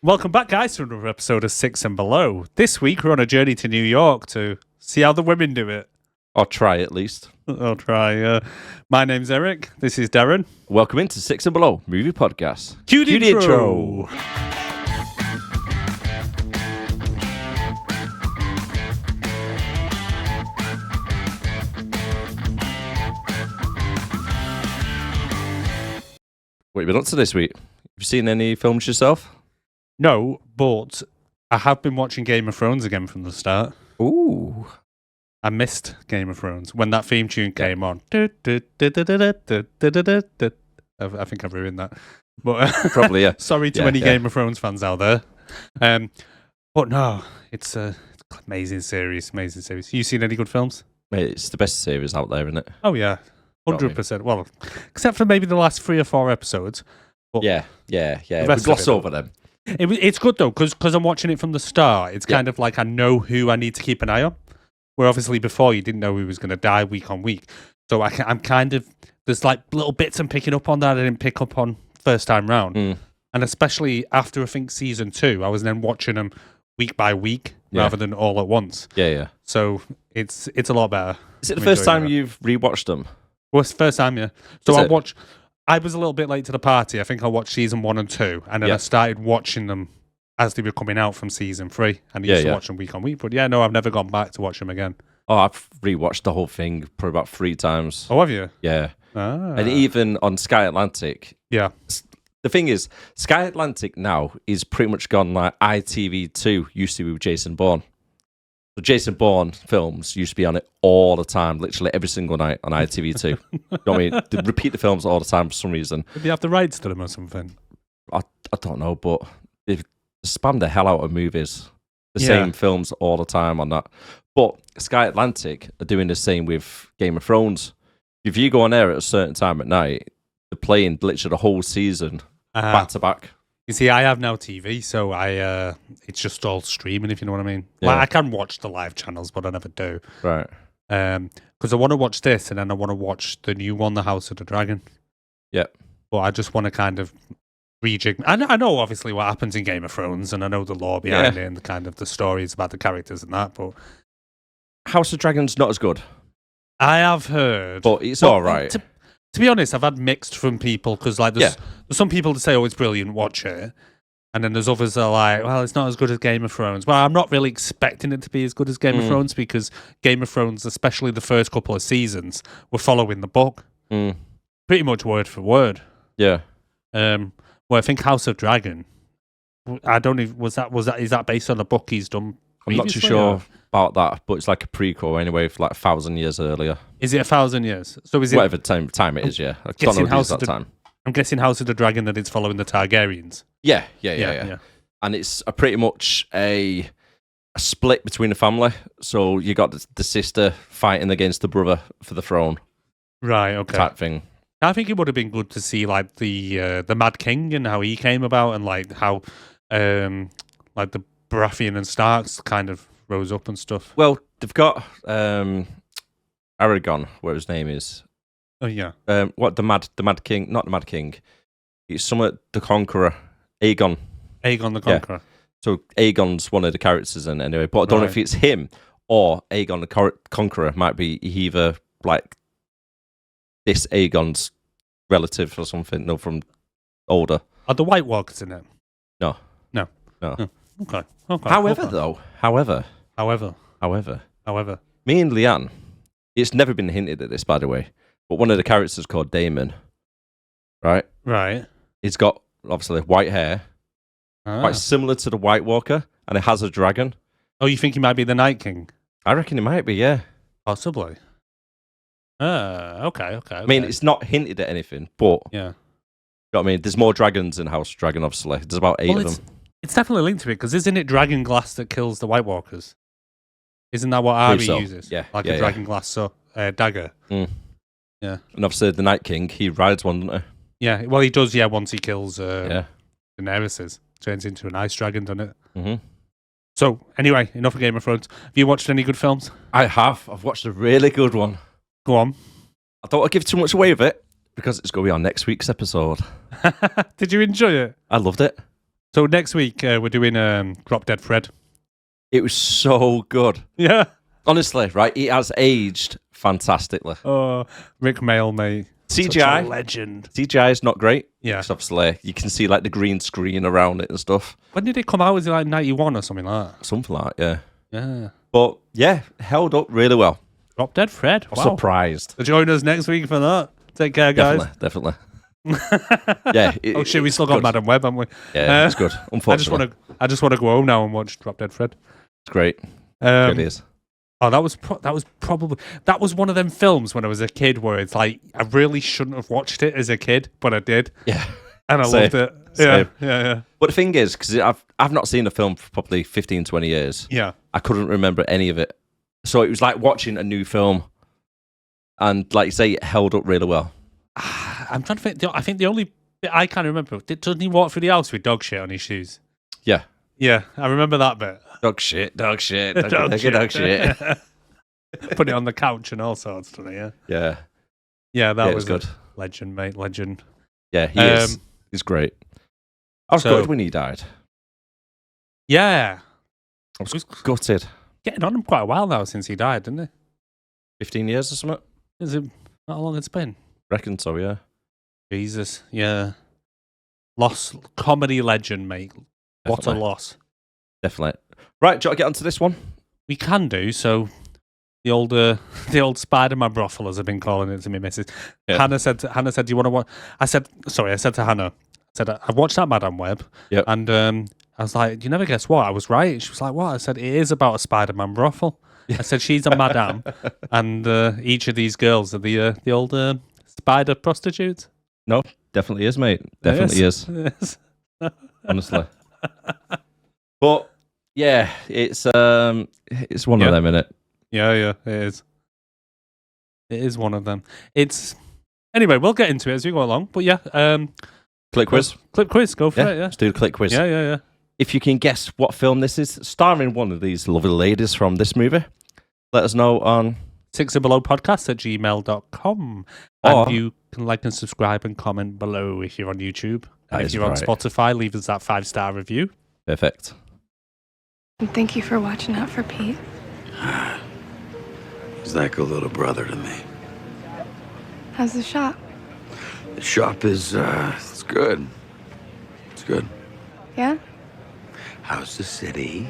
Welcome back, guys, to another episode of Six and Below. This week, we're on a journey to New York to see how the women do it. Or try, at least. I'll try. My name's Erik. This is Darren. Welcome into Six and Below Movie Podcast. Cue the intro. What have you been up to this week? Have you seen any films yourself? No, but I have been watching Game of Thrones again from the start. Ooh. I missed Game of Thrones when that theme tune came on. I think I've ruined that. But Probably, yeah. Sorry to any Game of Thrones fans out there. But no, it's an amazing series. You seen any good films? Mate, it's the best series out there, isn't it? Oh, yeah. 100%. Well, except for maybe the last 3 or 4 episodes. But Yeah. We gloss over them. It's good, though, because I'm watching it from the start. It's kind of like I know who I need to keep an eye on. Where obviously before you didn't know who was going to die week on week. So I'm kind of, there's like little bits I'm picking up on that I didn't pick up on first time round. And especially after, I think, season 2, I was then watching them week by week rather than all at once. Yeah. So it's a lot better. Is it the first time you've rewatched them? Well, it's the first time, yeah. So I was a little bit late to the party. I think I watched season 1 and 2, and then I started watching them as they were coming out from season 3, and I used to watch them week on week. But no, I've never gone back to watch them again. Oh, I've rewatched the whole thing probably about 3 times. Oh, have you? Yeah. Ah. And even on Sky Atlantic. Yeah. The thing is, Sky Atlantic now is pretty much gone like ITV2 used to be with Jason Bourne. The Jason Bourne films used to be on it all the time, literally every single night on ITV2. You know what I mean? They repeat the films all the time for some reason. Did they have the rights to them or something? I don't know, but they've spammed the hell out of movies. The same films all the time on that. But Sky Atlantic are doing the same with Game of Thrones. If you go on there at a certain time at night, they're playing literally the whole season back to back. You see, I have now TV, so it's just all streaming, if you know what I mean. Yeah. Like, I can watch the live channels, but I never do. Right. Because I want to watch this, and then I want to watch the new one, The House of the Dragon. Yeah. But I just want to kind of rejig. I know, obviously, what happens in Game of Thrones, and I know the lore behind it, and the kind of the stories about the characters and that, but House of Dragon's not as good. I have heard. But it's all right. To be honest, I've had mixed from people, because there's some people that say, oh, it's brilliant, watch it. And then there's others that are like, well, it's not as good as Game of Thrones. Well, I'm not really expecting it to be as good as Game of Thrones, because Game of Thrones, especially the first couple of seasons, were following the book. Pretty much word for word. Yeah. Well, I think House of Dragon, I don't even, is that based on a book he's done I'm not too sure about that, but it's like a prequel anyway, for like 1,000 years earlier. Is it 1,000 years? So is it whatever time it is? Yeah, I don't know what it is that time. I'm guessing House of the Dragon that it's following the Targaryens. Yeah. And it's pretty much a split between the family. So you got the sister fighting against the brother for the throne, right? Okay, type thing. I think it would have been good to see like the Mad King and how he came about, and like how like the Baratheon and Starks kind of rose up and stuff. Well, they've got Aragon, where his name is. Oh yeah. What the Mad King? Not the Mad King. It's somewhat the Conqueror, Aegon. Aegon the Conqueror. Yeah. So Aegon's one of the characters, and anyway, but I don't know if it's him or Aegon the Conqueror. Might be either like this Aegon's relative or something. No, from older. Are the White Walkers in it? No. Oh, okay. However, me and Leanne, it's never been hinted at this, by the way, but one of the characters called Damon, right? Right. He's got obviously white hair, quite similar to the White Walker, and it has a dragon. Oh, you think he might be the Night King? I reckon he might be, yeah. Possibly. Okay. I mean, it's not hinted at anything, but yeah. You know what I mean? There's more dragons in House of Dragon, obviously. There's about 8 of them. It's definitely linked to it, because isn't it dragon glass that kills the White Walkers? Isn't that what Arya uses? Yeah. Like a dragon glass dagger. Yeah. And obviously the Night King, he rides one, doesn't he? Yeah, well, he does, once he kills Daenerys. Turns into an ice dragon, doesn't it? Mm-hmm. So, anyway, enough of Game of Thrones. Have you watched any good films? I have. I've watched a really good one. Go on. I don't want to give too much away of it, because it's going to be on next week's episode. Did you enjoy it? I loved it. So next week we're doing Drop Dead Fred. It was so good. Yeah. Honestly, right? It has aged fantastically. Oh, Rick Mail, mate. CGI, Such a legend. CGI is not great. Yeah. 'Cause obviously, you can see like the green screen around it and stuff. When did it come out? Was it like 91 or something like that? Something like that, yeah. Yeah. But yeah, held up really well. Drop Dead Fred. I'm Wow. surprised. So join us next week for that. Take care, guys. Definitely. Yeah. Oh shit, we still got good. Madam Web, haven't we? Yeah, it's good. Unfortunately, I just want to go home now and watch Drop Dead Fred. it's great. It is. Oh, that was probably one of them films when I was a kid where it's like I really shouldn't have watched it as a kid, but I did. Yeah. And I loved it. Yeah. But the thing is, because I've not seen a film for probably 15, 20 years. Yeah. I couldn't remember any of it. So it was like watching a new film. And like you say, it held up really well. I'm trying to think. I think the only bit I can remember, doesn't he walk through the house with dog shit on his shoes? Yeah. Yeah, I remember that bit. Dog shit. Dog shit. Put it on the couch and all sorts, doesn't he? Yeah. Yeah. Yeah, that was good. Legend, mate. Legend. Yeah, he is. He's great. I was gutted when he died. Yeah. I was gutted. Getting on him quite a while now since he died, didn't he? 15 years or something? Is it not how long it's been? Reckon so, yeah. Jesus, yeah. Loss, comedy legend, mate. What a loss. Definitely. Right, do you want to get onto this one? We can do, so the old Spider-Man brothel, as I've been calling it to me, missus. Yeah. Hannah said, do you want to watch? I said to Hannah, I watched that Madam Web, and I was like, you never guess what? I was right. She was like, what? I said, it is about a Spider-Man brothel. I said, she's a madam, and each of these girls are the old spider prostitutes. No, definitely is, mate. Definitely is. Honestly. But yeah, it's one of them, innit? Yeah, it is. It is one of them. Anyway, we'll get into it as we go along. But yeah, click quiz. Click quiz. Go for it. Yeah, let's do the click quiz. Yeah. If you can guess what film this is, starring one of these lovely ladies from this movie, let us know on 6andbelowpodcast@gmail.com. And you can like and subscribe and comment below if you're on YouTube. And if you're on Spotify, leave us that 5-star review. Perfect. And thank you for watching out for Pete. He's like a little brother to me. How's the shop? The shop is, it's good. It's good. Yeah? How's the city?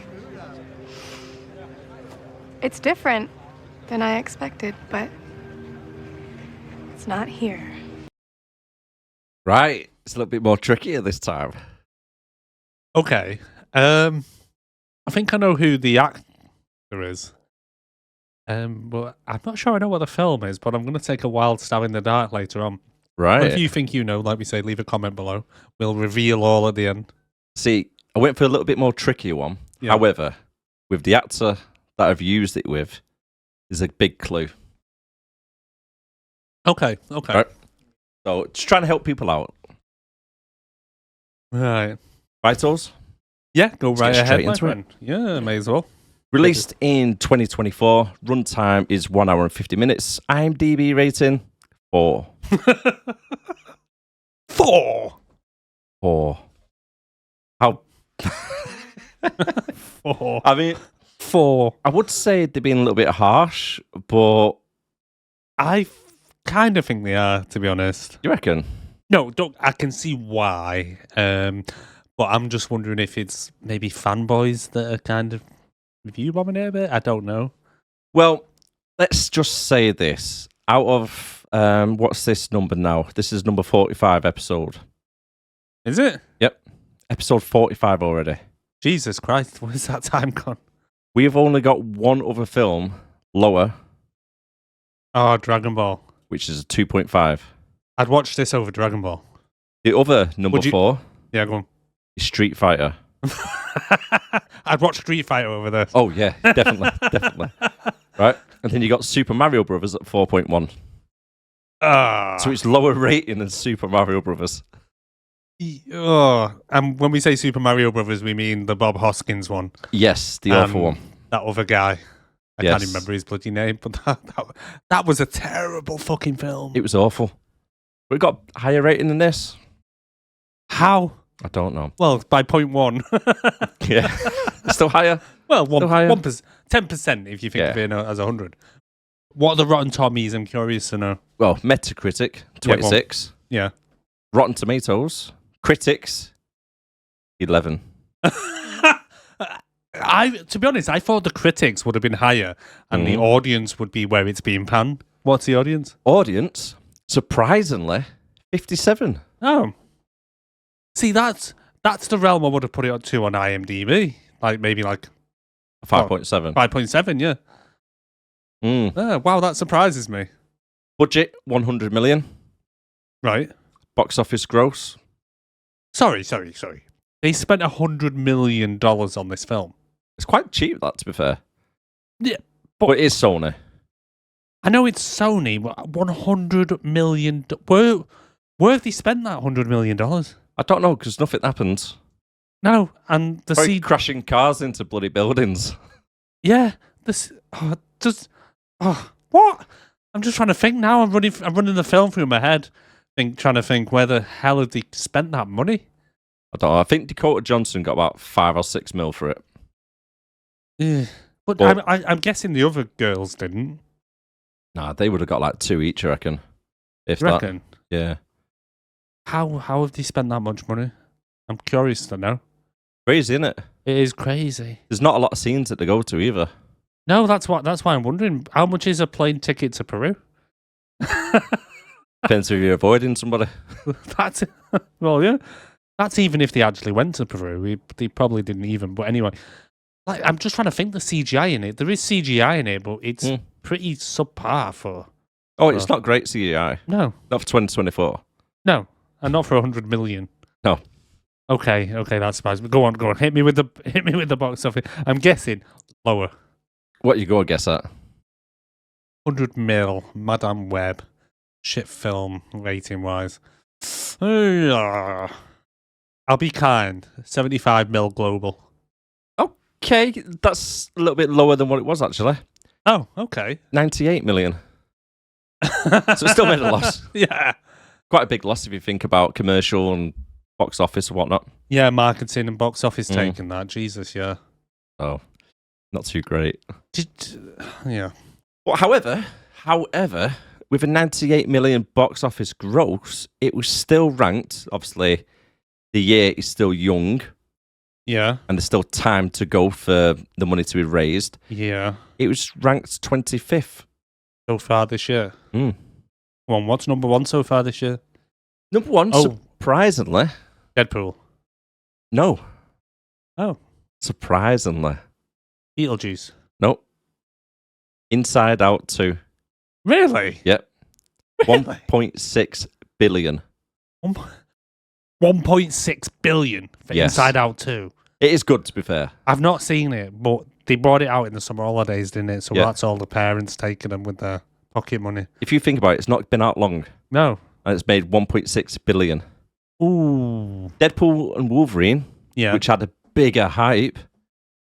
It's different than I expected, but it's not here. Right. It's a little bit more trickier this time. Okay. I think I know who the actor is. But I'm not sure I know what the film is, but I'm going to take a wild stab in the dark later on. Right. But if you think you know, like we say, leave a comment below. We'll reveal all at the end. See, I went for a little bit more trickier one. Yeah. However, with the actor that I've used it with, there's a big clue. Okay. Right. So, just trying to help people out. Right. Right-os? Yeah, go right ahead, my friend. Yeah, may as well. Released in 2024. Runtime is 1 hour and 50 minutes. IMDb rating, 4. 4? 4. How? 4. I mean, 4. I would say they're being a little bit harsh, but I kind of think they are, to be honest. You reckon? No, I can see why. But I'm just wondering if it's maybe fanboys that are kind of review bombing it a bit. I don't know. Well, let's just say this. Out of, what's this number now? This is number 45 episode. Is it? Yep. Episode 45 already. Jesus Christ, where's that time gone? We've only got one other film lower. Oh, Dragon Ball. Which is a 2.5. I'd watch this over Dragon Ball. The other, number 4. Yeah, go on. Is Street Fighter. I'd watch Street Fighter over this. Oh, yeah, definitely. Definitely. Right? And then you got Super Mario Brothers at 4.1. So it's lower rating than Super Mario Brothers. And when we say Super Mario Brothers, we mean the Bob Hoskins one. Yes, the awful one. That other guy. I can't even remember his bloody name, but that was a terrible fucking film. It was awful. But it got higher rating than this. How? I don't know. Well, by 0.1. Yeah. Still higher? Well, Still higher? 10% if you think of it as 100. What are the Rotten Tommies? I'm curious to know. Well, Metacritic, 26. Yeah. Rotten Tomatoes, critics, 11. To be honest, I thought the critics would have been higher and the audience would be where it's being panned. What's the audience? Audience, surprisingly, 57. Oh. See, that's the realm I would have put it to on IMDb. Like, maybe like... 5.7. 5.7, yeah. Wow, that surprises me. Budget, 100 million. Right. Box office gross. Sorry. They spent $100 million on this film. It's quite cheap, that, to be fair. Yeah. But it is Sony. I know it's Sony, but $100 million... Where have they spent that $100 million? I don't know, because nothing happens. No, and the crashing cars into bloody buildings. Yeah. What? I'm just trying to think now. I'm running the film through my head, trying to think where the hell have they spent that money? I don't know. I think Dakota Johnson got about 5 or 6 mil for it. Yeah. But I'm guessing the other girls didn't. Nah, they would have got like 2 each, I reckon. If reckon? That. Yeah. How have they spent that much money? I'm curious to know. Crazy, isn't it? It is crazy. There's not a lot of scenes that they go to either. No, that's why I'm wondering. How much is a plane ticket to Peru? Depends if you're avoiding somebody. That's well, yeah. That's even if they actually went to Peru. They probably didn't even. But anyway, like, I'm just trying to think the CGI in it. There is CGI in it, but it's pretty subpar for. Oh, it's not great CGI. No, not for 2024. No, and not for 100 million. No. Okay, that surprised me. Go on. Hit me with the box office. I'm guessing lower. What you go guess at? 100 mil, Madame Webb. Shit film, rating wise. I'll be kind. 75 mil global. Okay, that's a little bit lower than what it was actually. Oh, okay. 98 million. So it still made a loss. Yeah. Quite a big loss if you think about commercial and box office and whatnot. Yeah, marketing and box office taking that. Jesus, yeah. Oh, not too great. Yeah. But however, with a 98 million box office gross, it was still ranked. Obviously, the year is still young. Yeah. And there's still time to go for the money to be raised. Yeah. It was ranked 25th. So far this year? Well, what's number 1 so far this year? Number 1, surprisingly. Deadpool. No. Oh. Surprisingly. Beetlejuice. Nope. Inside Out 2. Really? Yep. Really? 1.6 billion. 1.6 billion for Inside Out 2. It is good, to be fair. I've not seen it, but they brought it out in the summer holidays, didn't it? So that's all the parents taking them with their pocket money. If you think about it, it's not been out long. No. And it's made 1.6 billion. Ooh. Deadpool and Wolverine, which had a bigger hype,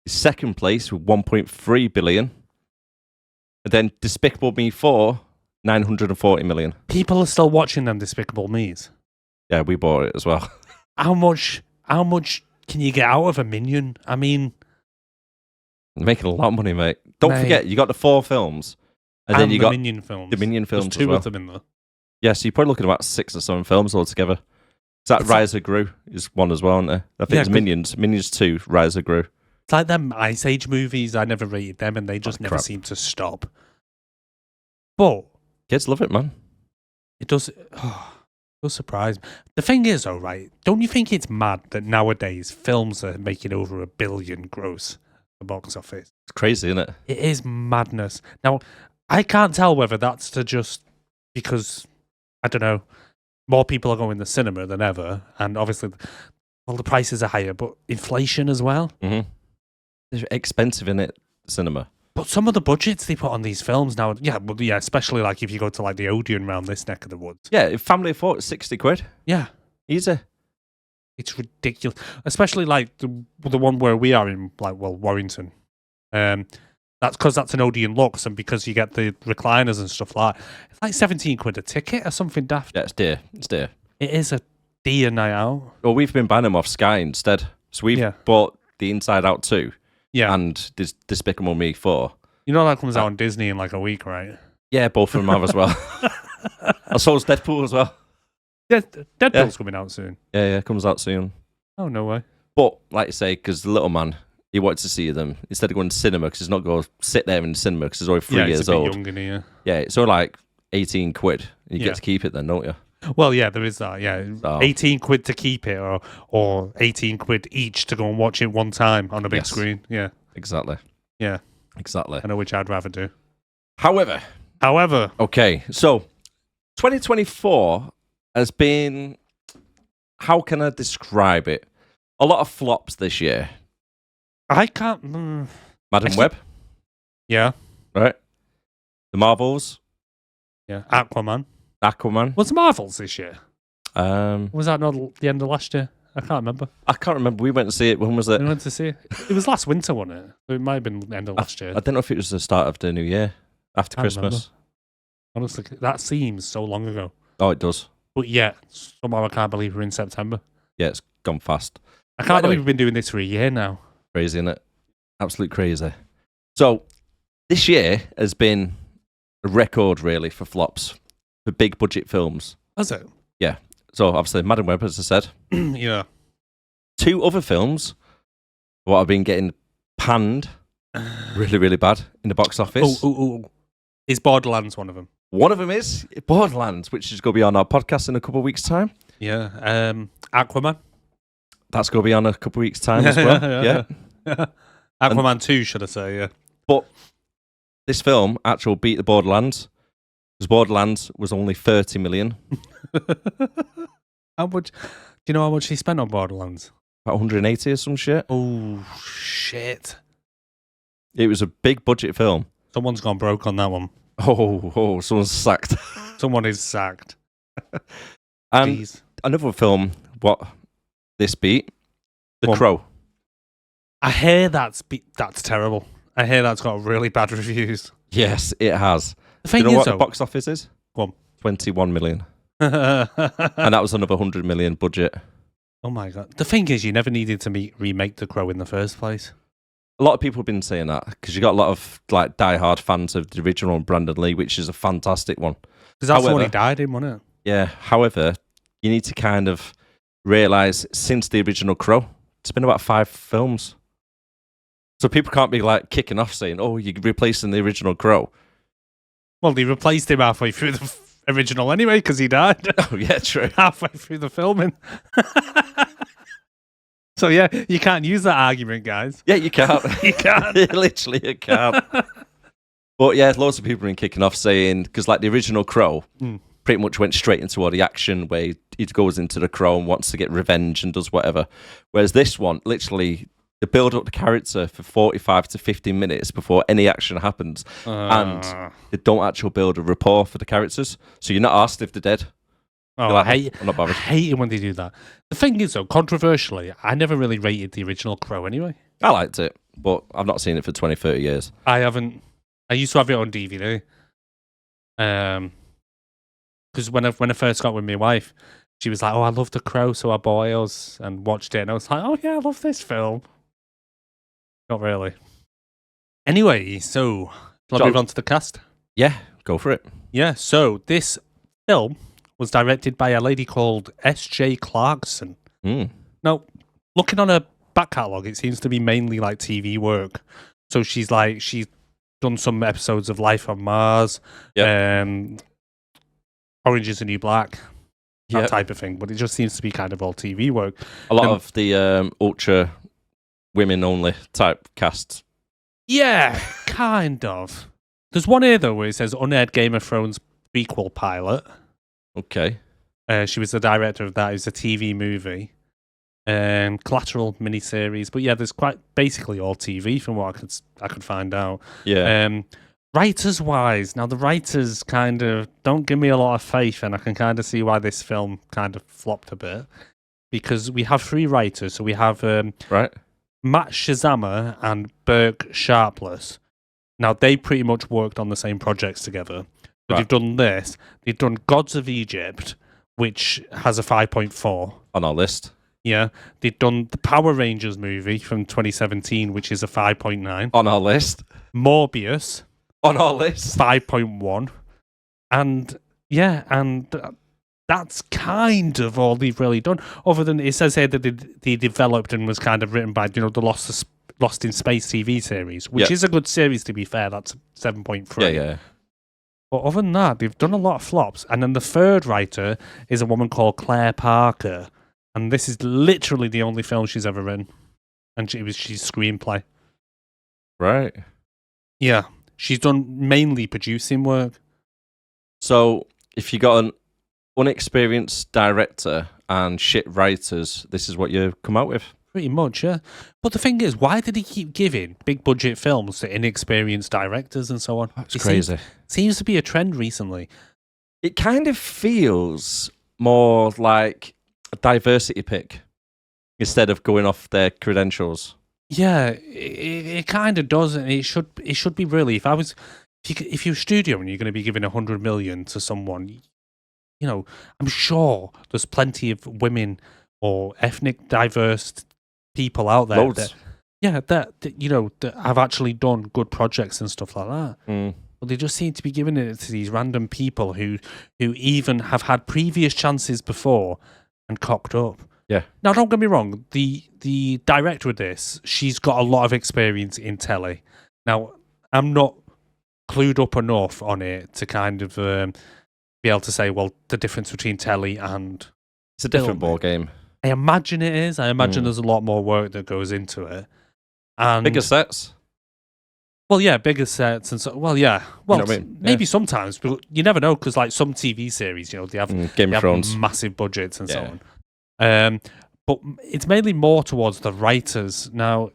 is second place with 1.3 billion. And then Despicable Me 4, 940 million. People are still watching them Despicable Me's. Yeah, we bought it as well. How much can you get out of a Minion? I mean... You're making a lot of money, mate. Don't forget, you got the 4 films. And then you got Minion films. The Minion films. There's 2 of them in there. Yeah, so you're probably looking at about 6 or 7 films altogether. Is that Rise of Gru is one as well, isn't it? I think it's Minions. Minions 2, Rise of Gru. It's like them Ice Age movies. I never rated them, and they just never seem to stop. But kids love it, man. It does. It does surprise me. The thing is, though, right? Don't you think it's mad that nowadays films are making over $1 billion gross at the box office? It's crazy, isn't it? It is madness. Now, I can't tell whether that's because I don't know. More people are going to the cinema than ever, and obviously, the prices are higher, but inflation as well. Mm-hmm. They're expensive, in it, cinema. But some of the budgets they put on these films now, especially like if you go to like the Odeon around this neck of the woods. Yeah, if family of 4, it's 60 quid. Yeah. Easy. It's ridiculous. Especially like the one where we are in, like, Warrington. That's because that's an Odeon Lux, and because you get the recliners and stuff like that. It's like 17 quid a ticket or something daft. Yeah, it's dear. It's dear. It is a D a night out. Well, we've been buying them off Sky instead. So we've bought the Inside Out 2 and Despicable Me 4. You know that comes out on Disney in like a week, right? Yeah, both of them have as well. I saw Deadpool as well. Yeah, Deadpool's coming out soon. Yeah, comes out soon. Oh, no way. But, like you say, because the little man, he wanted to see them instead of going to cinema, because he's not going to sit there in the cinema because he's only 3 years old. Young, isn't he? Yeah, it's only like 18 quid. You get to keep it then, don't you? Well, yeah, there is that. Yeah, So, 18 quid to keep it, or 18 quid each to go and watch it one time on a big screen. Yeah, exactly. Yeah, exactly. I know which I'd rather do. However, okay, so 2024 has been, how can I describe it? A lot of flops this year. I can't. Madam Web. Yeah. Right. The Marvels. Yeah. Aquaman. What's the Marvels this year? Was that not the end of last year? I can't remember. We went to see it. When was it? We went to see it. It was last winter, wasn't it? It might have been the end of last year. I don't know if it was the start of the new year. After Christmas. Remember. Honestly, that seems so long ago. Oh, it does. But yet, somehow I can't believe we're in September. Yeah, it's gone fast. I can't believe we've been doing this for a year now. Crazy, isn't it? Absolute crazy. So, this year has been a record, really, for flops, for big budget films. Has it? Yeah. So, obviously, Madam Web, as I said. Yeah. 2 other films, what have been getting panned really, really bad in the box office. Oh. Is Borderlands one of them? One of them is Borderlands, which is going to be on our podcast in a couple of weeks' time. Yeah. Aquaman. That's going to be on a couple of weeks' time as well. Yeah. Aquaman 2, should I say, yeah. But this film actually beat the Borderlands, because Borderlands was only 30 million. How much? Do you know how much he spent on Borderlands? About 180 or some shit. Oh, shit. It was a big budget film. Someone's gone broke on that one. Oh, someone's sacked. Someone is sacked. And Jeez. Another film, what this beat, The Crow. I hear that's terrible. I hear that's got really bad reviews. Yes, it has. The thing Do you know is, what the box office is? Go on. 21 million. And that was another 100 million budget. Oh my god. The thing is, you never needed to remake The Crow in the first place. A lot of people have been saying that, because you got a lot of like die-hard fans of the original Brandon Lee, which is a fantastic one. Because that's the one he died in, wasn't it? Yeah. However, you need to kind of realise, since the original Crow, it's been about 5 films. So people can't be like kicking off saying, "Oh, you're replacing the original Crow." Well, they replaced him halfway through the original anyway, because he died. Oh yeah, true. Halfway through the filming. So yeah, you can't use that argument, guys. Yeah, you can't. You can't. Literally, you can't. But yeah, loads of people have been kicking off saying, because like the original Crow pretty much went straight into all the action, where he goes into the Crow and wants to get revenge and does whatever. Whereas this one, literally, they build up the character for 45 to 50 minutes before any action happens. And they don't actually build a rapport for the characters. So you're not asked if they're dead. Oh, like, I hate it when they do that. The thing is, though, controversially, I never really rated the original Crow anyway. I liked it, but I've not seen it for 20, 30 years. I haven't. I used to have it on DVD. Because when I first got with my wife, she was like, "Oh, I love The Crow," so I bought yours and watched it, and I was like, "Oh yeah, I love this film." Not really. Anyway, so shall I move on to the cast? Yeah, go for it. Yeah, so this film was directed by a lady called S.J. Clarkson. Now, looking on her back catalogue, it seems to be mainly like TV work. So she's done some episodes of Life on Mars, Orange is the New Black, that type of thing. But it just seems to be kind of all TV work. A lot of the ultra women only type casts. Yeah, kind of. There's one here, though, where it says unaired Game of Thrones prequel pilot. Okay. She was the director of that. It's a TV movie. Collateral miniseries. But yeah, there's quite basically all TV from what I could find out. Yeah. Writers-wise, now the writers kind of don't give me a lot of faith, and I can kind of see why this film kind of flopped a bit. Because we have 3 writers. So we have Matt Shazama and Burke Sharpless. Now, they pretty much worked on the same projects together. So they've done this. They've done Gods of Egypt, which has a 5.4 on our list. Yeah, they've done the Power Rangers movie from 2017, which is a 5.9. On our list. Morbius, on our list, 5.1. And that's kind of all they've really done. Other than it says here that they developed and was kind of written by the Lost in Space TV series, which is a good series, to be fair. That's 7.3. Yeah. But other than that, they've done a lot of flops. And then the third writer is a woman called Claire Parker. And this is literally the only film she's ever written. And she's screenplay. Right. Yeah. She's done mainly producing work. So if you got an unexperienced director and shit writers, this is what you come out with? Pretty much, yeah. But the thing is, why did he keep giving big budget films to inexperienced directors and so on? That's crazy. Seems to be a trend recently. It kind of feels more like a diversity pick instead of going off their credentials. Yeah, it kind of does, and it should be really. If you're a studio and you're going to be giving 100 million to someone, you know, I'm sure there's plenty of women or ethnic diverse people out there that have actually done good projects and stuff like that. But they just seem to be giving it to these random people who even have had previous chances before and cocked up. Yeah. Now, don't get me wrong. The director of this, she's got a lot of experience in telly. Now, I'm not clued up enough on it to kind of be able to say, well, the difference between telly and it's a different ball game. I imagine it is. I imagine there's a lot more work that goes into it. And bigger sets. Well, yeah, bigger sets and so. Well, yeah. Well, you know what I mean? Maybe sometimes, but you never know because, like, some TV series, they have Game of Thrones, massive budgets and so on. But it's mainly more towards the writers now.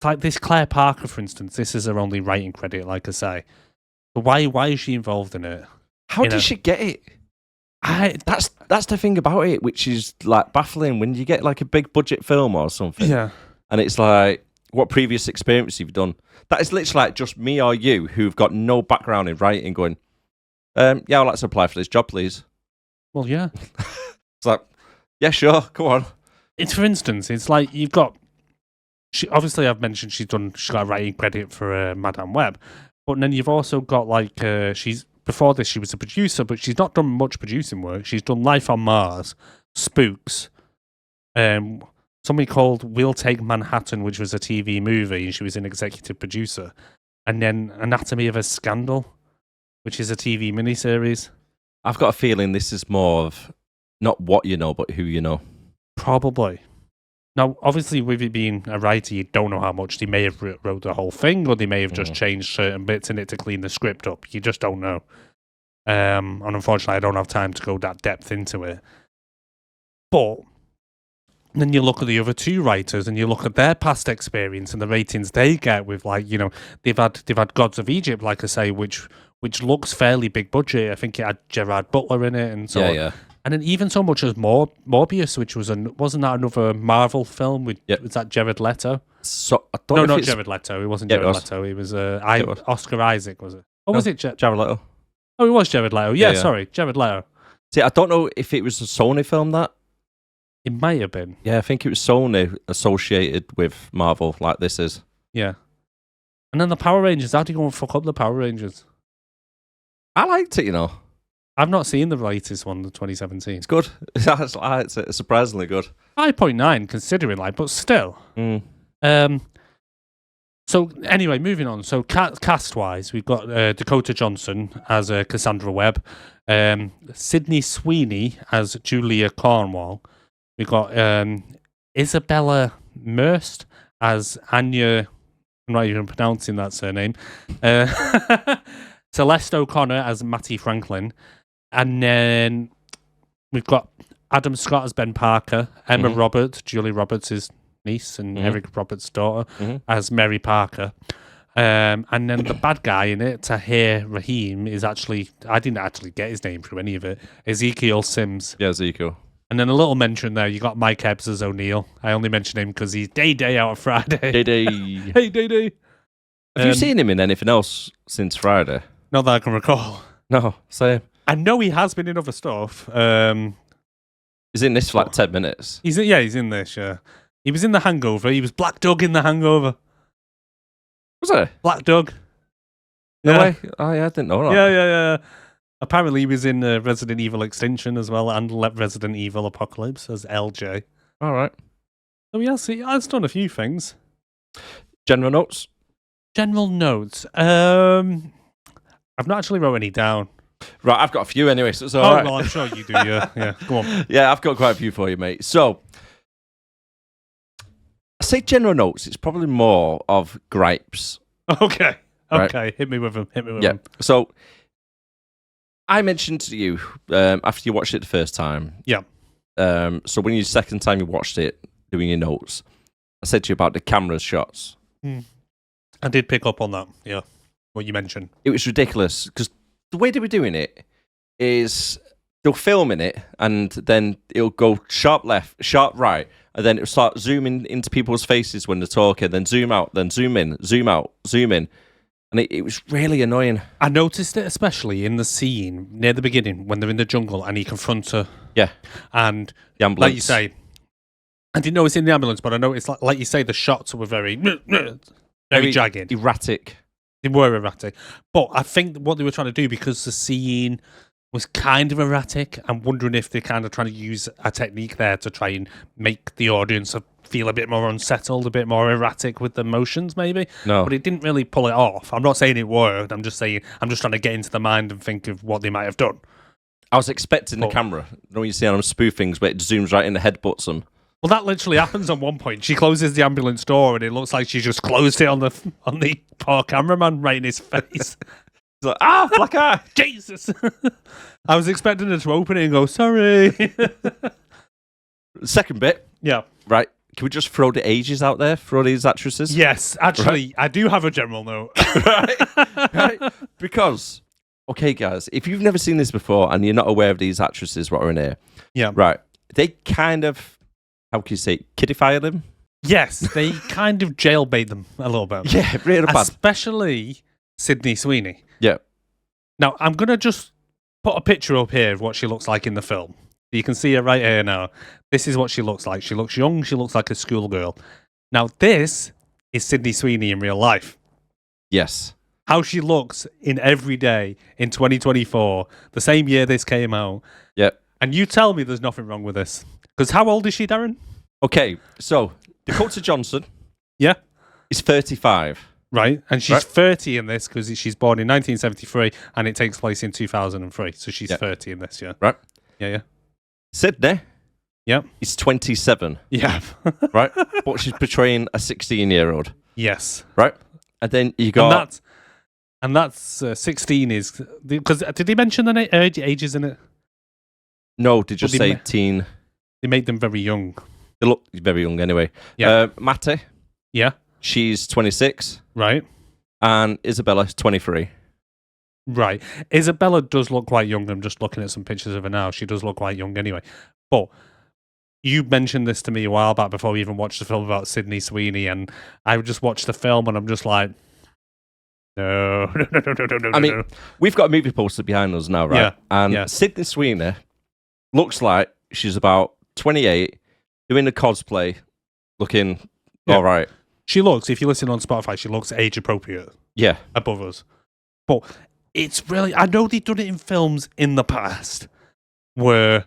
Like this Claire Parker, for instance, this is her only writing credit, like I say. But why is she involved in it? How did she get it? That's the thing about it, which is like baffling when you get like a big budget film or something. Yeah. And it's like, what previous experience you've done? That is literally like just me or you who've got no background in writing going, yeah, I'd like to apply for this job, please. Well, yeah. It's like, yeah, sure, come on. It's for instance, it's like you've got. Obviously, I've mentioned she's got a writing credit for Madame Webb, but then you've also got like before this she was a producer, but she's not done much producing work. She's done Life on Mars, Spooks, something called We'll Take Manhattan, which was a TV movie, and she was an executive producer, and then Anatomy of a Scandal, which is a TV miniseries. I've got a feeling this is more of not what you know, but who you know. Probably. Now, obviously, with it being a writer, you don't know how much they may have wrote the whole thing, or they may have just changed certain bits in it to clean the script up. You just don't know. And unfortunately, I don't have time to go that depth into it. But then you look at the other two writers, and you look at their past experience and the ratings they get with, like, they've had Gods of Egypt, like I say, which looks fairly big budget. I think it had Gerard Butler in it, and so on. Yeah. And then even so much as Morbius, which wasn't that another Marvel film? Was that Jared Leto? So I don't know not Jared Leto. It wasn't Jared Leto. It was Oscar Isaac, was it? Or was it Jared Leto? Oh, it was Jared Leto. Yeah, sorry, Jared Leto. See, I don't know if it was a Sony film that. It might have been. Yeah, I think it was Sony associated with Marvel, like this is. Yeah. And then the Power Rangers. How do you go and fuck up the Power Rangers? I liked it, I've not seen the latest one, the 2017. It's good. It's surprisingly good. 5.9, considering, but still. So anyway, moving on. So cast-wise, we've got Dakota Johnson as Cassandra Webb, Sydney Sweeney as Julia Cornwall. We've got Isabella Merst as Anya. I'm not even pronouncing that surname. Celeste O'Connor as Mattie Franklin. And then we've got Adam Scott as Ben Parker, Emma Roberts, Julie Roberts' niece, and Eric Roberts' daughter, as Mary Parker. And then the bad guy in it, Tahir Rahim, is actually, I didn't actually get his name through any of it, Ezekiel Sims. Yeah, Ezekiel. And then a little mention there, you got Mike Epps as O'Neill. I only mention him because he's Day out of Friday. Day. Hey, Day. Have you seen him in anything else since Friday? Not that I can recall. No, same. I know he has been in other stuff. He's in this for like 10 minutes. He's in this. Yeah, he was in The Hangover. He was Black Doug in The Hangover. Was it? Black Doug. No way. Oh, yeah, I didn't know that. Yeah. Apparently, he was in Resident Evil Extinction as well, and Resident Evil Apocalypse as LJ. All right. So he's done a few things. General notes? General notes. I've not actually wrote any down. Right, I've got a few anyway, so it's all right. Well, I'm sure you do, yeah. Go on. Yeah, I've got quite a few for you, mate. So, I say general notes, it's probably more of gripes. Okay. Right? Hit me with them. Yeah, so I mentioned to you after you watched it the first time. Yeah. So when you second time you watched it, doing your notes, I said to you about the camera shots. I did pick up on that, yeah, what you mentioned. It was ridiculous, because the way they were doing it is they'll film in it, and then it'll go sharp left, sharp right, and then it'll start zooming into people's faces when they're talking, then zoom out, then zoom in, zoom out, zoom in. And it was really annoying. I noticed it especially in the scene near the beginning when they're in the jungle and he confronts her. Yeah. And the ambulance. Like you say, I didn't know it's in the ambulance, but I know it's like you say, the shots were very jagged. Erratic. They were erratic. But I think what they were trying to do, because the scene was kind of erratic, I'm wondering if they're kind of trying to use a technique there to try and make the audience feel a bit more unsettled, a bit more erratic with the motions, maybe. No. But it didn't really pull it off. I'm not saying it worked. I'm just trying to get into the mind and think of what they might have done. I was expecting the camera. You know, you see on them spoof things where it zooms right in the headbutts them. Well, that literally happens on one point. She closes the ambulance door, and it looks like she just closed it on the poor cameraman right in his face. He's like, black eye, Jesus! I was expecting her to open it and go, sorry. Second bit. Yeah. Right. Can we just throw the ages out there for all these actresses? Yes, actually, I do have a general note. right? Because, okay, guys, if you've never seen this before and you're not aware of these actresses what are in here, yeah, right, they kind of, how can you say, kiddify them? Yes, they kind of jailbait them a little bit. Yeah, really bad. Especially Sydney Sweeney. Yeah. Now, I'm going to just put a picture up here of what she looks like in the film. You can see her right here now. This is what she looks like. She looks young. She looks like a schoolgirl. Now, this is Sydney Sweeney in real life. Yes. How she looks in every day in 2024, the same year this came out. Yeah. And you tell me there's nothing wrong with this. Because how old is she, Darren? Okay, so Dakota Johnson. Yeah. Is 35. Right. And she's 30 in this because she's born in 1973 and it takes place in 2003. So she's 30 in this, yeah. Right. Yeah. Sydney. Yeah. Is 27. Yeah. Right. But she's portraying a 16-year-old. Yes. Right. And then you got... And that's 16 is... Because did they mention the ages in it? No, they just say teen. They made them very young. They look very young anyway. Yeah. Matty. Yeah. She's 26. Right. And Isabella's 23. Right. Isabella does look quite young. I'm just looking at some pictures of her now. She does look quite young anyway. But you mentioned this to me a while back before we even watched the film about Sydney Sweeney, and I just watched the film and I'm just like, no. I mean, we've got a movie poster behind us now, right? Yeah. And Sydney Sweeney looks like she's about 28, doing the cosplay, looking all right. She looks, if you listen on Spotify, she looks age appropriate. Yeah. Above us. But it's really, I know they've done it in films in the past where,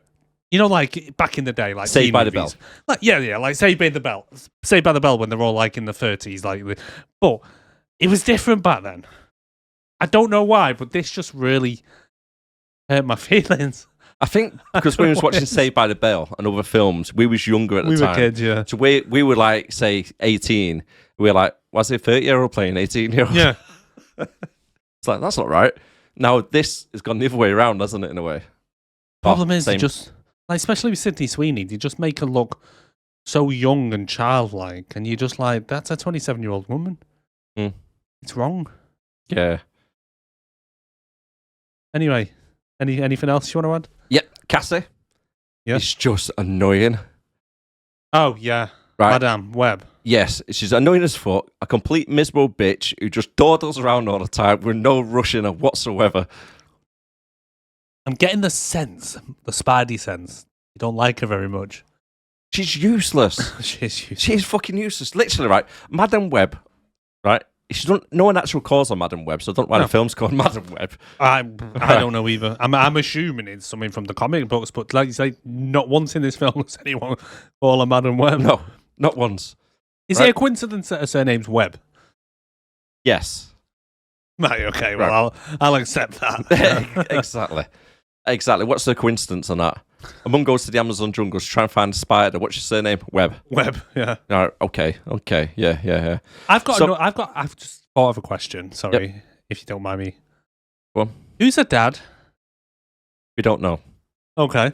you know, like back in the day, like Saved by the Bell. Like, yeah, like Saved by the Bell. Saved by the Bell when they're all like in the 30s. But it was different back then. I don't know why, but this just really hurt my feelings. I think because we was watching Saved by the Bell and other films, we was younger at the time. We were kids, yeah. So we were like, say, 18. We were like, was it a 30-year-old playing 18-year-old? Yeah. It's like, that's not right. Now this has gone the other way around, hasn't it, in a way? Problem is, just, like, especially with Sydney Sweeney, they just make her look so young and childlike, and you're just like, that's a 27-year-old woman. Mm. It's wrong. Yeah. Anyway, anything else you want to add? Yep, Cassie. Yeah. It's just annoying. Oh, yeah. Right. Madame Webb. Yes, she's annoying as fuck. A complete miserable bitch who just dawdles around all the time with no rush in her whatsoever. I'm getting the sense, the Spidey sense, You don't like her very much. She's useless. She's fucking useless. Literally, right? Madam Web, right? She don't. No one actually calls her Madam Web, so I don't know why the film's called Madam Web. I don't know either. I'm assuming it's something from the comic books, but like you say, not once in this film has anyone call her Madam Web. No, not once. Is it a coincidence that her surname's Webb? Yes. Right. Okay. Well, I'll accept that. Exactly. What's the coincidence on that? A mum goes to the Amazon jungle to try and find a spider. What's your surname? Webb. Yeah. No, okay. Yeah. I've just thought of a question. Sorry, if you don't mind me. Go on. Who's her dad? We don't know. Okay.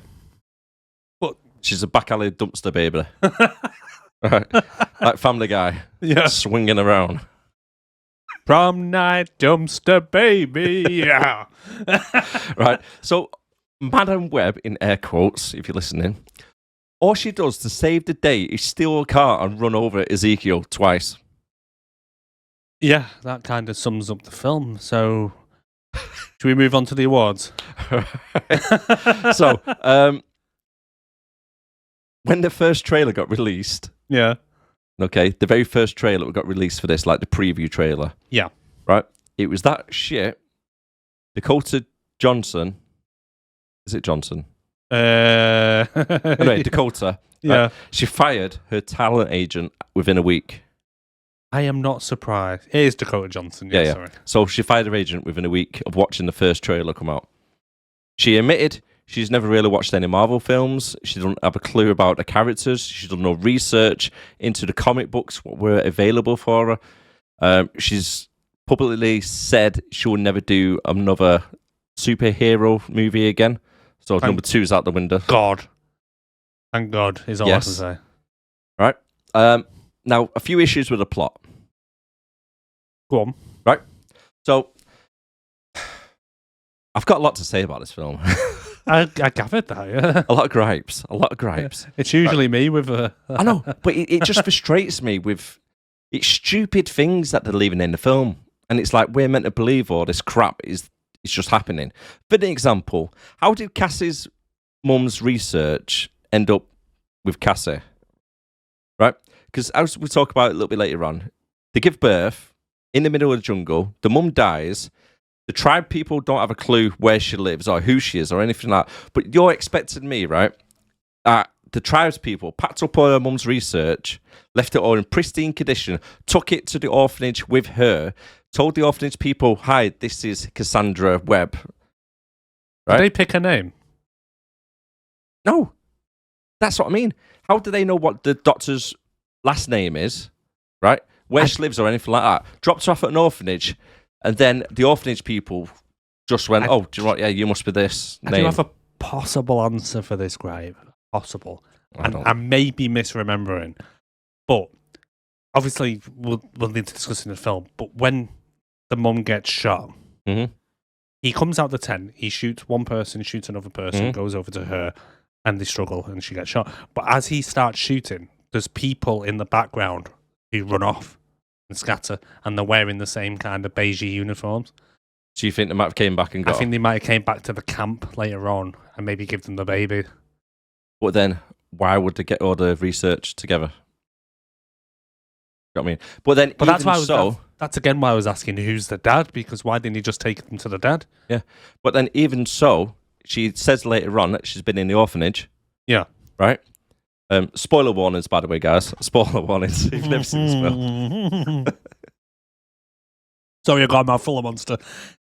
She's a back alley dumpster baby. Right. Like Family Guy. Yeah. Swinging around. Prom night dumpster baby. Yeah. Right. So, Madam Web, in air quotes, if you're listening, all she does to save the day is steal a car and run over Ezekiel twice. Yeah, that kind of sums up the film. So, should we move on to the awards? So, when the first trailer got released, yeah. Okay, the very first trailer that got released for this, like the preview trailer. Yeah. Right? It was that shit. Dakota Johnson. Is it Johnson? Anyway, Dakota. Yeah. Right? She fired her talent agent within a week. I am not surprised. It is Dakota Johnson. Yeah. Sorry. So she fired her agent within a week of watching the first trailer come out. She admitted she's never really watched any Marvel films. She doesn't have a clue about the characters. She's done no research into the comic books, what were available for her. She's publicly said she will never do another superhero movie again. So number 2 is out the window. Thank God is all I can say. Right. Now, a few issues with the plot. Go on. Right. So, I've got a lot to say about this film. I gathered that, yeah. A lot of gripes. It's usually me with a... I know, but it just frustrates me with... It's stupid things that they're leaving in the film. And it's like, we're meant to believe all this crap is just happening. For an example, how did Cassie's mum's research end up with Cassie? Right? Because as we talk about a little bit later on, they give birth in the middle of the jungle, the mum dies, the tribe people don't have a clue where she lives or who she is or anything like that. But you're expecting me, right? The tribes people packed up all her mum's research, left it all in pristine condition, took it to the orphanage with her, told the orphanage people, hi, this is Cassandra Webb. Right? Did they pick her name? No. That's what I mean. How do they know what the doctor's last name is, right? Where she lives or anything like that? Dropped her off at an orphanage, and then the orphanage people just went, do you know what? Yeah, you must be this name. I do have a possible answer for this, Grave. Possible. I may be misremembering, but obviously we'll need to discuss in the film. But when the mum gets shot, he comes out the tent, he shoots one person, shoots another person, goes over to her, and they struggle, and she gets shot. But as he starts shooting, there's people in the background who run off and scatter, and they're wearing the same kind of beige uniforms. So you think they might have came back and got... I think they might have came back to the camp later on and maybe give them the baby. But then, why would they get all the research together? You know what I mean? But that's again why I was asking who's the dad, because why didn't he just take them to the dad? Yeah. But then even so, she says later on that she's been in the orphanage. Yeah. Right? Spoiler warnings, by the way, guys. Spoiler warnings. If you've never seen this film. Sorry, I got my full of monster.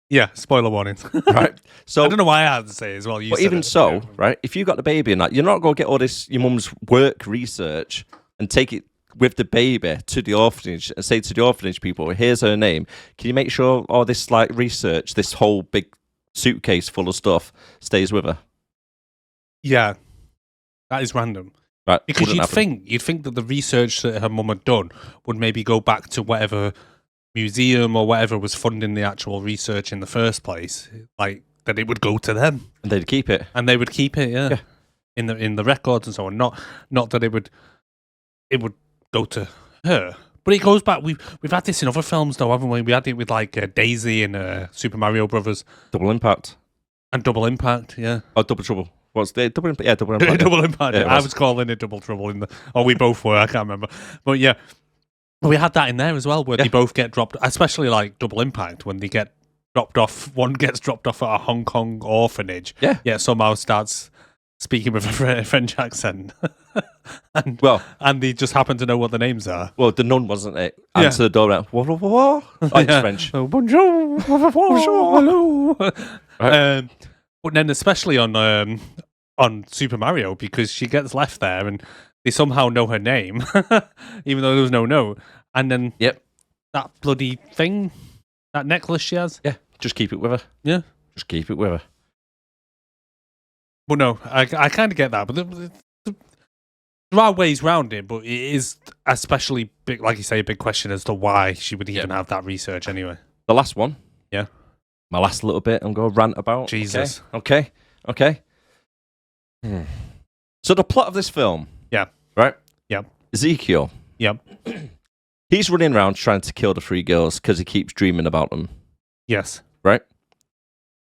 Yeah, spoiler warnings. Right. So I don't know why I had to say it as well. But even so, right, if you got the baby and that, you're not going to get all this, your mum's work research and take it with the baby to the orphanage and say to the orphanage people, here's her name. Can you make sure all this like research, this whole big suitcase full of stuff stays with her? Yeah. That is random. Right. Because you'd think that the research that her mum had done would maybe go back to whatever museum or whatever was funding the actual research in the first place, like that it would go to them and they'd keep it, yeah. in the records and so on. Not that it would go to her, but it goes back. We've had this in other films though, haven't we? We had it with like Daisy and Super Mario Brothers, Double Impact, yeah. Oh, Double Trouble. What's the double impact? Yeah, double impact. Double impact. Yeah, it I was. was calling it double trouble we both were. I can't remember. But yeah, we had that in there as well, where they both get dropped, especially like double impact when they get dropped off. One gets dropped off at a Hong Kong orphanage. Yeah. Yeah. Somehow starts speaking with a French accent, and they just happen to know what the names are. Well, the nun wasn't it? Answer the door. Like, what? Oh, it's French. Oh, bonjour, bonjour, hello. Right. But then, especially on Super Mario, because she gets left there, and they somehow know her name, even though there was no note. And then, that bloody thing, that necklace she has. Yeah, just keep it with her. Yeah, just keep it with her. Well, no, I kind of get that, but there are ways round it. But it is especially big, like you say, a big question as to why she would even have that research anyway. The last one. Yeah. My last little bit I'm going to rant about. Jesus. Okay. So the plot of this film. Yeah. Right? Yep. Ezekiel. Yep. He's running around trying to kill the 3 girls because he keeps dreaming about them. Yes. Right?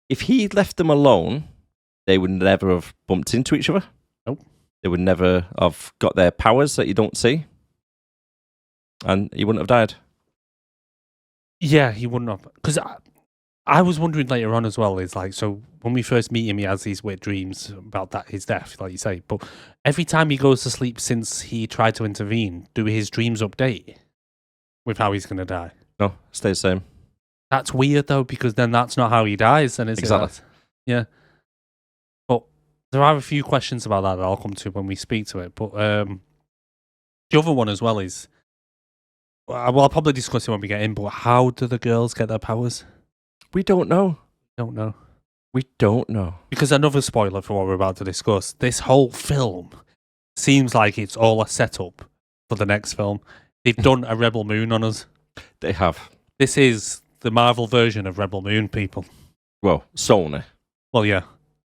If he left them alone, they would never have bumped into each other. Nope. They would never have got their powers that you don't see. And he wouldn't have died. Yeah, he wouldn't have. Because I was wondering later on as well, is like, so when we first meet him, he has these weird dreams about his death, like you say. But every time he goes to sleep since he tried to intervene, do his dreams update with how he's going to die? No, stay the same. That's weird, though, because then that's not how he dies. And Exactly. Yeah. But there are a few questions about that I'll come to when we speak to it. But the other one as well is, well, I'll probably discuss it when we get in, but how do the girls get their powers? We don't know. Don't know. We don't know. Because another spoiler for what we're about to discuss, this whole film seems like it's all a setup for the next film. They've done a Rebel Moon on us. They have. This is the Marvel version of Rebel Moon, people. Well, Sony. Well, yeah.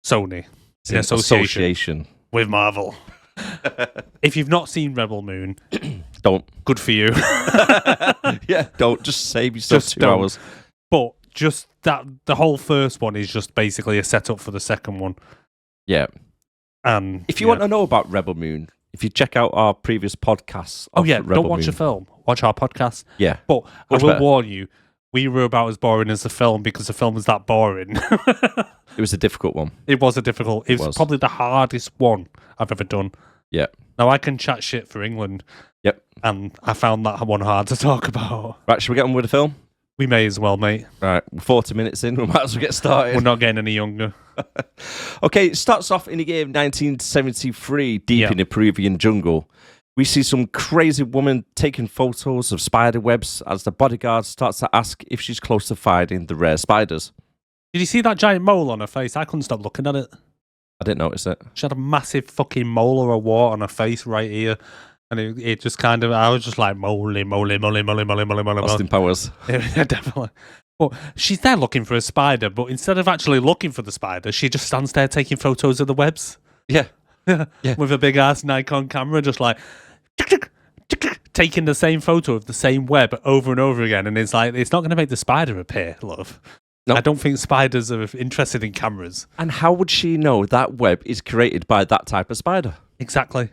Sony. In association with Marvel. If you've not seen Rebel Moon, don't. Good for you. Yeah, don't. Just save yourself Just 2 hours. But just that, the whole first one is just basically a setup for the second one. Yeah. If you want to know about Rebel Moon, if you check out our previous podcasts. Don't watch the film. Watch our podcast. Yeah. But I will warn you, we were about as boring as the film because the film was that boring. It was a difficult one. It was probably the hardest one I've ever done. Yeah. Now, I can chat shit for England. Yep. And I found that one hard to talk about. Right, shall we get on with the film? We may as well, mate. Right, 40 minutes in, we might as well get started. We're not getting any younger. Okay, it starts off in the year 1973, deep in the Peruvian jungle. We see some crazy woman taking photos of spider webs as the bodyguard starts to ask if she's close to finding the rare spiders. Did you see that giant mole on her face? I couldn't stop looking at it. I didn't notice it. She had a massive fucking mole or a wart on her face right here. And it just kind of, I was just like, moly. Austin Powers. Yeah, definitely. But she's there looking for a spider, but instead of actually looking for the spider, she just stands there taking photos of the webs. Yeah. With a big ass Nikon camera, just like, taking the same photo of the same web over and over again. And it's like, it's not going to make the spider appear, love. Nope. I don't think spiders are interested in cameras. And how would she know that web is created by that type of spider? Exactly.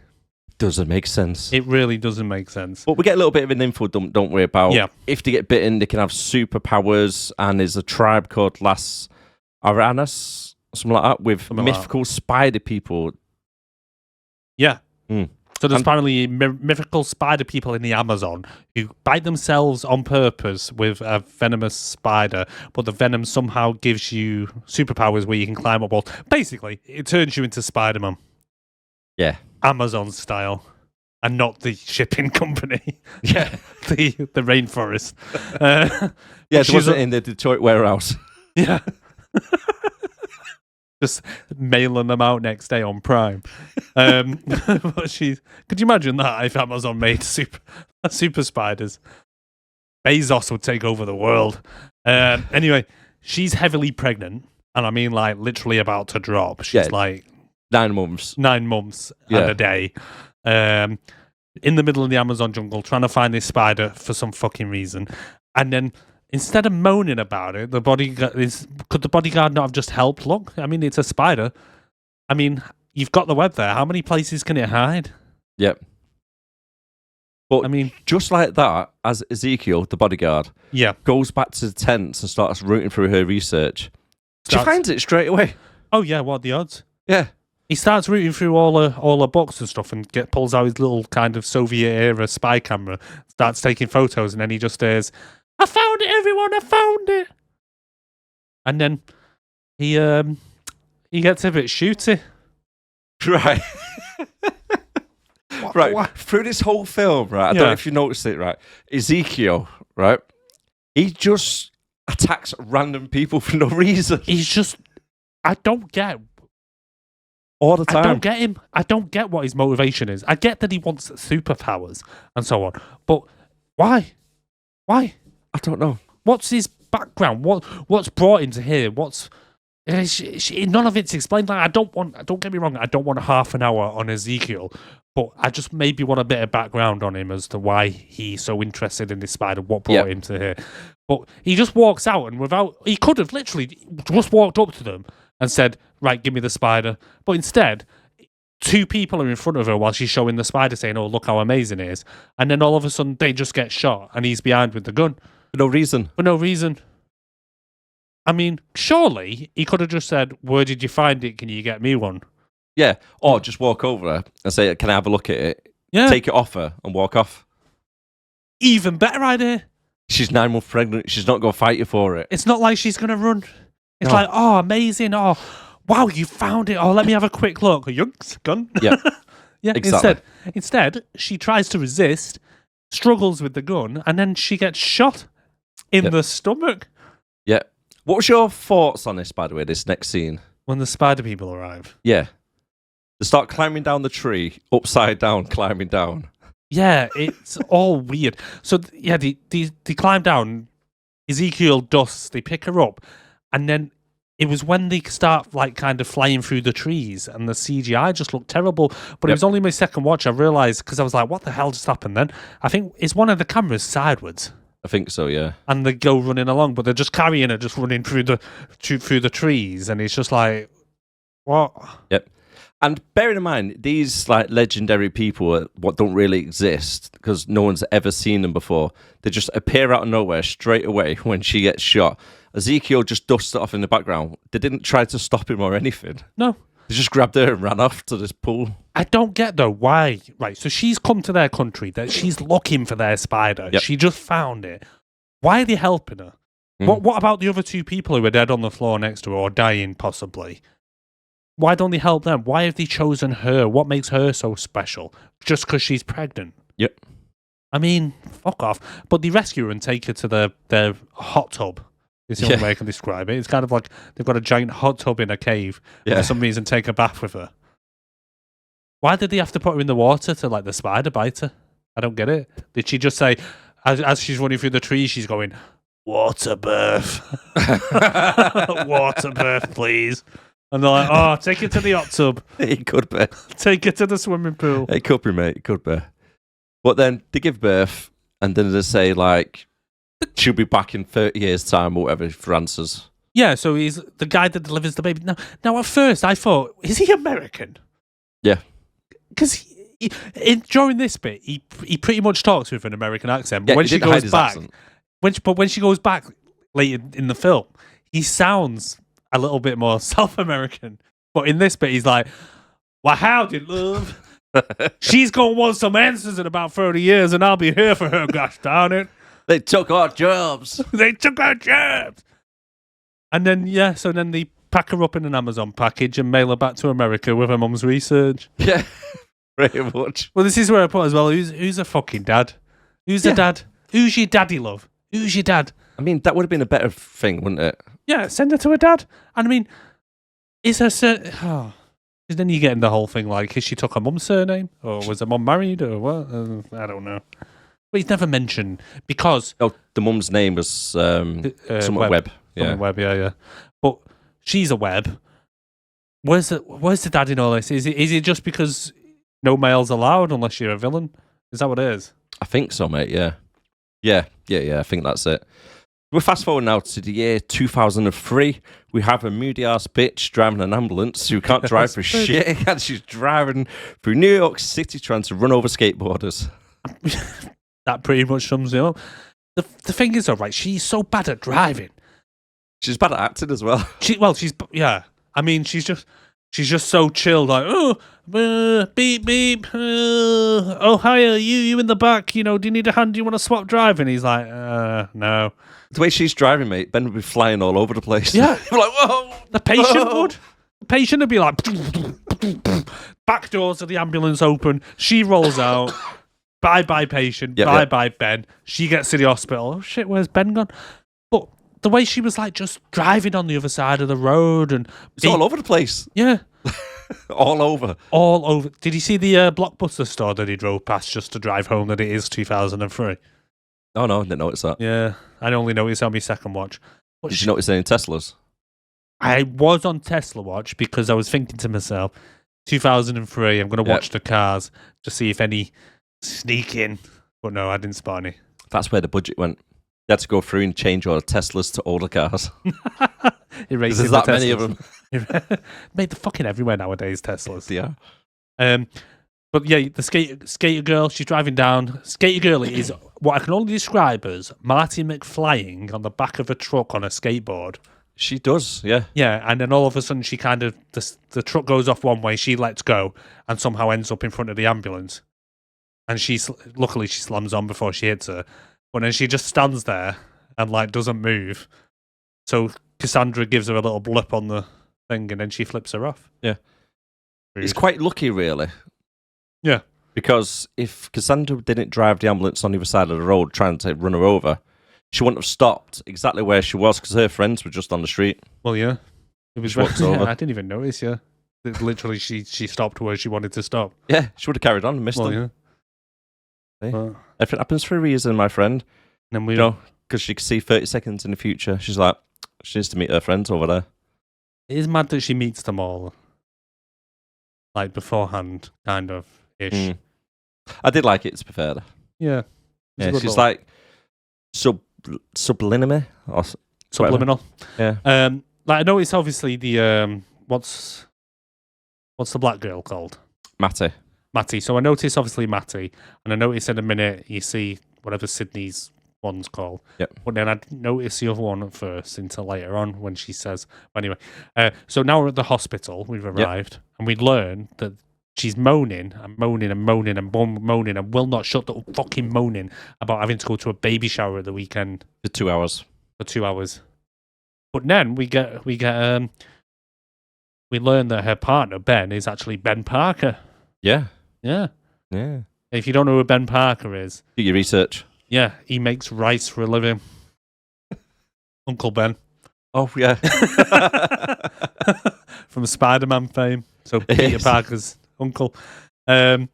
Doesn't make sense. It really doesn't make sense. But we get a little bit of an info dump, don't we, about if they get bitten, they can have superpowers, and there's a tribe called Las Aranas, something like that, with mythical spider people. Yeah. So there's apparently mythical spider people in the Amazon who bite themselves on purpose with a venomous spider, but the venom somehow gives you superpowers where you can climb up walls. Basically, it turns you into Spider-Man. Yeah. Amazon style. And not the shipping company. Yeah. the rainforest. Yeah, it wasn't in the Detroit warehouse. Yeah. Just mailing them out next day on Prime. But could you imagine that if Amazon made super spiders? Bezos would take over the world. Anyway, she's heavily pregnant, and I mean like literally about to drop. She's like 9 months. 9 months and a day. In the middle of the Amazon jungle, trying to find this spider for some fucking reason. And then instead of moaning about it, could the bodyguard not have just helped? Look, I mean, it's a spider. I mean, you've got the web there. How many places can it hide? Yep. But I mean, just like that, as Ezekiel, the bodyguard, yeah, goes back to the tents and starts rooting through her research, she Starts- finds it straight away. oh yeah, what are the odds? Yeah. He starts rooting through all her books and stuff, and pulls out his little kind of Soviet era spy camera, starts taking photos, and then he just says, "I found it, everyone! I found it!" And then he gets a bit shooty. Right. Right. What? Through this whole film, right? I don't know if you noticed it, right? Ezekiel, right? He just attacks random people for no reason. He's just, I don't get. All the time. I don't get him. I don't get what his motivation is. I get that he wants superpowers and so on, but why? Why? I don't know. What's his background? What's brought him to here? None of it's explained. Like, don't get me wrong, I don't want half an hour on Ezekiel, but I just maybe want a bit of background on him as to why he's so interested in this spider, what brought him to here. But he just walks out, and he could have literally just walked up to them and said, "Right, give me the spider." But instead, two people are in front of her while she's showing the spider, saying, "Oh, look how amazing it is." And then all of a sudden, they just get shot, and he's behind with the gun. For no reason. For no reason. I mean, surely he could have just said, "Where did you find it? Can you get me one?" Yeah. Or just walk over and say, "Can I have a look at it?" Yeah. Take it off her and walk off. Even better idea. She's 9 months pregnant. She's not going to fight you for it. It's not like she's going to run. It's No. like, "Oh, amazing. Oh, wow, you found it. Oh, let me have a quick look." Yunks, gun. Yeah. Yeah. Exactly. Instead, she tries to resist, struggles with the gun, and then she gets shot in the stomach. Yeah. What was your thoughts on this, by the way, this next scene? When the spider people arrive. Yeah. They start climbing down the tree, upside down, climbing down. Yeah, it's all weird. So, they climb down. Ezekiel dusts. They pick her up. And then it was when they start, like, kind of flying through the trees, and the CGI just looked terrible. But it was only my second watch I realised, because I was like, what the hell just happened then? I think it's one of the cameras sideways. I think so, yeah. And they go running along, but they're just carrying her, just running through the trees. And it's just like, what? Yep. And bearing in mind, these like legendary people what don't really exist because no one's ever seen them before. They just appear out of nowhere straight away when she gets shot. Ezekiel just dusts it off in the background. They didn't try to stop him or anything. No. They just grabbed her and ran off to this pool. I don't get though why. Right, so she's come to their country. That she's looking for their spider. Yep. She just found it. Why are they helping her? What about the other two people who were dead on the floor next to her or dying possibly? Why don't they help them? Why have they chosen her? What makes her so special? Just because she's pregnant? Yep. I mean, fuck off. But they rescue her and take her to their hot tub. It's the only way I can describe it. It's kind of like they've got a giant hot tub in a cave. And for some reason, take a bath with her. Why did they have to put her in the water to like the spider bite her? I don't get it. Did she just say, as she's running through the trees, she's going, "Water birth, water birth, please." And they're like, "Oh, take it to the hot tub. It could be. Take it to the swimming pool." It could be, mate. It could be. But then they give birth, and then they say, like, she'll be back in 30 years' time or whatever for answers. Yeah, so he's the guy that delivers the baby. Now at first, I thought, is he American? Yeah. Because during this bit, he pretty much talks with an American accent. But Yeah, when he she didn't hide goes his back, accent. when she goes back later in the film, he sounds a little bit more South American. But in this bit, he's like, "Well, howdy, love. She's going to want some answers in about 30 years, and I'll be here for her, gosh darn it. They took our jobs. They took our jobs." And then, so then they pack her up in an Amazon package and mail her back to America with her mum's research. Yeah, pretty much. Well, this is where I put as well, who's a fucking dad? Who's a dad? Who's your daddy, love? Who's your dad? I mean, that would have been a better thing, wouldn't it? Yeah, send her to her dad. And I mean, is her because then you get in the whole thing like, has she took her mum's surname? Or was her mum married? Or what? I don't know. But he's never mentioned because... Oh, the mum's name was somewhat Webb. Yeah. Webb, yeah. But she's a Webb. Where's the dad in all this? Is it just because no males allowed unless you're a villain? Is that what it is? I think so, mate, yeah. Yeah, I think that's it. We're fast forward now to the year 2003. We have a moody ass bitch driving an ambulance who can't drive for shit, and she's driving through New York City trying to run over skateboarders. That pretty much sums it up. The thing is, though, right? She's so bad at driving. She's bad at acting as well. Yeah. I mean, she's just so chill, like, beep beep. Oh, hiya, you in the back. You know, do you need a hand? Do you want to swap driving? He's like, no. The way she's driving, mate, Ben would be flying all over the place. Yeah. Like, whoa. The patient would. The patient would be like, back doors of the ambulance open. She rolls out. Bye, patient. Bye, Ben. She gets to the hospital. Oh, shit, where's Ben gone? But the way she was, like, just driving on the other side of the road. And it's all over the place. Yeah. All over. All over. Did you see the Blockbuster store that he drove past just to drive home that it is 2003? Oh, no, I didn't notice that. Yeah. I only noticed on my second watch. But Did you notice any Teslas? I was on Tesla watch because I was thinking to myself, 2003, I'm going to watch the cars to see if any sneak in. But no, I didn't spot any. That's where the budget went. They had to go through and change all the Teslas to older cars. There's that many of them. Made the fucking everywhere nowadays, Teslas. Yeah. But yeah, the skater girl, she's driving down. Skater girl is what I can only describe as Marty McFlying on the back of a truck on a skateboard. She does, yeah. Yeah, and then all of a sudden she kind of, the truck goes off one way, she lets go, and somehow ends up in front of the ambulance. And luckily she slams on before she hits her. But then she just stands there and like doesn't move. So Cassandra gives her a little blip on the thing and then she flips her off. Yeah. Rude. It's quite lucky, really. Yeah. Because if Cassandra didn't drive the ambulance on the other side of the road trying to run her over, she wouldn't have stopped exactly where she was because her friends were just on the street. Well, yeah. It was over. I didn't even notice, yeah. Literally, she stopped where she wanted to stop. Yeah, she would have carried on and missed them. Yeah. Hey, everything happens for a reason, my friend. And then you know, because she can see 30 seconds in the future. She's like, she needs to meet her friends over there. It is mad that she meets them all, like, beforehand, kind of, ish. I did like it, to be fair. Yeah. She's like subliminal. Or Subliminal. Whatever. Yeah. Like, I know it's obviously the, what's the black girl called? Matty. So I notice obviously Matty, and I notice in a minute you see whatever Sydney's one's called. Yep. But then I didn't notice the other one at first until later on when she says. But anyway, so now we're at the hospital. We've arrived, and we learn that she's moaning and moaning and moaning and moaning and will not shut the fucking moaning about having to go to a baby shower at the weekend for 2 hours. But then we learn that her partner Ben is actually Ben Parker. Yeah. Yeah. Yeah. If you don't know who Ben Parker is, do your research. Yeah, he makes rice for a living. Uncle Ben. Oh, yeah. From Spider-Man fame. So Peter Parker's uncle. But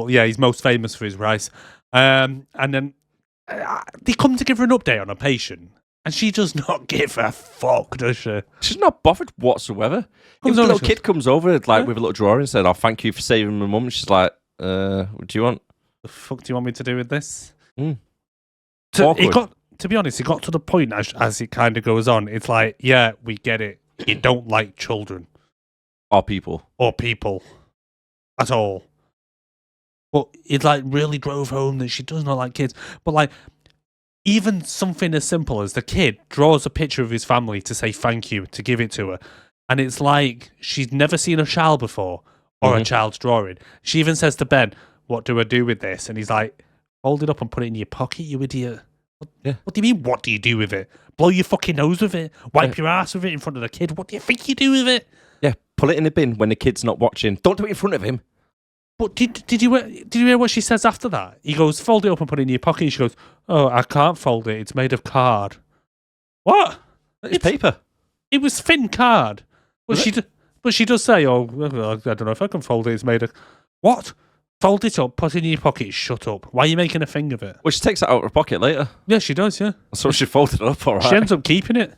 yeah, he's most famous for his rice. And then they come to give her an update on a patient. And she does not give a fuck, does she? She's not bothered whatsoever. If a little kid comes over with a little drawing and said, "Oh, thank you for saving my mum," she's like, "What do you want? The fuck do you want me to do with this?" To be honest, it got to the point as it kind of goes on. It's like, yeah, we get it. You don't like children. Or people at all. But it like really drove home that she does not like kids. But like, even something as simple as the kid draws a picture of his family to say thank you, to give it to her. And it's like she's never seen a child before or a child's drawing. She even says to Ben, "What do I do with this?" And he's like, "Fold it up and put it in your pocket, you idiot." What do you mean, what do you do with it? Blow your fucking nose with it? Wipe your ass with it in front of the kid? What do you think you do with it? Yeah, pull it in the bin when the kid's not watching. Don't do it in front of him. But did you hear what she says after that? He goes, "Fold it up and put it in your pocket." And she goes, "Oh, I can't fold it. It's made of card." What? It's paper. It was thin card. But she does say, "Oh, I don't know if I can fold it. It's made of..." What? Fold it up, put it in your pocket, shut up. Why are you making a thing of it? Well, she takes it out of her pocket later. Yeah, she does, yeah. So she folded it up, all right. She ends up keeping it.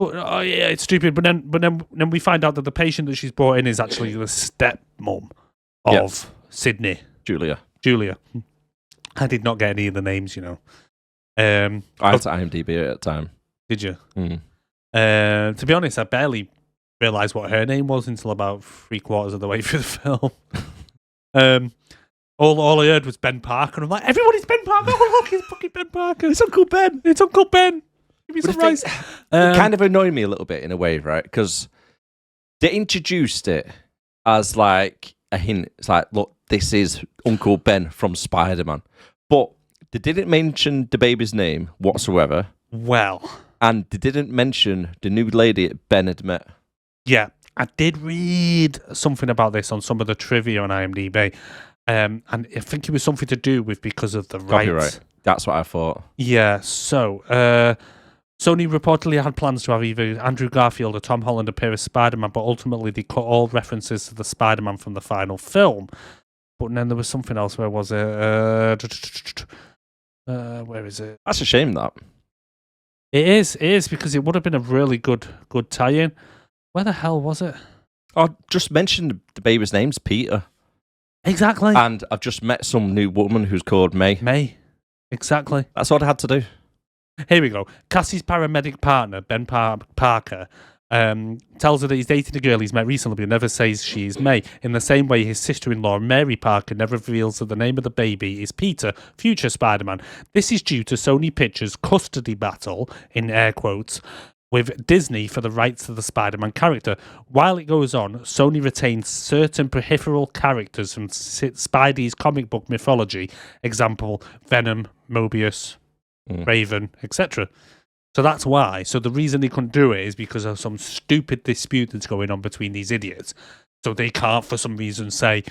But, oh yeah, it's stupid. But then we find out that the patient that she's brought in is actually the stepmom of Sydney. Julia. I did not get any of the names, you know. I had to IMDb at the time. Did you? Mm. To be honest, I barely realised what her name was until about 3/4 of the way through the film. All I heard was Ben Parker. I'm like, everybody's Ben Parker. Oh, look, it's fucking Ben Parker. It's Uncle Ben. It's Uncle Ben. Give me some rice. It kind of annoyed me a little bit in a way, right? Because they introduced it as like a hint. It's like, look, this is Uncle Ben from Spider-Man. But they didn't mention the baby's name whatsoever. Well. And they didn't mention the new lady Ben had met. Yeah, I did read something about this on some of the trivia on IMDb. And I think it was something to do with because of the rights. Copyright. That's what I thought. Yeah, so Sony reportedly had plans to have either Andrew Garfield or Tom Holland appear as Spider-Man, but ultimately they cut all references to the Spider-Man from the final film. But then there was something else. Where was it? Where is it? That's a shame, that. It is because it would have been a really good tie-in. Where the hell was it? I just mentioned the baby's name's Peter. Exactly. And I've just met some new woman who's called May. May. Exactly. That's all I had to do. Here we go. Cassie's paramedic partner, Ben Parker, tells her that he's dating a girl he's met recently, but never says she's May. In the same way, his sister-in-law, Mary Parker, never reveals that the name of the baby is Peter, future Spider-Man. This is due to Sony Pictures' custody battle, in air quotes, with Disney for the rights to the Spider-Man character. While it goes on, Sony retains certain peripheral characters from Spidey's comic book mythology, example, Venom, Mobius, Raven, etc. So that's why. So the reason they couldn't do it is because of some stupid dispute that's going on between these idiots. So they can't, for some reason, say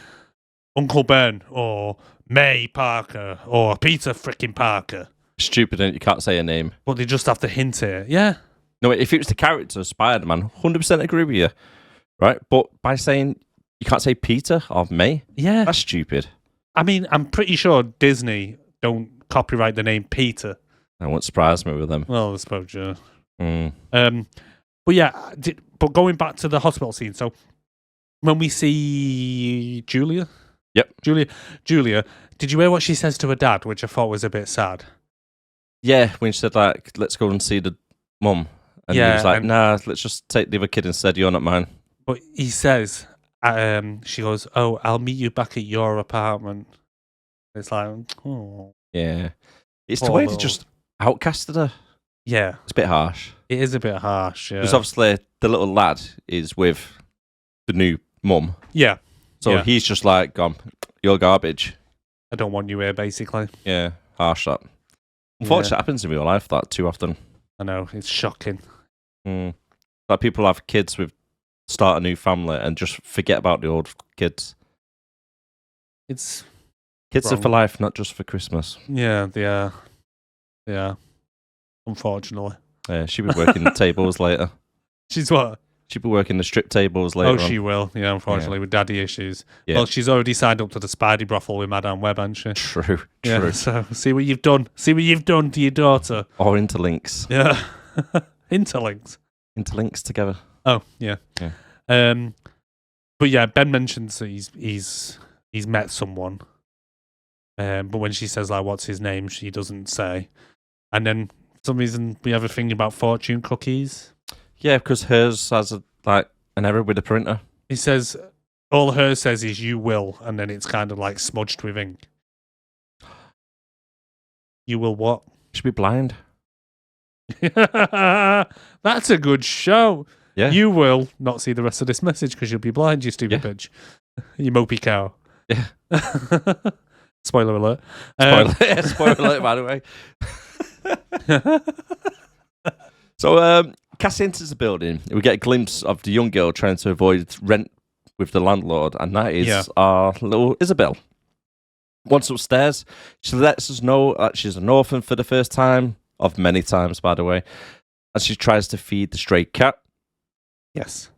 Uncle Ben or May Parker or Peter frickin' Parker. Stupid, and you can't say a name. But they just have to hint it. Yeah. No, if it was the character of Spider-Man, 100% agree with you, right? But by saying you can't say Peter or May, yeah, that's stupid. I mean, I'm pretty sure Disney don't copyright the name Peter. That won't surprise me with them. Well, I suppose, yeah. But yeah, but going back to the hospital scene, so when we see Julia, yep, Julia, did you hear what she says to her dad, which I thought was a bit sad? Yeah, when she said like, "Let's go and see the mum." And he was like, nah, let's just take the other kid instead. You're not mine. But he says, she goes, oh, I'll meet you back at your apartment. It's like, oh. Yeah. It's the way they just outcasted her. Yeah. It's a bit harsh. It is a bit harsh, yeah. Because obviously the little lad is with the new mum. Yeah. So he's just like, gone, you're garbage. I don't want you here, basically. Yeah, harsh that. Unfortunately, it happens in real life that too often. I know, it's shocking. Like people have kids start a new family and just forget about the old kids. It's kids wrong. Are for life, not just for Christmas. Yeah, they are. They are. Unfortunately. Yeah, she'll be working the tables later. She's what? She'll be working the strip tables later. Oh, she will. Yeah, unfortunately, with daddy issues. Yeah. Well, she's already signed up to the Spidey brothel with Madame Webb, hasn't she? True. Yeah, so see what you've done. See what you've done to your daughter. Or interlinks. Yeah. Interlinks. Interlinks together. Oh, yeah. But yeah, Ben mentions that he's met someone. But when she says like what's his name, she doesn't say. And then for some reason we have a thing about fortune cookies. Yeah, because hers has an error with the printer. He says all hers says is you will, and then it's kind of like smudged with ink. You will what? Should be blind. That's a good show. Yeah. You will not see the rest of this message because you'll be blind, you stupid bitch. You mopey cow. Yeah. Spoiler alert. Spoiler alert, by the way. So, Cass enters the building. We get a glimpse of the young girl trying to avoid rent with the landlord, and that is our little Isabel. Once upstairs, she lets us know that she's an orphan for the first time, of many times, by the way, as she tries to feed the stray cat. Yes.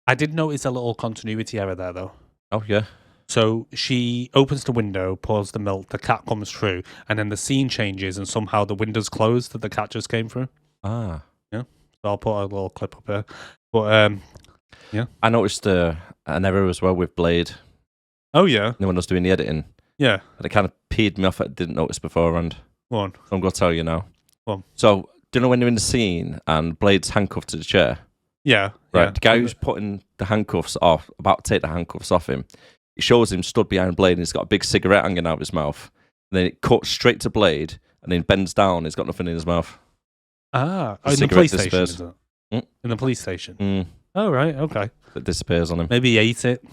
I did notice a little continuity error there, though. Oh, yeah. So she opens the window, pours the milk, the cat comes through, and then the scene changes, and somehow the window's closed that the cat just came through. Ah. Yeah. So I'll put a little clip up here. But, yeah. I noticed an error as well with Blade. Oh, yeah. No one was doing the editing. Yeah. And it kind of peed me off. I didn't notice beforehand. Go on. I'm going to tell you now. Go on. So, do you know when they're in the scene and Blade's handcuffed to the chair? Yeah. Right. Yeah. The guy who's putting the handcuffs off, about to take the handcuffs off him, it shows him stood behind Blade and he's got a big cigarette hanging out of his mouth. And then it cuts straight to Blade and then bends down. He's got nothing in his mouth. Ah, The in the cigarette police station, disappears. is it? Mm. In the police station. Mm. Oh, right, okay. It disappears on him. Maybe he ate it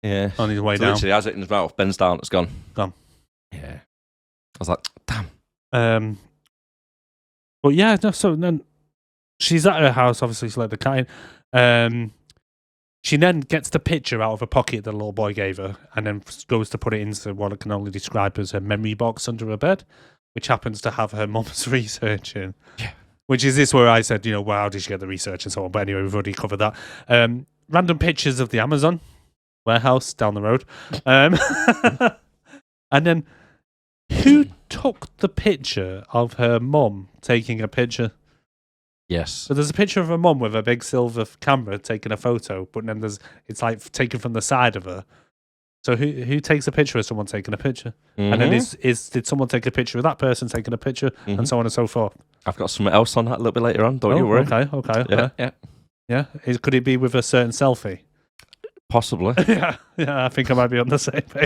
Yeah. on his way So down. literally has it in his mouth, bends down, it's gone. Gone. Yeah. I was like, damn. But yeah, no, so then she's at her house, obviously she let the cat in. She then gets the picture out of a pocket that the little boy gave her and then goes to put it into what I can only describe as her memory box under her bed, which happens to have her mum's research in. Yeah. Which is this where I said, you know, wow, did she get the research and so on? But anyway, we've already covered that. Random pictures of the Amazon warehouse down the road. And then who took the picture of her mum taking a picture? Yes. So there's a picture of her mum with a big silver camera taking a photo, but then it's like taken from the side of her. So who takes a picture of someone taking a picture? Mm-hmm. And then did someone take a picture of that person taking a picture, and so on and so forth? I've got something else on that a little bit later on. Don't you worry. Okay. Yeah. Could it be with a certain selfie? Possibly. yeah. I think I might be on the same page.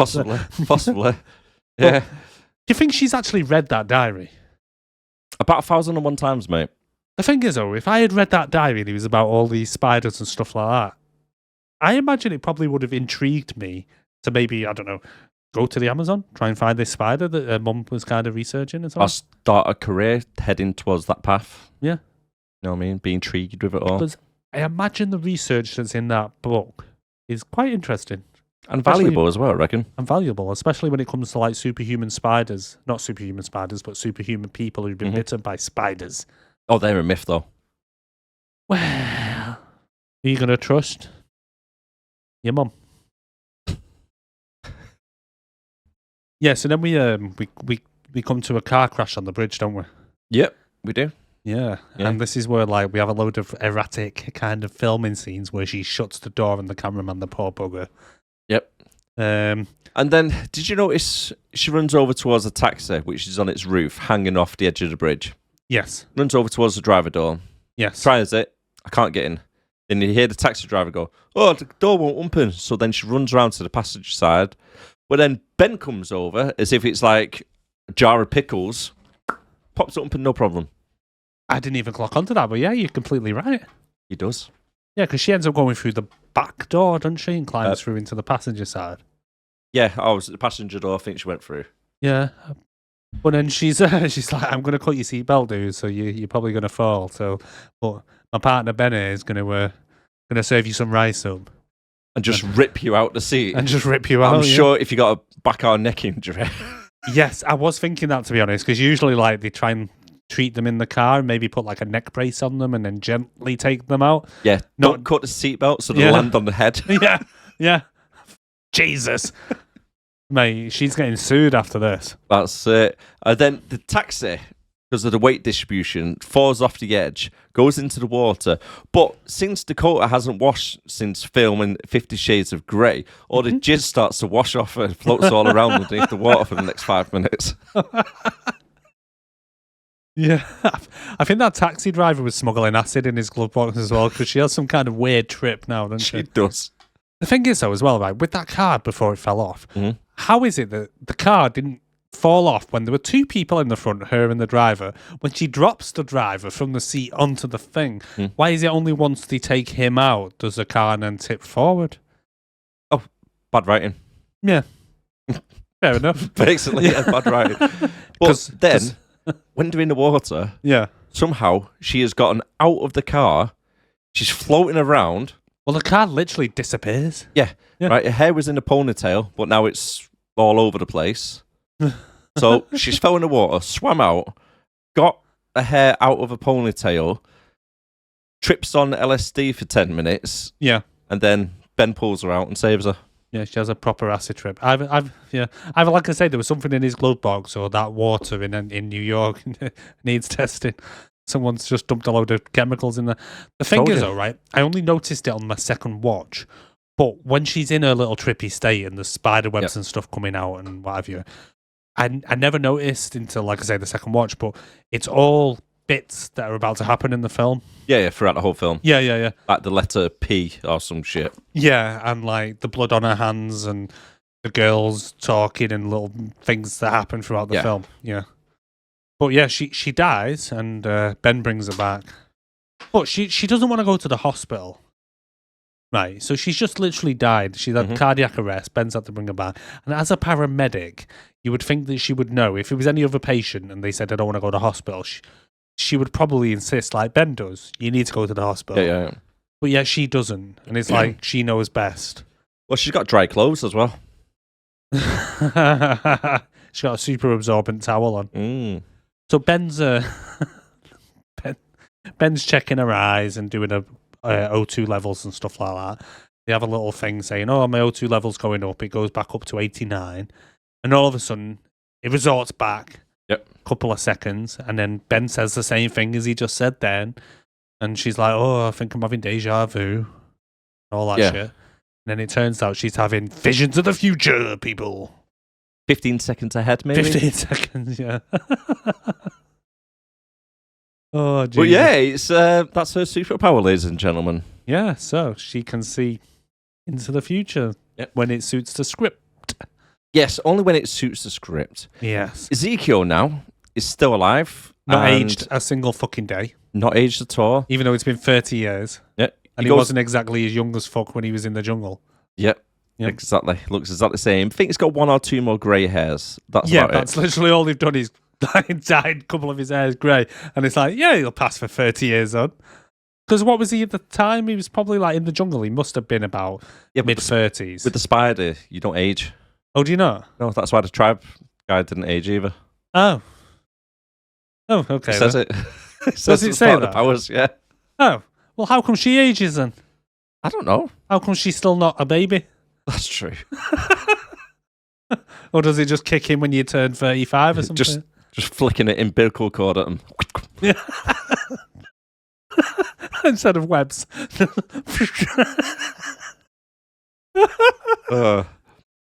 Possibly. Yeah. Do you think she's actually read that diary? About 1,001 times, mate. The thing is, though, if I had read that diary and it was about all these spiders and stuff like that, I imagine it probably would have intrigued me to maybe, I don't know, go to the Amazon, try and find this spider that her mum was kind of researching and so on. Or start a career heading towards that path. Yeah. You know what I mean? Be intrigued with it all. Because I imagine the research that's in that book is quite interesting. And valuable as well, I reckon. And valuable, especially when it comes to like superhuman spiders. Not superhuman spiders, but superhuman people who've been bitten by spiders. Oh, they're a myth, though. Well, are you going to trust your mum? Yeah, so then we come to a car crash on the bridge, don't we? Yep, we do. Yeah, and this is where like we have a load of erratic kind of filming scenes where she shuts the door and the cameraman, the poor bugger. Yep. And then, did you notice she runs over towards a taxi, which is on its roof, hanging off the edge of the bridge? Yes. Runs over towards the driver door. Yes. Tries it. I can't get in. Then you hear the taxi driver go, "Oh, the door won't open." So then she runs around to the passenger side. But then Ben comes over as if it's like a jar of pickles, pops it open, no problem. I didn't even clock onto that, but yeah, you're completely right. He does. Yeah, because she ends up going through the back door, doesn't she, and climbs through into the passenger side. Yeah, was the passenger door. I think she went through. Yeah. But then she's like, "I'm going to cut your seatbelt, dude, so you're probably going to fall." So, but my partner Benny is going to serve you some rice up. And just rip you out the seat. And just rip you out. I'm sure if you got a back or neck injury. Yes, I was thinking that, to be honest, because usually like they try and treat them in the car and maybe put like a neck brace on them and then gently take them out. Yeah, don't cut the seatbelt so they land on the head. Yeah. Jesus. Mate, she's getting sued after this. That's it. And then the taxi, because of the weight distribution, falls off the edge, goes into the water. But since Dakota hasn't washed since filming 50 Shades of Grey, all the jizz starts to wash off and floats all around underneath the water for the next 5 minutes. Yeah, I think that taxi driver was smuggling acid in his glove box as well, because she has some kind of weird trip now, doesn't she? She does. The thing is, though, as well, right, with that car before it fell off, how is it that the car didn't fall off when there were two people in the front, her and the driver? When she drops the driver from the seat onto the thing, why is it only once they take him out does the car then tip forward? Oh, bad writing. Yeah. Fair enough. Basically, yeah, bad writing. But then, when they're in the water, somehow she has gotten out of the car. She's floating around. Well, the car literally disappears. Yeah. Right. Her hair was in a ponytail, but now it's all over the place. So she's fell in the water, swam out, got her hair out of a ponytail, trips on LSD for 10 minutes. Yeah. And then Ben pulls her out and saves her. Yeah, she has a proper acid trip. Either like I said, there was something in his glove box or that water in New York needs testing. Someone's just dumped a load of chemicals in there. The thing is, though, right, I only noticed it on my second watch, but when she's in her little trippy state and the spider webs and stuff coming out and what have you, I never noticed until, like I say, the second watch, but it's all bits that are about to happen in the film. Yeah, throughout the whole film. Yeah. Like the letter P or some shit. Yeah, and like the blood on her hands and the girls talking and little things that happen throughout the film. Yeah. But yeah, she dies and Ben brings her back. But she doesn't want to go to the hospital. Right, so she's just literally died. She's had cardiac arrest. Ben's had to bring her back. And as a paramedic, you would think that she would know. If it was any other patient and they said, I don't want to go to the hospital, she would probably insist, like Ben does, you need to go to the hospital. Yeah. But yet she doesn't. And it's like, she knows best. Well, she's got dry clothes as well. She's got a super absorbent towel on. So Ben's Ben's checking her eyes and doing a O2 levels and stuff like that. They have a little thing saying, oh, my O2 level's going up. It goes back up to 89. And all of a sudden, it resorts back. Yep. A couple of seconds. And then Ben says the same thing as he just said then. And she's like, oh, I think I'm having deja vu. All that shit. And then it turns out she's having visions of the future, people. 15 seconds ahead, maybe? 15 seconds, yeah. Oh, geez. But yeah, it's that's her superpower, ladies and gentlemen. Yeah, so she can see into the future when it suits the script. Yes, only when it suits the script. Yes. Ezekiel now is still alive. Not and aged a single fucking day. Not aged at all. Even though it's been 30 years. Yeah. And he wasn't exactly as young as fuck when he was in the jungle. Yep. Exactly. Looks exactly the same. I think he's got one or two more grey hairs. That's about that's literally all they've done is dyed a couple of his hairs grey. And it's like, yeah, he'll pass for 30 years on. Because what was he at the time? He was probably like in the jungle. He must have been about mid-30s. With the spider, you don't age. Oh, do you not? No, that's why the tribe guy didn't age either. Oh, okay. It says it. Does it say that? Powers, yeah. Oh, well, how come she ages then? I don't know. How come she's still not a baby? That's true. Or does it just kick in when you turn 35 or something? Just flicking an umbilical cord at him. Yeah. Instead of webs.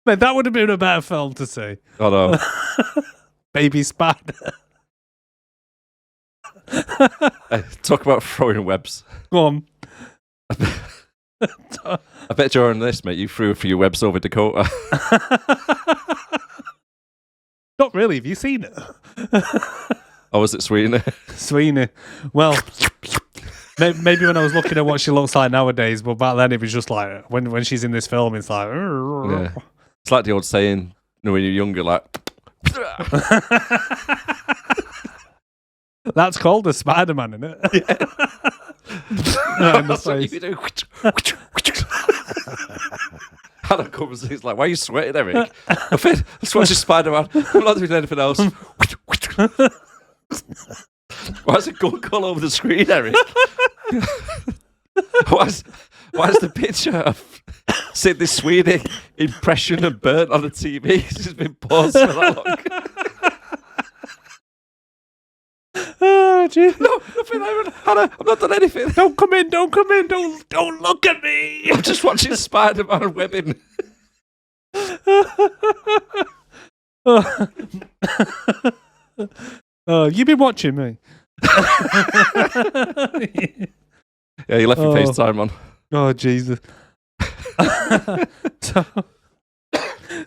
Man, that would have been a better film to see. Oh no. Baby spider. Hey, talk about throwing webs. Go on. I bet during this, mate, you threw a few webs over Dakota. Not really. Have you seen it? Oh, was it Sweeney? Sweeney. Well, maybe when I was looking at what she looks like nowadays, but back then it was just like, when she's in this film, it's like... Yeah. It's like the old saying, when you're younger, like... That's called a Spider-Man, isn't it? Yeah. That's what you do. Hannah comes and he's like, why are you sweating, Eric? I'm watching Spider-Man. I'm not doing anything else. Why is it gold all over the screen, Eric? Why is the picture of Sydney Sweeney impression and burnt on the TV? It's just been paused for that long. Oh, geez. No, nothing, Hannah, I've not done anything. Don't come in, don't look at me. I'm just watching Spider-Man webbing. You've been watching me. Yeah, you left your FaceTime on. Oh, Jesus.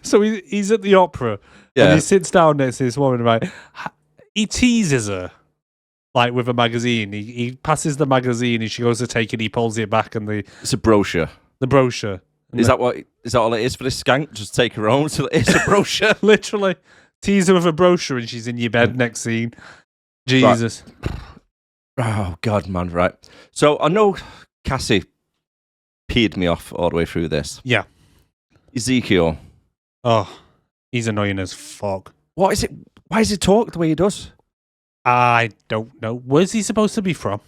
So he's at the opera, and he sits down next to this woman, right? He teases her, like with a magazine. He passes the magazine, and she goes to take it, he pulls it back, and it's a brochure. The brochure. Is that all it is for this skank? Just take her home, so it's a brochure. Literally. Tease her with a brochure, and she's in your bed next scene. Jesus. Right. Oh, God, man, right. So I know Cassie peed me off all the way through this. Yeah. Ezekiel. Oh, he's annoying as fuck. What is it? Why does he talk the way he does? I don't know. Where's he supposed to be from?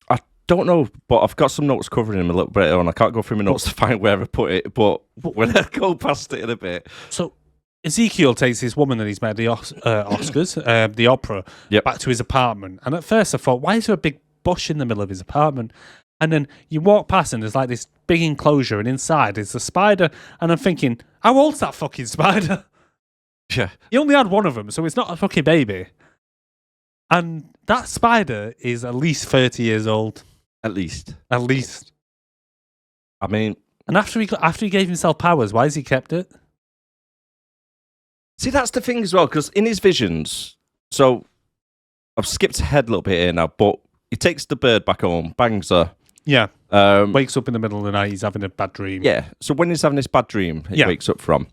I don't know, but I've got some notes covering him a little bit, and I can't go through my notes to find where I put it, but when I go past it in a bit. So Ezekiel takes this woman that he's met at the Oscars, the opera, back to his apartment. And at first I thought, why is there a big bush in the middle of his apartment? And then you walk past and there's like this big enclosure, and inside is the spider. And I'm thinking, how old's that fucking spider? Yeah. He only had one of them, so it's not a fucking baby. And that spider is at least 30 years old. At least. At least. I mean... And after he gave himself powers, why has he kept it? See, that's the thing as well, because in his visions... So, I've skipped ahead a little bit here now, but he takes the bird back home, bangs her. Yeah. Wakes up in the middle of the night, he's having a bad dream. Yeah, so when he's having this bad dream, he wakes up from,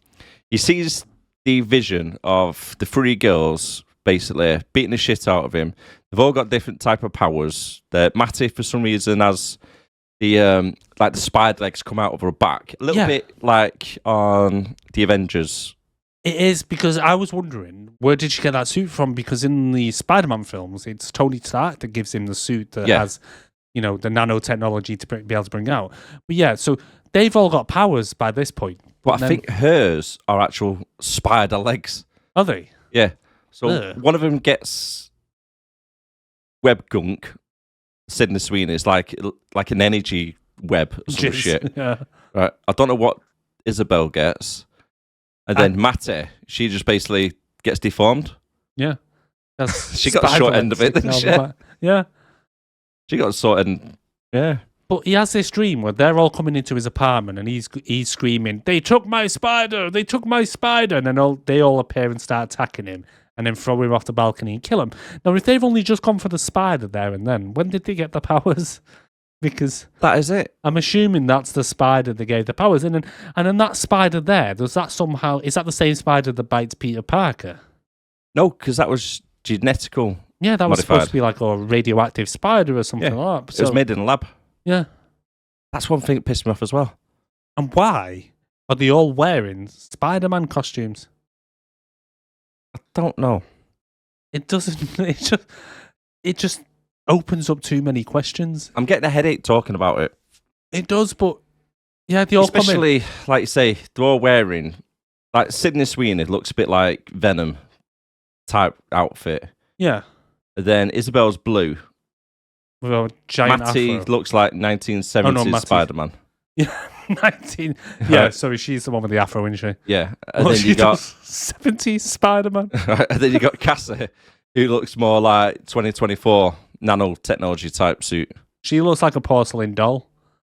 he sees the vision of the three girls basically beating the shit out of him. They've all got different type of powers. Matty, for some reason, has the like the spider legs come out of her back. A little bit like on the Avengers. It is, because I was wondering, where did she get that suit from? Because in the Spider-Man films, it's Tony Stark that gives him the suit that has, the nanotechnology to be able to bring out. But yeah, so they've all got powers by this point. But I think hers are actual spider legs. Are they? Yeah. So one of them gets web gunk. Sydney Sweeney is like an energy web or some shit. Yeah. Right. I don't know what Isabel gets. And then Matty, she just basically gets deformed. Yeah. She got a short end of it, didn't she? Yeah. She got a short end. Yeah. But he has this dream where they're all coming into his apartment and he's screaming, "They took my spider! They took my spider!" And then they all appear and start attacking him and then throw him off the balcony and kill him. Now, if they've only just gone for the spider there and then, when did they get the powers? Because that is it. I'm assuming that's the spider that gave the powers. And then that spider there, is that the same spider that bites Peter Parker? No, because that was genetical. Yeah, that was modified. supposed to be like a radioactive spider or something like that. So, it was made in a lab. Yeah. That's one thing that pissed me off as well. And why are they all wearing Spider-Man costumes? I don't know. It doesn't. It just opens up too many questions. I'm getting a headache talking about it. It does, but yeah, they all especially like you say, they're all wearing like Sydney Sweeney looks a bit like Venom type outfit. Yeah. And then Isabel's blue. With a giant Matty afro. looks like 1970s Spider-Man. Yeah, 19. Yeah, sorry, she's the one with the afro, isn't she? Yeah, and then you got 70s Spider-Man. And then you got Cassie, who looks more like 2024 nanotechnology type suit. She looks like a porcelain doll.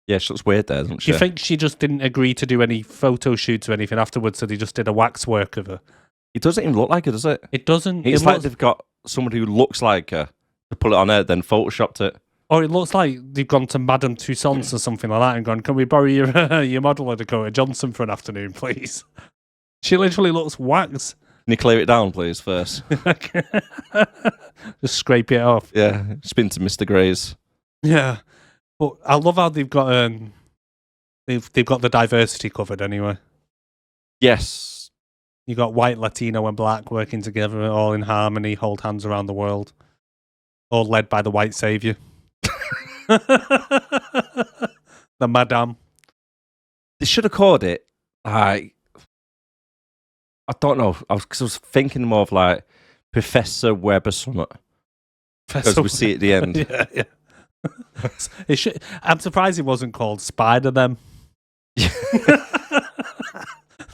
Yeah, she looks weird there, doesn't she? You think she just didn't agree to do any photo shoots or anything afterwards, so they just did a waxwork of her? It doesn't even look like her, does it? It doesn't. It's like they've got somebody who looks like her to put it on her, then photoshopped it. Or it looks like they've gone to Madame Tussauds or something like that and gone, "Can we borrow your model of Dakota Johnson for an afternoon, please?" She literally looks wax. Can you clear it down, please, first? Just scrape it off. Yeah, spin to Mr. Gray's. Yeah, but I love how they've got they've got the diversity covered anyway. Yes, you got white, Latino, and black working together, all in harmony, hold hands around the world, all led by the white savior, the Madame. They should have called it. I don't know. I was thinking more of like Professor Webb or something. Because we see it at the end. Yeah. I'm surprised it wasn't called Spider Them.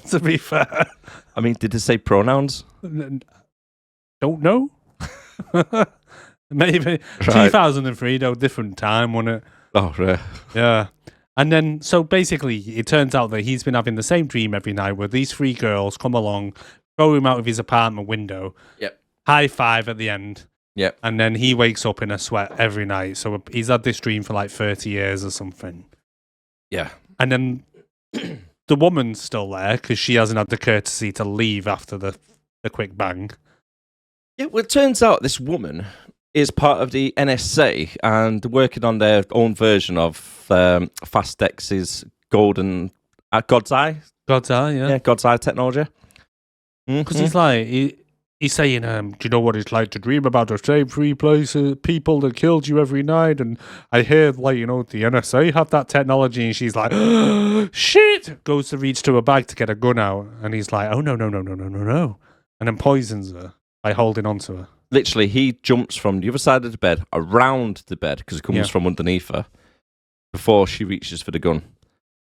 To be fair. I mean, did they say pronouns? Don't know. Maybe. Right. 2003, though, different time, wasn't it? Oh, right. Yeah. And then, so basically, it turns out that he's been having the same dream every night where these three girls come along, throw him out of his apartment window, high five at the end. Yep. And then he wakes up in a sweat every night. So he's had this dream for like 30 years or something. Yeah. And then the woman's still there because she hasn't had the courtesy to leave after the quick bang. Yeah, well, it turns out this woman is part of the NSA and working on their own version of Fast X's Golden God's Eye. God's Eye, yeah. Yeah, God's Eye technology. Because he's like, he's saying, do you know what it's like to dream about the same three places, people that killed you every night? And I hear, like, the NSA have that technology. And she's like, shit! Goes to reach to her bag to get a gun out. And he's like, oh, no. And then poisons her by holding on to her. Literally, he jumps from the other side of the bed, around the bed, because it comes from underneath her, before she reaches for the gun.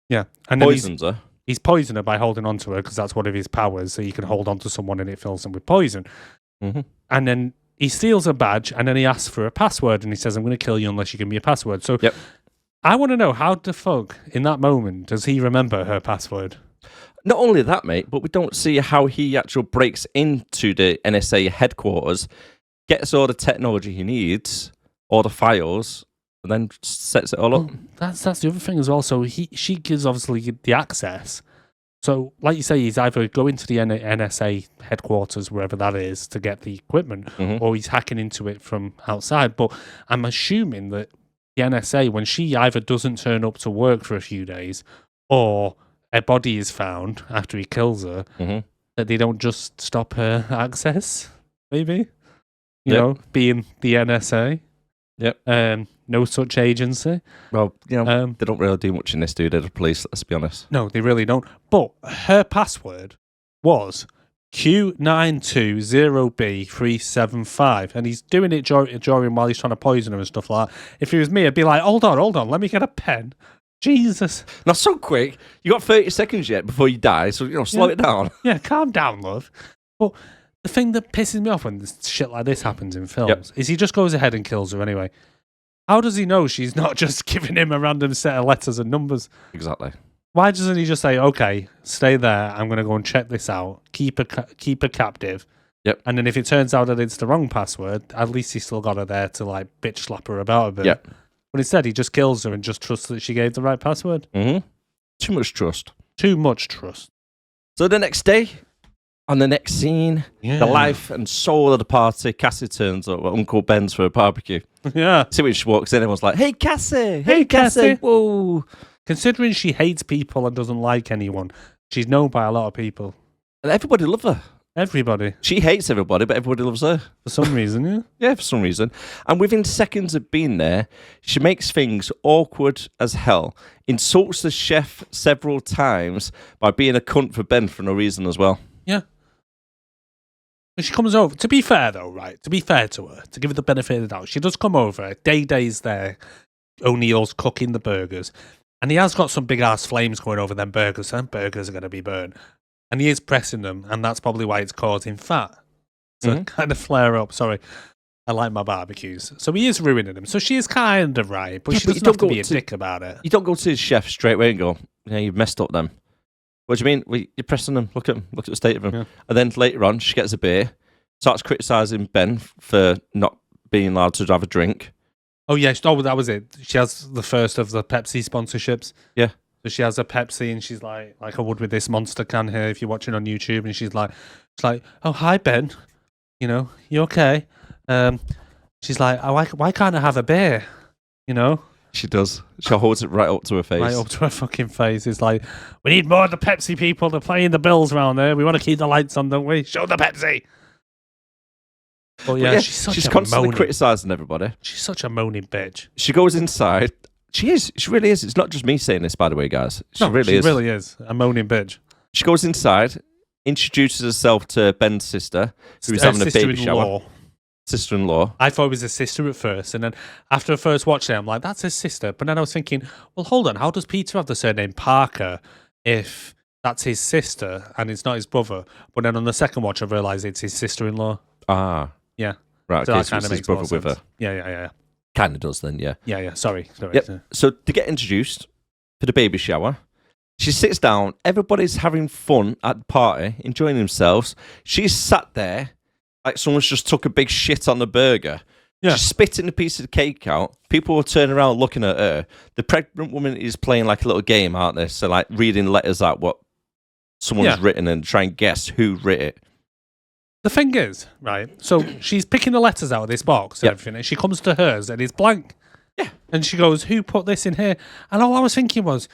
Yeah. And poisons her. he's poisoned her by holding on to her because that's one of his powers. So you can hold on to someone and it fills them with poison. Mm-hmm. And then he steals a badge and then he asks for a password and he says, I'm going to kill you unless you give me a password. So I want to know, how the fuck in that moment does he remember her password? Not only that, mate, but we don't see how he actually breaks into the NSA headquarters, gets all the technology he needs, all the files, and then sets it all up. That's the other thing as well. So she gives obviously the access. So, like you say, he's either going to the NSA headquarters, wherever that is, to get the equipment, or he's hacking into it from outside. But I'm assuming that the NSA, when she either doesn't turn up to work for a few days, or a body is found after he kills her, that they don't just stop her access, maybe? You know, being the NSA. No such agency. Well, you know, they don't really do much in this, do they, the police, let's be honest. No, they really don't. But her password was Q920B375, and he's doing it during while he's trying to poison her and stuff like that. If it was me, I'd be like, hold on, let me get a pen. Jesus. Not so quick. You got 30 seconds yet before you die, so, you know, slow it down. Yeah, calm down, love. But the thing that pisses me off when shit like this happens in films is he just goes ahead and kills her anyway. How does he know she's not just giving him a random set of letters and numbers? Exactly. Why doesn't he just say, okay, stay there, I'm going to go and check this out, keep her captive, and then if it turns out that it's the wrong password, at least he's still got her there to like bitch slap her about a bit. But instead, he just kills her and just trusts that she gave the right password. Too much trust. Too much trust. So the next day, on the next scene, the life and soul of the party, Cassie turns up at Uncle Ben's for a barbecue. See when she walks in, everyone's like, hey, Cassie! Hey, Cassie! Whoa! Considering she hates people and doesn't like anyone, she's known by a lot of people. And everybody loves her. Everybody. She hates everybody, but everybody loves her. For some reason, Yeah, for some reason. And within seconds of being there, she makes things awkward as hell, insults the chef several times by being a cunt for Ben for no reason as well. Yeah. And she comes over. To be fair, though, right? To be fair to her, to give her the benefit of the doubt, she does come over. Day's there. O'Neill's cooking the burgers. And he has got some big-ass flames going over them burgers. Them burgers are going to be burned. And he is pressing them, and that's probably why it's causing fat. So kind of flare up. Sorry. I like my barbecues. So he is ruining them. So she is kind of right, but she doesn't have to be a dick about it. You don't go to the chef straight away and go, yeah, you've messed up them. What do you mean? Well, you're pressing them. Look at the state of them. Yeah. And then later on, she gets a beer, starts criticising Ben for not being allowed to have a drink. Oh, yeah. Oh, that was it. She has the first of the Pepsi sponsorships. Yeah. So she has a Pepsi and she's like I would with this monster can here if you're watching on YouTube. And she's like, oh, hi, Ben. You know, you okay? She's like, oh, why can't I have a beer? You know? She does. She holds it right up to her face. Right up to her fucking face. It's like, we need more of the Pepsi people to play in the bills around there. We want to keep the lights on, don't we? Show the Pepsi. But yeah, she's constantly criticising everybody. She's such a moaning bitch. She goes inside. She is. She really is. It's not just me saying this, by the way, guys. She really is a moaning bitch. She goes inside, introduces herself to Ben's sister, who's having a baby shower. Sister-in-law. I thought it was his sister at first, and then after I first watched it, I'm like, that's his sister. But then I was thinking, well, hold on, how does Peter have the surname Parker if that's his sister and it's not his brother? But then on the second watch, I realised it's his sister-in-law. Ah. Yeah. Right, so okay, that so kind of it's his brother with her. Yeah. Kind of does then, yeah. Yeah, sorry. Yep. So to get introduced for the baby shower, she sits down, everybody's having fun at the party, enjoying themselves. She's sat there like someone's just took a big shit on the burger. Yeah. She's spitting a piece of the cake out. People will turn around looking at her. The pregnant woman is playing like a little game, aren't they? So like reading letters out what someone's written and try and guess who writ it. The thing is, right, so she's picking the letters out of this box and everything, and she comes to hers and it's blank. Yeah. And she goes, who put this in here? And all I was thinking was,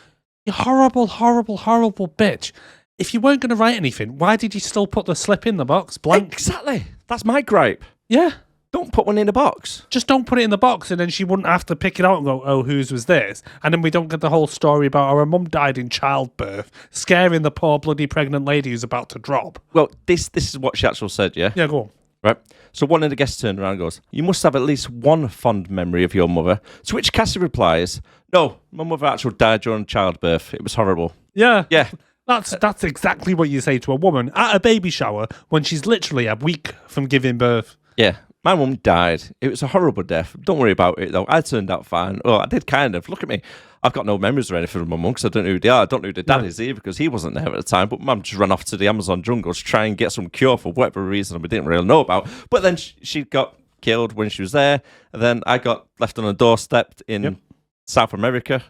you horrible, horrible, horrible bitch. If you weren't going to write anything, why did you still put the slip in the box blank? Exactly. That's my gripe. Yeah. Don't put one in the box. Just don't put it in the box, and then she wouldn't have to pick it out and go, oh, whose was this? And then we don't get the whole story about how her mum died in childbirth, scaring the poor bloody pregnant lady who's about to drop. Well, this is what she actually said, yeah? Yeah, go on. Right. So one of the guests turned around and goes, you must have at least one fond memory of your mother. To which Cassie replies, no, my mother actually died during childbirth. It was horrible. Yeah. Yeah. That's exactly what you say to a woman at a baby shower when she's literally a week from giving birth. Yeah. My mum died. It was a horrible death. Don't worry about it, though. I turned out fine. Oh, I did kind of. Look at me. I've got no memories or anything of my mum because I don't know who they are. I don't know who the dad is either because he wasn't there at the time. But mum just ran off to the Amazon jungle to try and get some cure for whatever reason we didn't really know about. But then she got killed when she was there. And then I got left on a doorstep in South America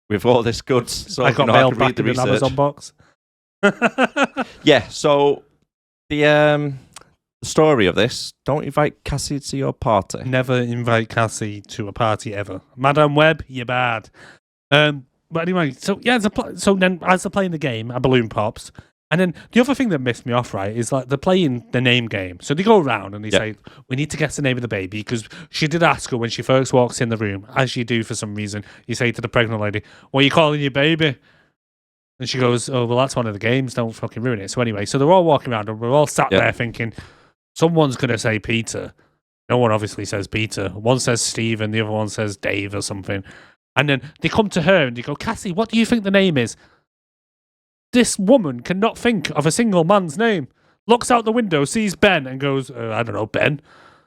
with all this goods. So I got mailed back in an Amazon box. Yeah, so the story of this, don't invite Cassie to your party. Never invite Cassie to a party ever. Madame Webb, you're bad. But anyway, so yeah, so then as they're playing the game, a balloon pops. And then the other thing that missed me off, right, is like they're playing the name game. So they go around and they say, we need to guess the name of the baby, because she did ask her when she first walks in the room, as you do for some reason, you say to the pregnant lady, what are you calling your baby? And she goes, oh, well, that's one of the games, don't fucking ruin it. So anyway, so they're all walking around and we're all sat there thinking, someone's going to say Peter. No one obviously says Peter. One says Steve and the other one says Dave or something. And then they come to her and they go, Cassie, what do you think the name is? This woman cannot think of a single man's name. Looks out the window, sees Ben and goes, I don't know, Ben.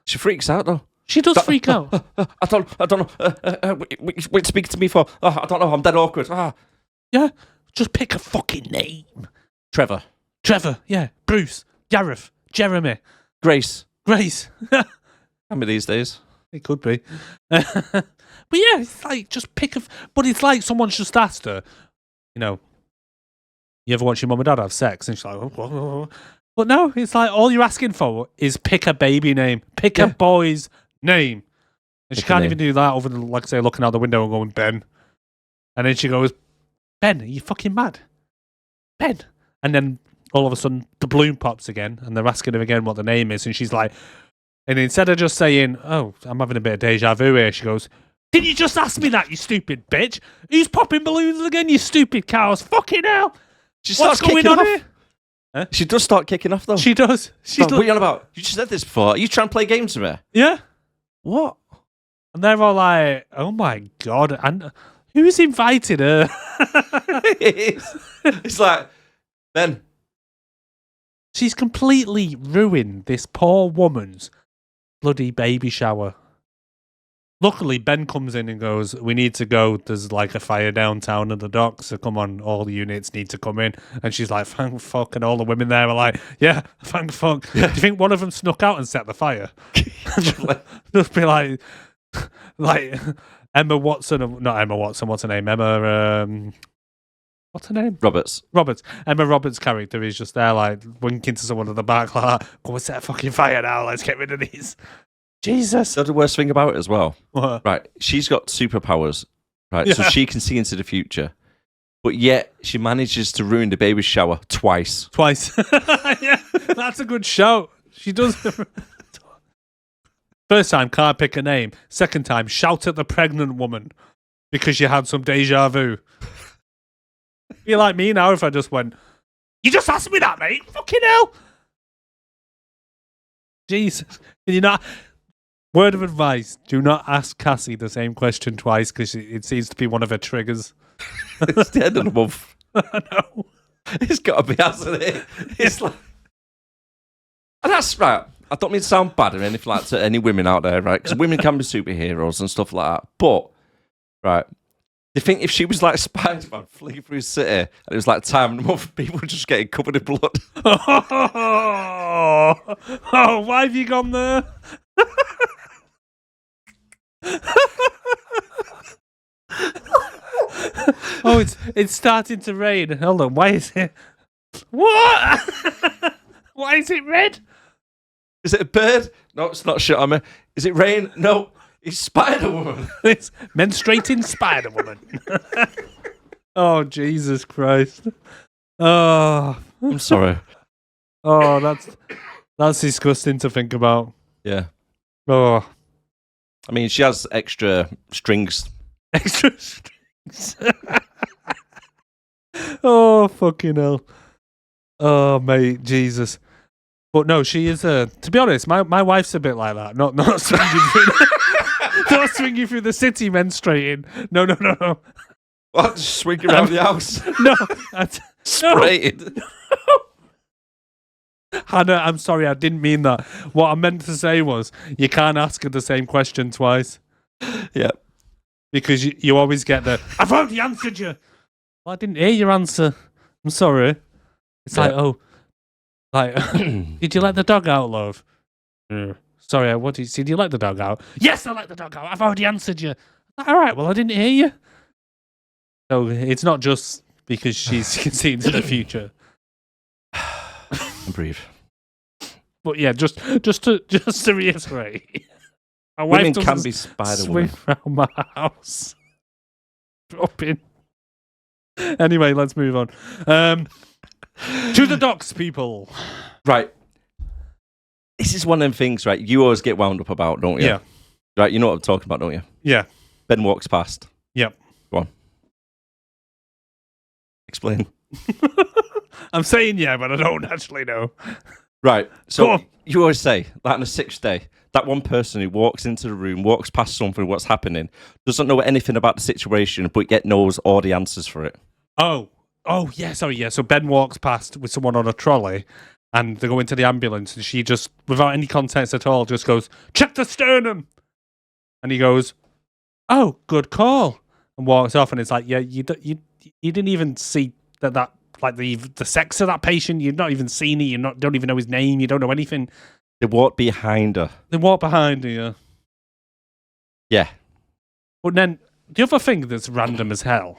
She freaks out though. She does freak out. I don't know. Wait, speak to me for. I don't know. I'm dead awkward. Yeah, just pick a fucking name. Trevor, yeah. Bruce, Gareth, Jeremy, Grace. How many these days? It could be. But yeah, it's like, just pick a... But it's like someone's just asked her, you know, you ever watch your mum and dad have sex? And she's like, oh. But no, it's like all you're asking for is pick a baby name. Pick a boy's name. And she can't even do that over the, like I say, looking out the window and going, Ben. And then she goes, Ben, are you fucking mad? Ben. And then all of a sudden the balloon pops again and they're asking her again what the name is. And she's like, and instead of just saying, oh, I'm having a bit of deja vu here, she goes, did you just ask me that, you stupid bitch? Who's popping balloons again, you stupid cows? Fucking hell. What's going on here? Huh? She does start kicking off, though. She does. What are you on about? You just said this before. Are you trying to play games with her? Yeah. What? And they're all like, oh my God. And who's invited her? It's like, Ben. She's completely ruined this poor woman's bloody baby shower. Luckily, Ben comes in and goes, we need to go. There's like a fire downtown at the docks. So come on, all the units need to come in. And she's like, thank fuck. And all the women there are like, yeah, thank fuck. Do you think one of them snuck out and set the fire? Just be like Emma Watson. Not Emma Watson. What's her name? What's her name? Roberts. Emma Roberts' character is just there, like, winking to someone at the back, like, go and set a fucking fire now. Let's get rid of these. Jesus. That's the worst thing about it as well. What? Right. She's got superpowers, right? Yeah. So she can see into the future. But yet, she manages to ruin the baby shower twice. Yeah, that's a good shout. She does. First time, can't pick a name. Second time, shout at the pregnant woman because you had some deja vu. Be like me now if I just went, you just asked me that, mate. Fucking hell. Jesus. Can you not... Word of advice, do not ask Cassie the same question twice because it seems to be one of her triggers. It's the end of the month. I know. It's got to be, hasn't it? It's like... And that's right. I don't mean to sound bad or anything like to any women out there, right? Because women can be superheroes and stuff like that. But, right, you think if she was like Spider-Man fleeing through the city and it was like time of the month, people were just getting covered in blood. Oh, why have you gone there? Oh, it's starting to rain. Hold on, why is it? What? Why is it red? Is it a bird? No, it's not shit on me. Is it rain? No, it's Spider-Woman. It's menstruating Spider-Woman. Oh, Jesus Christ. Oh, I'm sorry. Oh, that's disgusting to think about. Yeah. Oh. I mean, she has extra strings. Extra strings. Oh, fucking hell. Oh, mate, Jesus. But no, she is to be honest, my wife's a bit like that. Not swinging through not swinging through the city menstruating. No. What? Just swing around the house? No. Sprayed. Hannah, I'm sorry, I didn't mean that. What I meant to say was, you can't ask her the same question twice. Yeah. Because you always get the, I've already answered you. Well, I didn't hear your answer. I'm sorry. It's did you let the dog out, love? Sorry, did you let the dog out? Yes, I let the dog out. I've already answered you. All right, well, I didn't hear you. So it's not just because she's can see into the future. Breathe. But yeah, just to reiterate, my wife Women doesn't can be spider swing women. around my house. Dropping. Anyway, let's move on. To the docks, people. Right. This is one of them things, right? You always get wound up about, don't you? Yeah. Right, you know what I'm talking about, don't you? Yeah. Ben walks past. Yep. Go on. Explain. I'm saying yeah, but I don't actually know. Right. Go So on. you always say that on the sixth day, that one person who walks into the room, walks past something, what's happening, doesn't know anything about the situation, but yet knows all the answers for it. Oh, yeah, sorry, yeah. So Ben walks past with someone on a trolley and they go into the ambulance and she just, without any context at all, just goes, check the sternum. And he goes, oh, good call. And walks off and it's like, yeah, you didn't even see that like the sex of that patient. You've not even seen it. You don't even know his name. You don't know anything. They walk behind her. They walk behind her, yeah. Yeah. But then the other thing that's random as hell,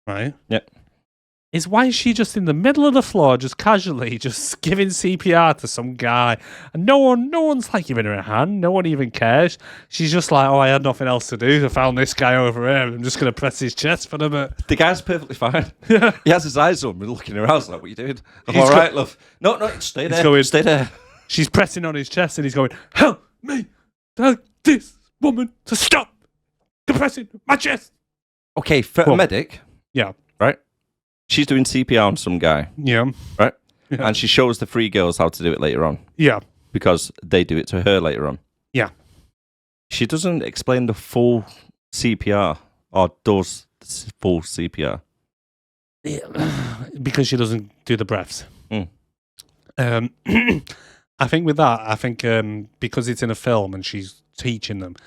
right? Yeah. Is why is she just in the middle of the floor, just casually, just giving CPR to some guy, and no one's like giving her a hand. No one even cares. She's just like, oh, I had nothing else to do. I found this guy over here. I'm just gonna press his chest for a bit. The guy's perfectly fine. Yeah. He has his eyes on me, looking around. He's like, what are you doing? I'm He's all right, love. No, stay there. Stay there. She's pressing on his chest, and he's going, help me, tell this woman to stop compressing my chest. Okay, for a medic. Yeah. Right? She's doing CPR on some guy. Yeah. Right? Yeah. And she shows the three girls how to do it later on. Yeah. Because they do it to her later on. Yeah. She doesn't explain the full CPR or does full CPR. Because she doesn't do the breaths. Mm. I think with that, because it's in a film and she's teaching them,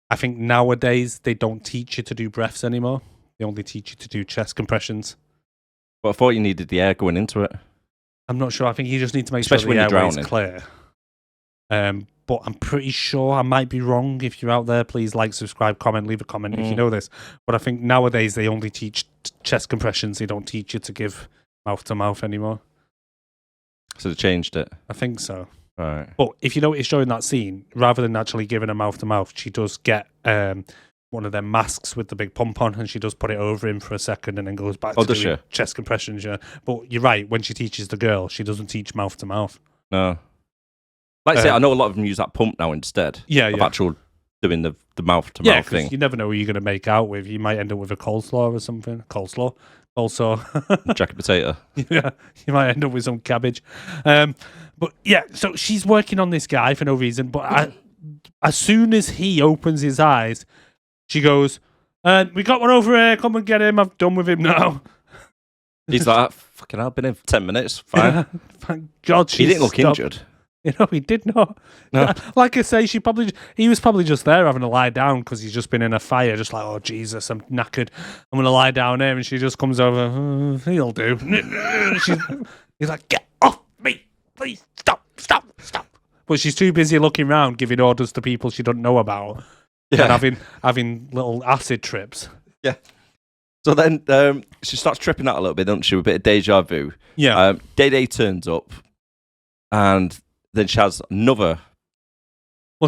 I think nowadays they don't teach you to do breaths anymore. They only teach you to do chest compressions. But I thought you needed the air going into it. I'm not sure. I think you just need to make Especially sure the when you're airway's drowning. clear. But I'm pretty sure, I might be wrong. If you're out there, please like, subscribe, comment, leave a comment if you know this. But I think nowadays they only teach chest compressions. They don't teach you to give mouth to mouth anymore. So they changed it. I think so. All right. But if you notice during that scene, rather than actually giving a mouth to mouth, she does get one of them masks with the big pump on, and she does put it over him for a second and then goes back to doing chest compressions. Yeah. But you're right, when she teaches the girl, she doesn't teach mouth to mouth. No. Like I say, I know a lot of them use that pump now instead of actual doing the mouth to mouth thing. You never know who you're going to make out with. You might end up with a coleslaw or something. Coleslaw. Also, jacket potato. Yeah, you might end up with some cabbage. But yeah, so she's working on this guy for no reason. But as soon as he opens his eyes, she goes, we got one over here. Come and get him. I'm done with him now. He's like, fucking hell, I've been in for 10 minutes. Fine. Yeah, thank God he didn't look injured. You know, he did not. No. Like I say, he was probably just there having to lie down because he's just been in a fire, just like, oh, Jesus, I'm knackered. I'm going to lie down here. And she just comes over, he'll do. He's like, get off me, please, stop. But she's too busy looking around, giving orders to people she doesn't know about and having little acid trips. Yeah. So then she starts tripping out a little bit, doesn't she? With a bit of deja vu. Yeah. Day turns up and then she has another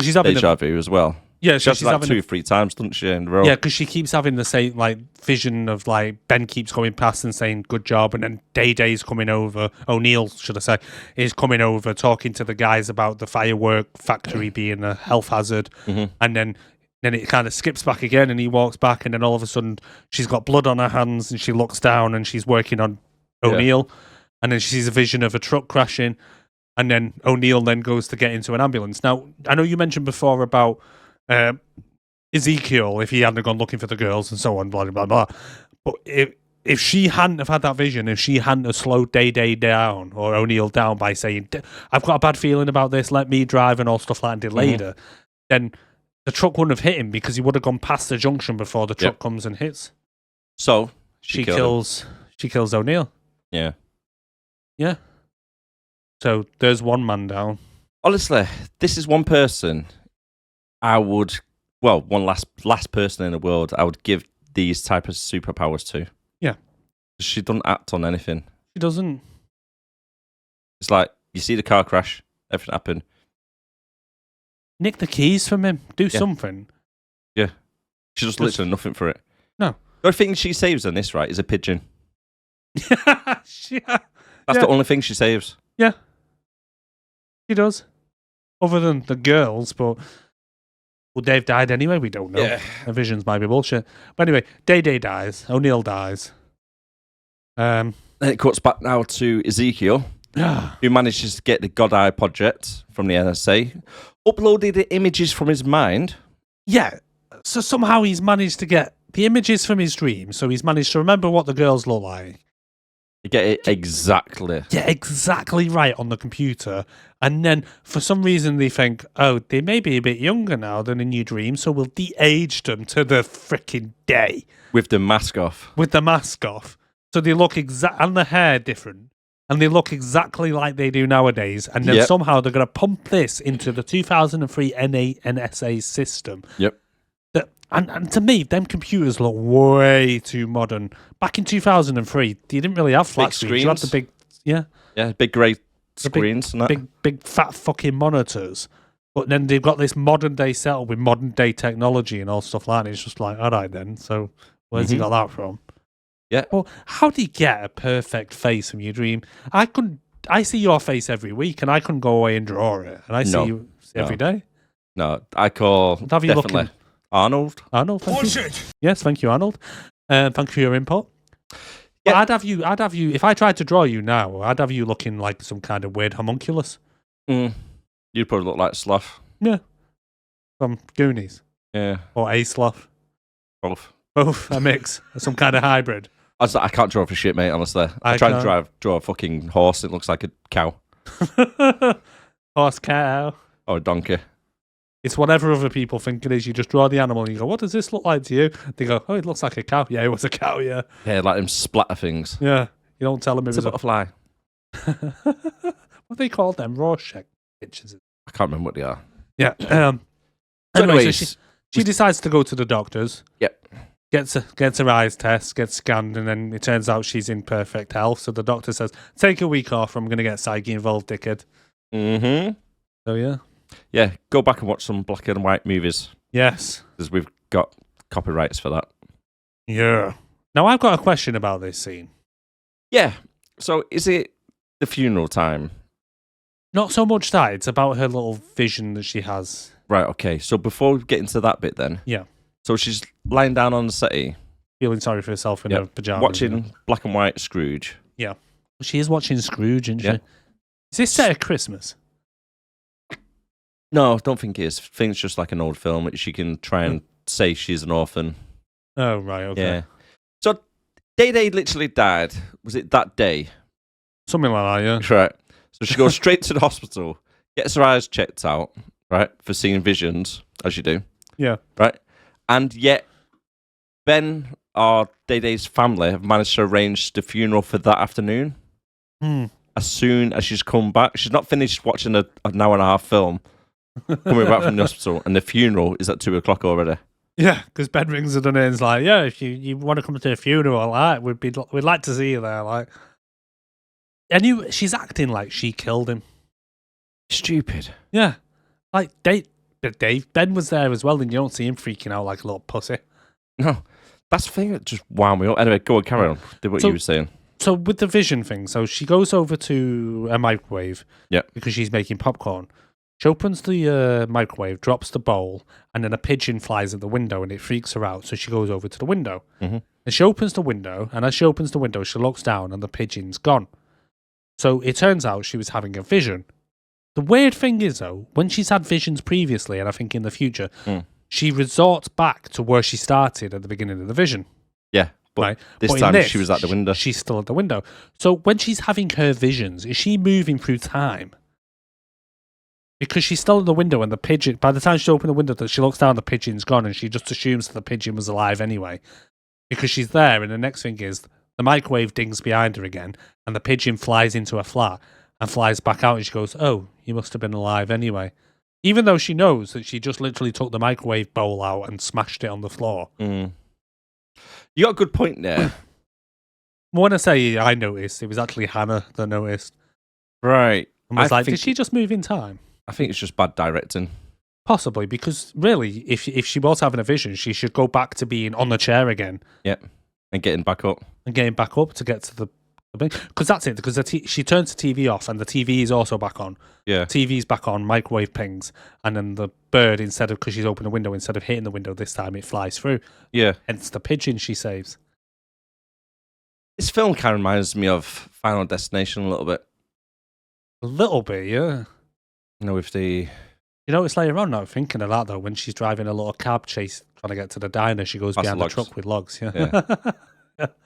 she's having deja vu as well. Yeah, she's like 2 or 3 times, doesn't she, in a row? Yeah, because she keeps having the same vision of Ben keeps going past and saying good job, and then Day's coming over. O'Neill, should I say, is coming over talking to the guys about the firework factory being a health hazard, and then it kind of skips back again, and he walks back, and then all of a sudden she's got blood on her hands, and she looks down, and she's working on O'Neill, and then she sees a vision of a truck crashing. And then O'Neill then goes to get into an ambulance. Now, I know you mentioned before about Ezekiel, if he hadn't gone looking for the girls and so on, blah, blah, blah. But if she hadn't have had that vision, if she hadn't have slowed Day down or O'Neill down by saying, I've got a bad feeling about this, let me drive and all stuff like that and delayed her, then the truck wouldn't have hit him because he would have gone past the junction before the truck comes and hits. So she kills O'Neill. Yeah. Yeah. So there's one man down. Honestly, this is one person I would, one last person in the world I would give these type of superpowers to. Yeah. She doesn't act on anything. She doesn't. It's like, you see the car crash, everything happen. Nick the keys from him. Do something. Yeah. She does literally nothing for it. No. The only thing she saves on this, right, is a pigeon. That's Yeah. the only thing she saves. Yeah. She does. Other than the girls, but... Well, Dave died anyway, we don't know. Yeah. The visions might be bullshit. But anyway, Day dies. O'Neill dies. Then it cuts back now to Ezekiel, who manages to get the God Eye project from the NSA, uploaded the images from his mind. Yeah. So somehow he's managed to get the images from his dream. So he's managed to remember what the girls look like. You get it exactly. Yeah, exactly right on the computer. And then for some reason they think, oh, they may be a bit younger now than in your dream, so we'll de-age them to the freaking day. With the mask off. With the mask off. So they look and the hair different. And they look exactly like they do nowadays. And then somehow they're going to pump this into the 2003 NSA system. Yep. And to me, them computers look way too modern. Back in 2003, you didn't really have flat screens. You had the big, big grey screens. Big fat fucking monitors. But then they've got this modern day setup with modern day technology and all stuff like that. It's just like, all right then. So where's he got that from? Yeah. Well, how do you get a perfect face from your dream? I see your face every week, and I couldn't go away and draw it. And I see you every day. No, I call have you definitely Arnold. Arnold, thank you. Yes, thank you, Arnold. Thank you for your input. Yeah. I'd have you. If I tried to draw you now, I'd have you looking like some kind of weird homunculus. You'd probably look like Sloth. Yeah, from Goonies. Yeah, or a Sloth. Both a mix, some kind of hybrid. I can't draw for shit, mate. Honestly, I try to draw a fucking horse. It looks like a cow. Horse, cow, or a donkey. It's whatever other people think it is. You just draw the animal and you go, what does this look like to you? They go, oh, it looks like a cow. Yeah, it was a cow, yeah. Yeah, like them splatter things. Yeah. You don't tell them it was a butterfly. What they called them? Rorschach pictures. I can't remember what they are. Yeah. So anyways, so she decides to go to the doctors. Yep. Gets her eyes test, gets scanned, and then it turns out she's in perfect health. So the doctor says, take a week off. I'm going to get psyche involved, dickhead. Mm-hmm. So, yeah. Yeah, go back and watch some black and white movies. Yes. Because we've got copyrights for that. Yeah. Now, I've got a question about this scene. Yeah. So, is it the funeral time? Not so much that. It's about her little vision that she has. Right, okay. So, before we get into that bit then. Yeah. So, she's lying down on the settee. Feeling sorry for herself in her pajamas. Watching black and white Scrooge. Yeah. She is watching Scrooge, isn't she? Yeah. Is this set at Christmas? No, don't think it is. I think it's just like an old film. She can try and say she's an orphan. Oh, right, okay. Yeah. So, Day literally died. Was it that day? Something like that, yeah. Right. So she goes straight to the hospital, gets her eyes checked out, right, for seeing visions, as you do. Yeah. Right. And yet, Ben, or Day's family, have managed to arrange the funeral for that afternoon. As soon as she's come back. She's not finished watching an hour and a half film. Coming back from the hospital, and the funeral is at 2:00 already. Yeah, because Ben rings her and is like, "Yeah, if you want to come to the funeral, like, we'd like to see you there." Like, and she's acting like she killed him. Stupid. Yeah, like Dave. Ben was there as well, and you don't see him freaking out like a little pussy. No, that's the thing that just wound me up. Anyway, go on, carry on. Do what you were saying. So with the vision thing, so she goes over to a microwave. Yeah, because she's making popcorn. She opens the microwave, drops the bowl, and then a pigeon flies at the window, and it freaks her out. So she goes over to the window. Mm-hmm. And she opens the window, and as she opens the window, she looks down, and the pigeon's gone. So it turns out she was having a vision. The weird thing is, though, when she's had visions previously, and I think in the future, she resorts back to where she started at the beginning of the vision. Yeah, But right? this But in time she was at the window. She's still at the window. So when she's having her visions, is she moving through time? Because she's still at the window and the pigeon, by the time she opens the window, she looks down, the pigeon's gone, and she just assumes that the pigeon was alive anyway. Because she's there, and the next thing is the microwave dings behind her again, and the pigeon flies into a flat and flies back out, and she goes, "Oh, you must have been alive anyway." Even though she knows that she just literally took the microwave bowl out and smashed it on the floor. You got a good point there. When I say I noticed, it was actually Hannah that noticed. Right. And was like, did she just move in time? I think it's just bad directing. Possibly, because really, if she was having a vision, she should go back to being on the chair again. Yep. And getting back up. And getting back up to get to the because that's it. Because she turns the TV off, and the TV is also back on. Yeah. TV's back on, microwave pings, and then the bird, instead of, because she's opened the window, instead of hitting the window this time, it flies through. Yeah. Hence the pigeon she saves. This film kind of reminds me of Final Destination a little bit. A little bit, yeah. You know, with the... You know, it's later on now, thinking of that, though, when she's driving a little cab chase, trying to get to the diner, she goes behind the truck with logs. Yeah.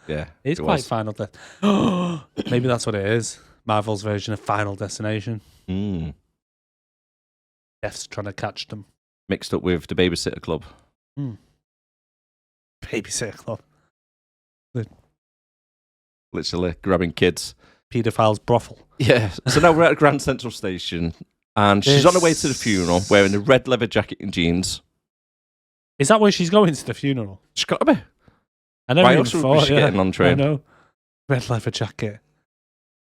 Yeah. It's quite Final Destination. Maybe that's what it is. Marvel's version of Final Destination. Jeff's trying to catch them. Mixed up with the Babysitter Club. Babysitter Club. Literally grabbing kids. Paedophile's brothel. Yeah. So now we're at Grand Central Station, and she's on her way to the funeral wearing a red leather jacket and jeans. Is that where she's going to the funeral? She's got to be. I never Why even else would thought, she getting on train? I know. Red leather jacket.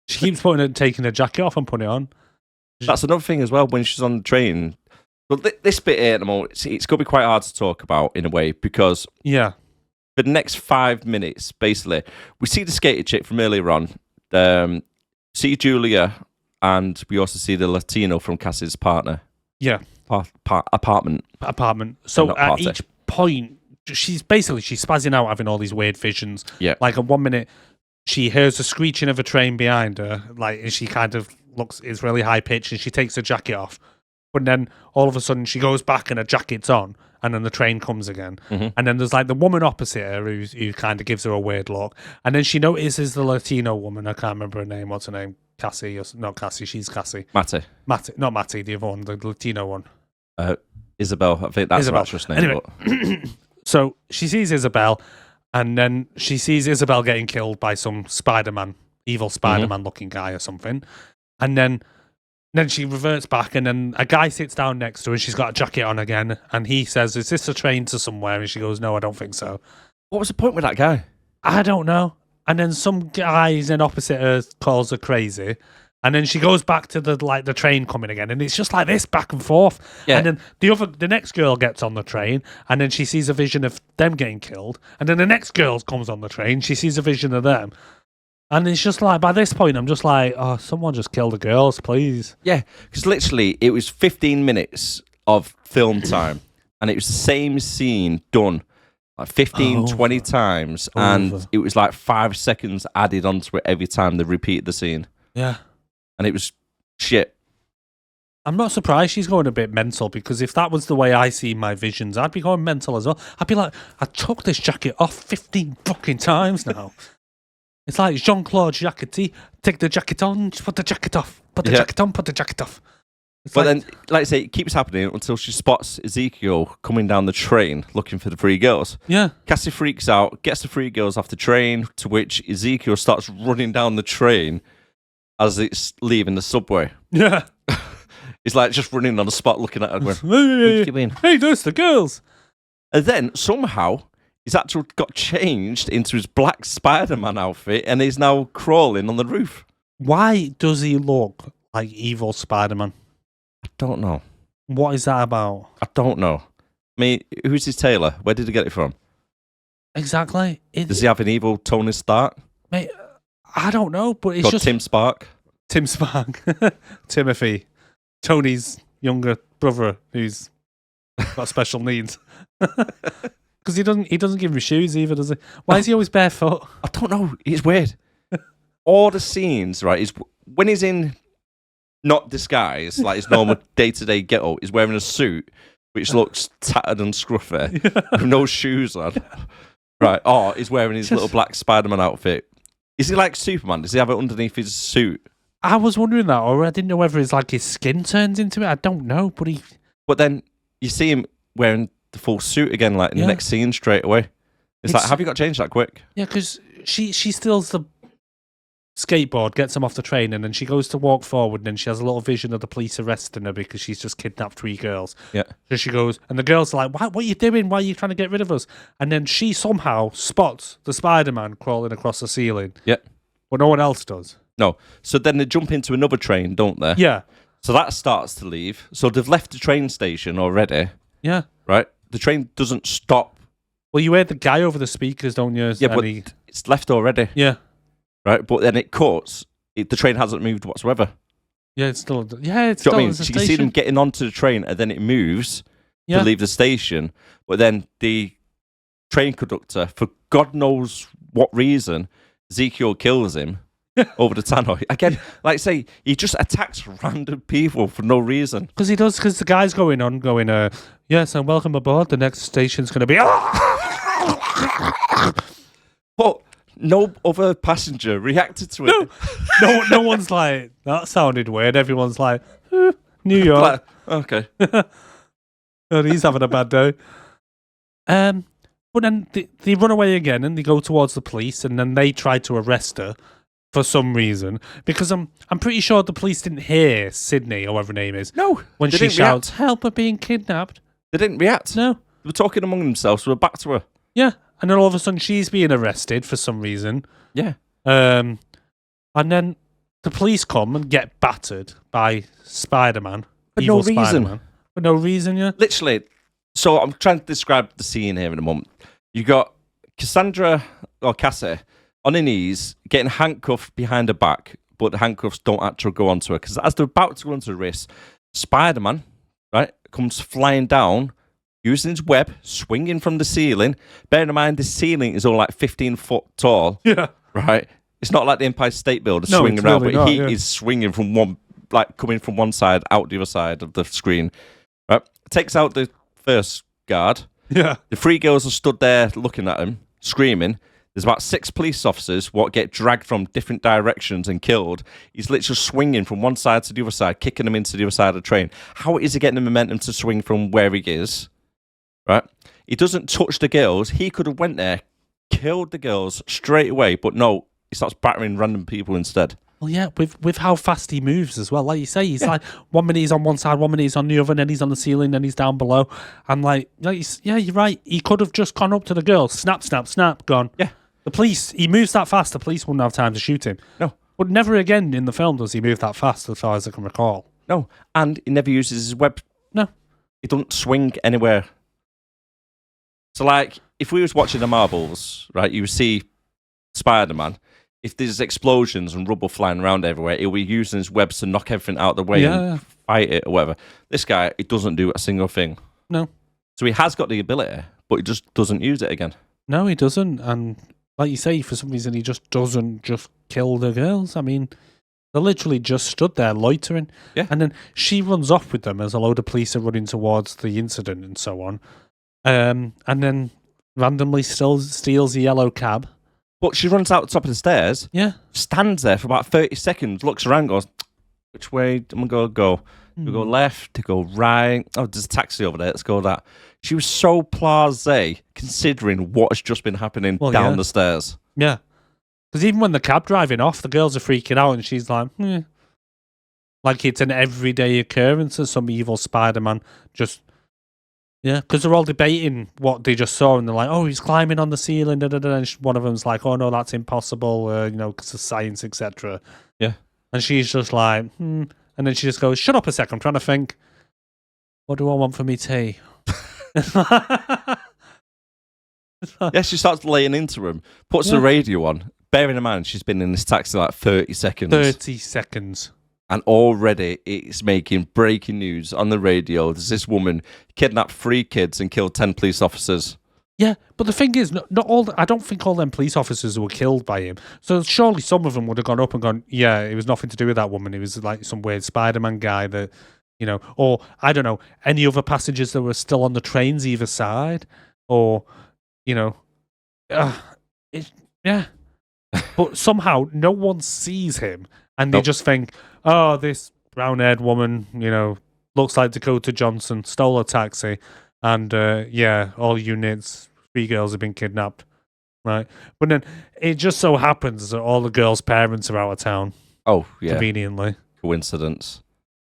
She keeps taking her jacket off and putting it on. That's another thing as well, when she's on the train. Well, this bit here at the moment, it's going to be quite hard to talk about in a way, because yeah, for the next 5 minutes, basically, we see the skater chick from earlier on, see Julia, and we also see the Latino from Cassie's partner. Yeah. Apartment. So at each point, she's spazzing out, having all these weird visions. Yeah. Like at 1 minute, she hears the screeching of a train behind her, like, and she kind of it's really high pitched, and she takes her jacket off. But then all of a sudden she goes back and her jacket's on, and then the train comes again. Mm-hmm. And then there's like the woman opposite her who kind of gives her a weird look. And then she notices the Latino woman. I can't remember her name. What's her name? Cassie? Not Cassie. She's Cassie. Matty. Not Matty. The other one, the Latino one. Isabel. I think that's her actress name. Anyway, so she sees Isabel, and then she sees Isabel getting killed by some Spider-Man, evil Spider-Man looking guy or something. And then she reverts back, and then a guy sits down next to her, and she's got a jacket on again, and he says, "Is this a train to somewhere?" And she goes, "No, I don't think so." What was the point with that guy? I don't know. And then some guys in opposite her calls her crazy, and then she goes back to the train coming again, and it's just like this back and forth. Yeah. And then the next girl gets on the train, and then she sees a vision of them getting killed, and then the next girl comes on the train, she sees a vision of them. And it's just like, by this point, I'm just like, oh, someone just kill the girls, please. Yeah, because literally it was 15 minutes of film time, and it was the same scene done like 15, 20 times, and it was like 5 seconds added onto it every time they repeated the scene. Yeah. And it was shit. I'm not surprised she's going a bit mental, because if that was the way I see my visions, I'd be going mental as well. I'd be like, I took this jacket off 15 fucking times now. It's like Jean-Claude Jacquetti. Take the jacket on, just put the jacket off. Put the jacket on, put the jacket off. But then, like I say, it keeps happening until she spots Ezekiel coming down the train looking for the 3 girls. Yeah. Cassie freaks out, gets the 3 girls off the train, to which Ezekiel starts running down the train as it's leaving the subway. Yeah. He's like just running on the spot looking at her going, hey, there's the girls. And then somehow he's actually got changed into his black Spider-Man outfit, and he's now crawling on the roof. Why does he look like evil Spider-Man? I don't know. What is that about? I don't know. I mean, who's his tailor? Where did he get it from? Exactly. Does he have an evil Tony Stark? Mate, I don't know, but it's just... Tim Spark? Tim Spark. Timothy. Tony's younger brother who's got special needs. Because he doesn't give him shoes either, does he? Why is he always barefoot? I don't know. It's weird. All the scenes, right, is when he's in not disguise, like his normal day-to-day get-up, he's wearing a suit which looks tattered and scruffy with no shoes on. Right. Oh, he's wearing his little black Spider-Man outfit. Is he like Superman? Does he have it underneath his suit? I was wondering that, or I didn't know whether it's like his skin turns into it. I don't know, but he. But then you see him wearing the full suit again, like in the next scene straight away. It's like, have you got changed that quick? Yeah, because she steals the skateboard, gets him off the train, and then she goes to walk forward, and then she has a little vision of the police arresting her because she's just kidnapped 3 girls. Yeah. So she goes, and the girls are like, what are you doing? Why are you trying to get rid of us? And then she somehow spots the Spider-Man crawling across the ceiling. Yeah. But no one else does. No. So then they jump into another train, don't they? Yeah. So that starts to leave. So they've left the train station already. Yeah. Right? The train doesn't stop. Well, you heard the guy over the speakers, don't you? Yeah, but it's left already. Yeah. Right? But then it cuts. The train hasn't moved whatsoever. Yeah, it's still... Yeah, it's Do you know still what I mean? at the So you see station. them getting onto the train and then it moves to leave the station. But then the train conductor, for God knows what reason, Ezekiel kills him over the tannoy. Again, like I say, he just attacks random people for no reason. Because he does, because the guy's going, yes, and welcome aboard. The next station's going to be... But no other passenger reacted to it. No one's like, that sounded weird. Everyone's like, New York. Like, okay. Oh, he's having a bad day. But then they run away again and they go towards the police and then they try to arrest her for some reason. Because I'm pretty sure the police didn't hear Sydney, or whatever her name is. No. When they she didn't shouts, react. help, her being kidnapped. They didn't react. No. They were talking among themselves, so we're back to her. Yeah. And then all of a sudden she's being arrested for some reason. Yeah. And then the police come and get battered by Spider-Man. For evil no reason. Spider-Man. For no reason, yeah. Literally. So I'm trying to describe the scene here in a moment. You got Cassandra, or Cassie, on her knees, getting handcuffed behind her back, but the handcuffs don't actually go onto her. Because as they're about to go onto the wrist, Spider-Man, right, comes flying down, using his web, swinging from the ceiling. Bearing in mind, the ceiling is all like 15 foot tall. Yeah. Right? It's not like the Empire State Building No, swinging it's around, really but not, he yeah. is swinging from one, like coming from one side out the other side of the screen. Right? Takes out the first guard. Yeah. The 3 girls are stood there looking at him, screaming. There's about 6 police officers what get dragged from different directions and killed. He's literally swinging from one side to the other side, kicking them into the other side of the train. How is he getting the momentum to swing from where he is? Right? He doesn't touch the girls. He could have went there, killed the girls straight away, but no, he starts battering random people instead. Well, yeah, with how fast he moves as well. Like you say, he's like 1 minute he's on one side, 1 minute he's on the other, and then he's on the ceiling, then he's down below. And yeah, you're right. He could have just gone up to the girl, snap, snap, snap, gone. Yeah. The police, he moves that fast, the police wouldn't have time to shoot him. No. But never again in the film does he move that fast, as far as I can recall. No, and he never uses his web. No. He doesn't swing anywhere. So, like, if we was watching the marbles, right, you would see Spider-Man. If there's explosions and rubble flying around everywhere, he'll be using his webs to knock everything out of the way and fight it or whatever. This guy, he doesn't do a single thing. No. So he has got the ability, but he just doesn't use it again. No, he doesn't. And like you say, for some reason, he just doesn't just kill the girls. I mean, they literally just stood there loitering. Yeah. And then she runs off with them as a load of police are running towards the incident and so on. And then randomly still steals a yellow cab. But she runs out the top of the stairs, stands there for about 30 seconds, looks around, goes, which way am I going to go? Do we go left? Do we go right? Oh, there's a taxi over there. Let's go that. She was so blasé considering what has just been happening down the stairs. Yeah. Because even when the cab driving off, the girls are freaking out and she's like, like it's an everyday occurrence of some evil Spider-Man just... Yeah, because they're all debating what they just saw, and they're like, "Oh, he's climbing on the ceiling." Da, da, da. And one of them's like, "Oh no, that's impossible," because of science, etc. Yeah, and she's just like, and then she just goes, "Shut up a sec, I'm trying to think. What do I want for me tea?" Yeah, she starts laying into him, puts the radio on. Bearing in mind, she's been in this taxi like 30 seconds. 30 seconds. And already it's making breaking news on the radio. There's this woman kidnapped 3 kids and killed 10 police officers. Yeah, but the thing is, not all. I don't think all them police officers were killed by him. So surely some of them would have gone up and gone, yeah, it was nothing to do with that woman. It was like some weird Spider-Man guy that, or I don't know, any other passengers that were still on the trains either side, or, Yeah. But somehow no one sees him, and they Nope. just think, "Oh, this brown-haired woman, looks like Dakota Johnson, stole a taxi, and all units, 3 girls have been kidnapped." Right, but then it just so happens that all the girls' parents are out of town Oh, yeah. conveniently. Coincidence.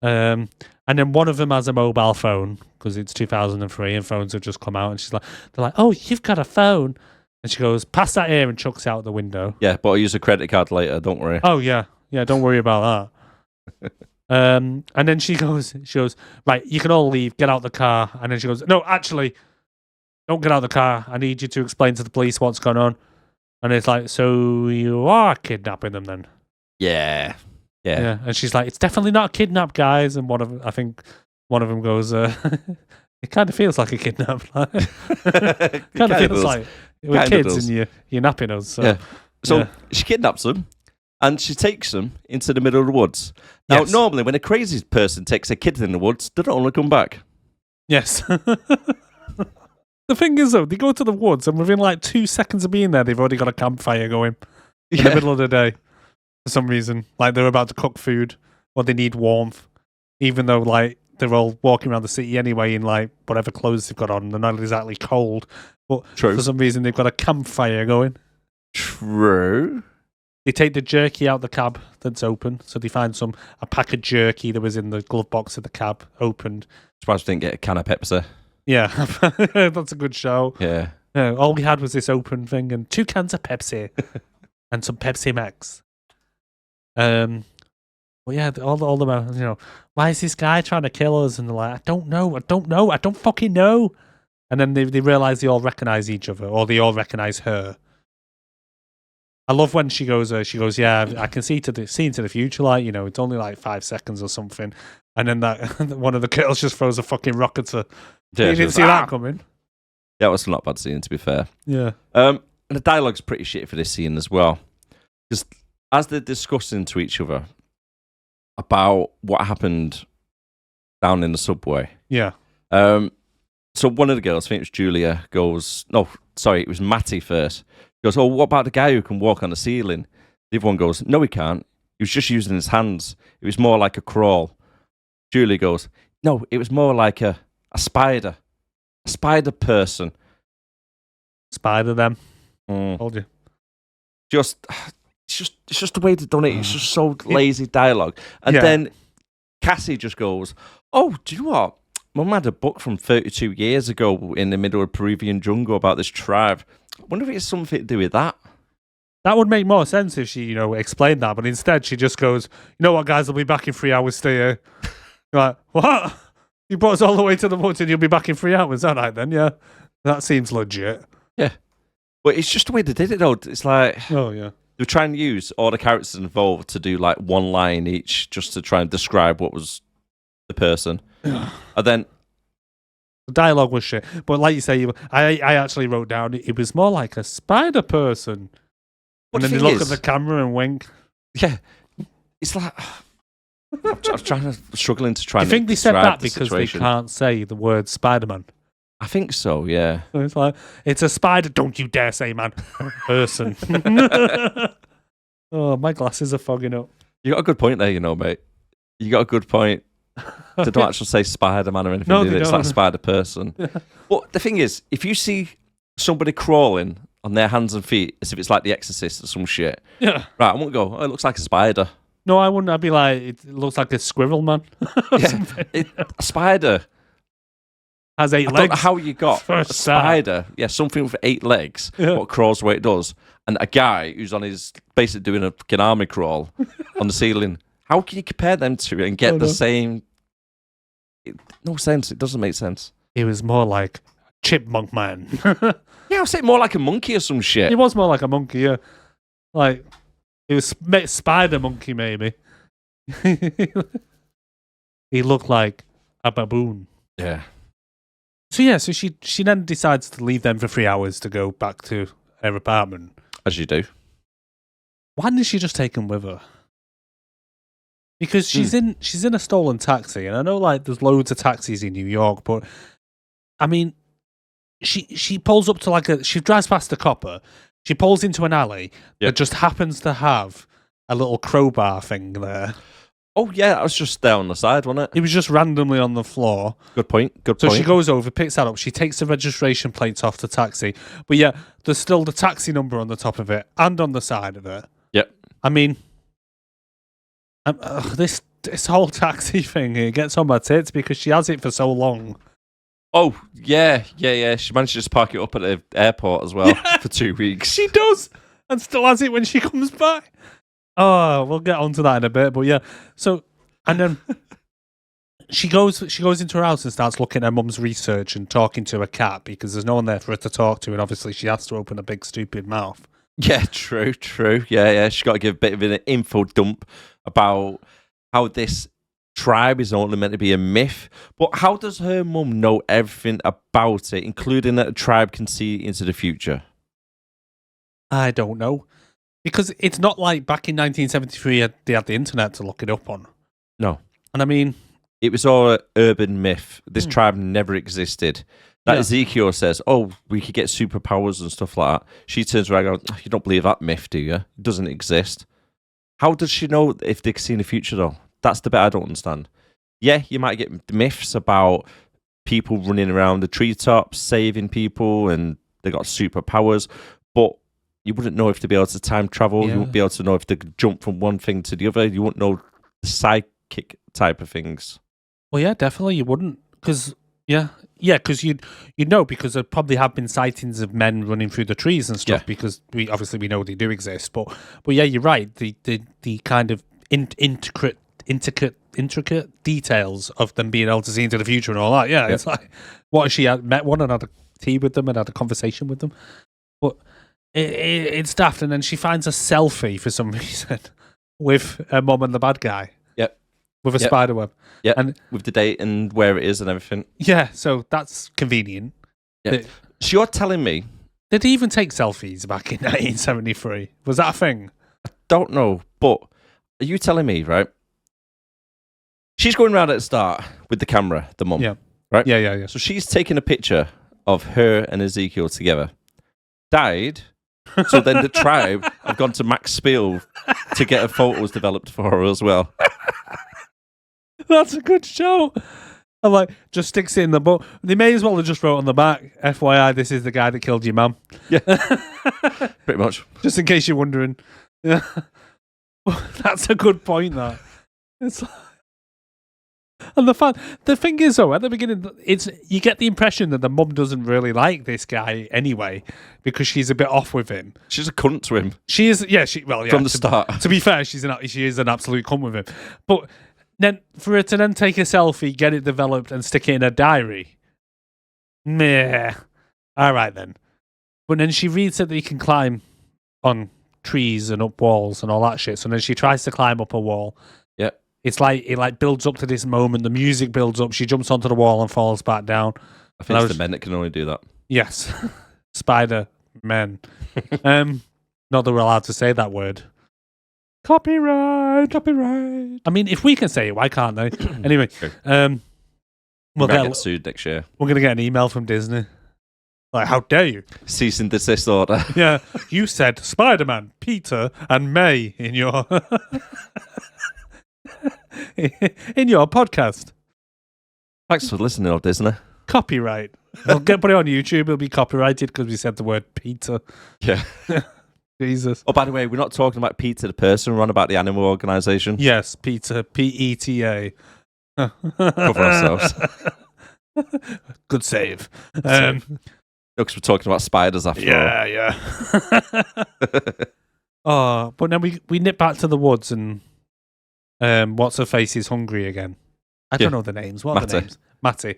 And then one of them has a mobile phone because it's 2003 and phones have just come out, and they're like, "Oh, you've got a phone," and she goes, "Pass that here," and chucks it out the window. Yeah, but I'll use a credit card later. Don't worry. Oh yeah, don't worry about that. And then she goes, "Right, you can all leave. Get out the car." And then she goes, "No, actually, don't get out of the car. I need you to explain to the police what's going on." And it's like, "So you are kidnapping them then?" Yeah. And she's like, "It's definitely not a kidnap, guys." And I think one of them goes, "It kind of feels like a kidnap." Kind of feels like we're Kinda kids does. and you're napping us. So, Yeah. So yeah. she kidnaps them and she takes them into the middle of the woods. Now, Yes. normally when a crazy person takes a kid in the woods, they don't want to come back. Yes. The thing is, though, they go to the woods and within like 2 seconds of being there, they've already got a campfire going in the middle of the day for some reason. Like they're about to cook food or they need warmth, even though like they're all walking around the city anyway in like whatever clothes they've got on. They're not exactly cold, but True. for some reason they've got a campfire going. True. They take the jerky out the cab that's open, so they find a pack of jerky that was in the glove box of the cab opened. Surprised we didn't get a can of Pepsi. Yeah, that's a good show. Yeah. All we had was this open thing and 2 cans of Pepsi and some Pepsi Max. Well, yeah, all the why is this guy trying to kill us? And they're like, I don't know, I don't fucking know. And then they realize they all recognize each other, or they all recognize her. I love when she goes, yeah, I can see into the future, like, it's only like 5 seconds or something. And then that one of the girls just throws a fucking rocket to. Yeah, You she didn't was see like, that coming. That was not a bad scene, to be fair. Yeah. And the dialogue's pretty shit for this scene as well. Because as they're discussing to each other about what happened down in the subway. Yeah. So one of the girls, I think it was Julia, goes, no, sorry, it was Matty first. Goes, "Oh, what about the guy who can walk on the ceiling?" The other one goes, "No, he can't. He was just using his hands. It was more like a crawl." Julie goes, "No, it was more like a spider. A spider person." Spider them. Mm. Told you. It's just the way they've done it. It's just so lazy dialogue. And then Cassie just goes, "Oh, do you know what? Mum had a book from 32 years ago in the middle of Peruvian jungle about this tribe. I wonder if it's something to do with that." That would make more sense if she, explained that. But instead, she just goes, "You know what, guys? I'll be back in 3 hours. Stay here." You're like, what? You brought us all the way to the woods and you'll be back in 3 hours. All right, then, yeah. That seems legit. Yeah. But it's just the way they did it, though. It's like Oh, yeah. they were trying to use all the characters involved to do like one line each just to try and describe what was the person. And then The dialogue was shit. But like you say, I actually wrote down it was more like a spider person. But And then the they thing look is- at the camera and wink. yeah, it's like I'm struggling to try. I and think they said describe that the because situation. they can't say the word Spider-Man. I think so. Yeah. So it's like, it's a spider. Don't you dare say, man. Person. Oh, my glasses are fogging up. You got a good point there, mate. You got a good point. They don't actually say Spider-Man or anything. No, do they It's don't. like Spider Person. But the thing is, if you see somebody crawling on their hands and feet as if it's like The Exorcist or some shit, Yeah. right, I won't go, "Oh, it looks like a spider." No, I wouldn't. I'd be like, it looks like a squirrel, man. Yeah, a spider. Has 8 I don't know legs. how you got For a a start. spider. Yeah, something with 8 legs, Yeah. what crawls the way it does, and a guy who's on his basically doing a fucking army crawl on the ceiling. How can you compare them two and get Oh, the no. same? No sense. It doesn't make sense. It was more like chipmunk man. Yeah, I'll say more like a monkey or some shit. It was more like a monkey, yeah. Like, it was spider monkey, maybe. He looked like a baboon. Yeah. So she then decides to leave them for 3 hours to go back to her apartment. As you do. Why didn't she just take him with her? Because she's in a stolen taxi, and I know like there's loads of taxis in New York, but I mean, she pulls up to she drives past the copper. She pulls into an alley that just happens to have a little crowbar thing there. Oh, yeah, that was just there on the side, wasn't it? It was just randomly on the floor. Good point. So she goes over, picks that up. She takes the registration plates off the taxi. But yeah, there's still the taxi number on the top of it and on the side of it. Yep. I mean, this whole taxi thing, it gets on my tits because she has it for so long. Oh, yeah. She managed to just park it up at the airport as well for 2 weeks. She does, and still has it when she comes back. Oh, we'll get onto that in a bit, but yeah. So, and then she goes into her house and starts looking at her mum's research and talking to a cat because there's no one there for her to talk to, and obviously she has to open a big stupid mouth. Yeah, true. Yeah. She's got to give a bit of an info dump about how this tribe is only meant to be a myth. But how does her mum know everything about it, including that a tribe can see into the future? I don't know. Because it's not like back in 1973 they had the internet to look it up on. No. And I mean... It was all an urban myth. This tribe never existed. That Ezekiel says, we could get superpowers and stuff like that. She turns around and goes, you don't believe that myth, do you? It doesn't exist. How does she know if they can see in the future, though? That's the bit I don't understand. Yeah, you might get myths about people running around the treetops, saving people, and they got superpowers, but you wouldn't know if they'd be able to time travel. Yeah. You wouldn't be able to know if they could jump from one thing to the other. You wouldn't know the psychic type of things. Well, yeah, definitely you wouldn't. Because, because you'd know, because there probably have been sightings of men running through the trees and stuff, because we know they do exist. But yeah, you're right. The kind of intricate details of them being able to see into the future and all that. Yeah, it's like, what if she had met one and had a tea with them and had a conversation with them? But it's daft. And then she finds a selfie for some reason with her mum and the bad guy. Yep. With a spider web. Yeah, and with the date and where it is and everything. Yeah, so that's convenient. Yeah. So you're telling me... Did he even take selfies back in 1973? Was that a thing? I don't know, but are you telling me, right? She's going around at the start with the camera, the mum. Yeah. Right? Yeah. So she's taking a picture of her and Ezekiel together. Died. So then the tribe have gone to Max Spiel to get her photos developed for her as well. That's a good show. I'm like, just sticks it in the book. They may as well have just wrote on the back, FYI, this is the guy that killed your mum. Yeah. Pretty much. Just in case you're wondering. Yeah. That's a good point, that. It's like... And the thing is, though, at the beginning, you get the impression that the mum doesn't really like this guy anyway, because she's a bit off with him. She's a cunt to him. She is, from the start. To be fair, she is an absolute cunt with him. But then for her to then take a selfie, get it developed, and stick it in a diary, meh. All right then. But then she reads that he can climb on trees and up walls and all that shit. So then she tries to climb up a wall. Yeah. It's like it builds up to this moment. The music builds up. She jumps onto the wall and falls back down. I think it's the men that can only do that. Yes, Spider Men. Not that we're allowed to say that word. Copyright. I mean, if we can say it, why can't they? Anyway, we'll get sued next year. We're gonna get an email from Disney. Like, how dare you? Cease and desist order. Yeah, you said Spider-Man, Peter, and May in your in your podcast. Thanks for listening, old Disney. Copyright. We'll put it on YouTube. It'll be copyrighted because we said the word Peter. Yeah. Jesus. Oh, by the way, we're not talking about Peter the person. We're on about the animal organisation. Yes, Peter. PETA. Cover ourselves. Good save. Because we're talking about spiders after all. Yeah. Oh, but then we nip back to the woods and what's her face is hungry again. I don't know the names. What are the names? Matty.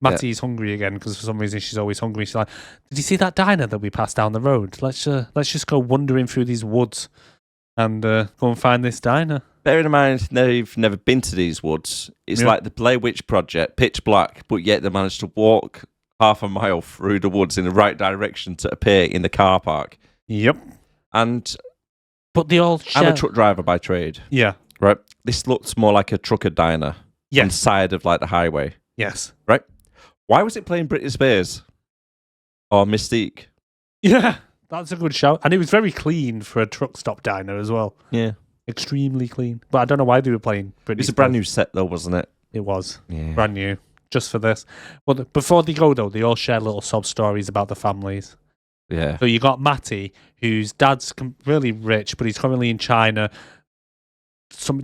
Matty's hungry again because for some reason she's always hungry. She's like, "Did you see that diner that we passed down the road? Let's just go wandering through these woods and go and find this diner." Bearing in mind they've never been to these woods, it's like the Blair Witch Project, pitch black, but yet they managed to walk half a mile through the woods in the right direction to appear in the car park. Yep. But they all share... I'm a truck driver by trade. Yeah. Right? This looks more like a trucker diner on the side of like the highway. Yes. Right? Why was it playing Britney Spears? Or Mystique. Yeah, that's a good shout. And it was very clean for a truck stop diner as well. Yeah. Extremely clean. But I don't know why they were playing Britney It's a Spears. brand new set, though, wasn't it? It was. Yeah. Brand new. Just for this. But before they go, though, they all share little sob stories about the families. Yeah. So you got Matty, whose dad's really rich, but he's currently in China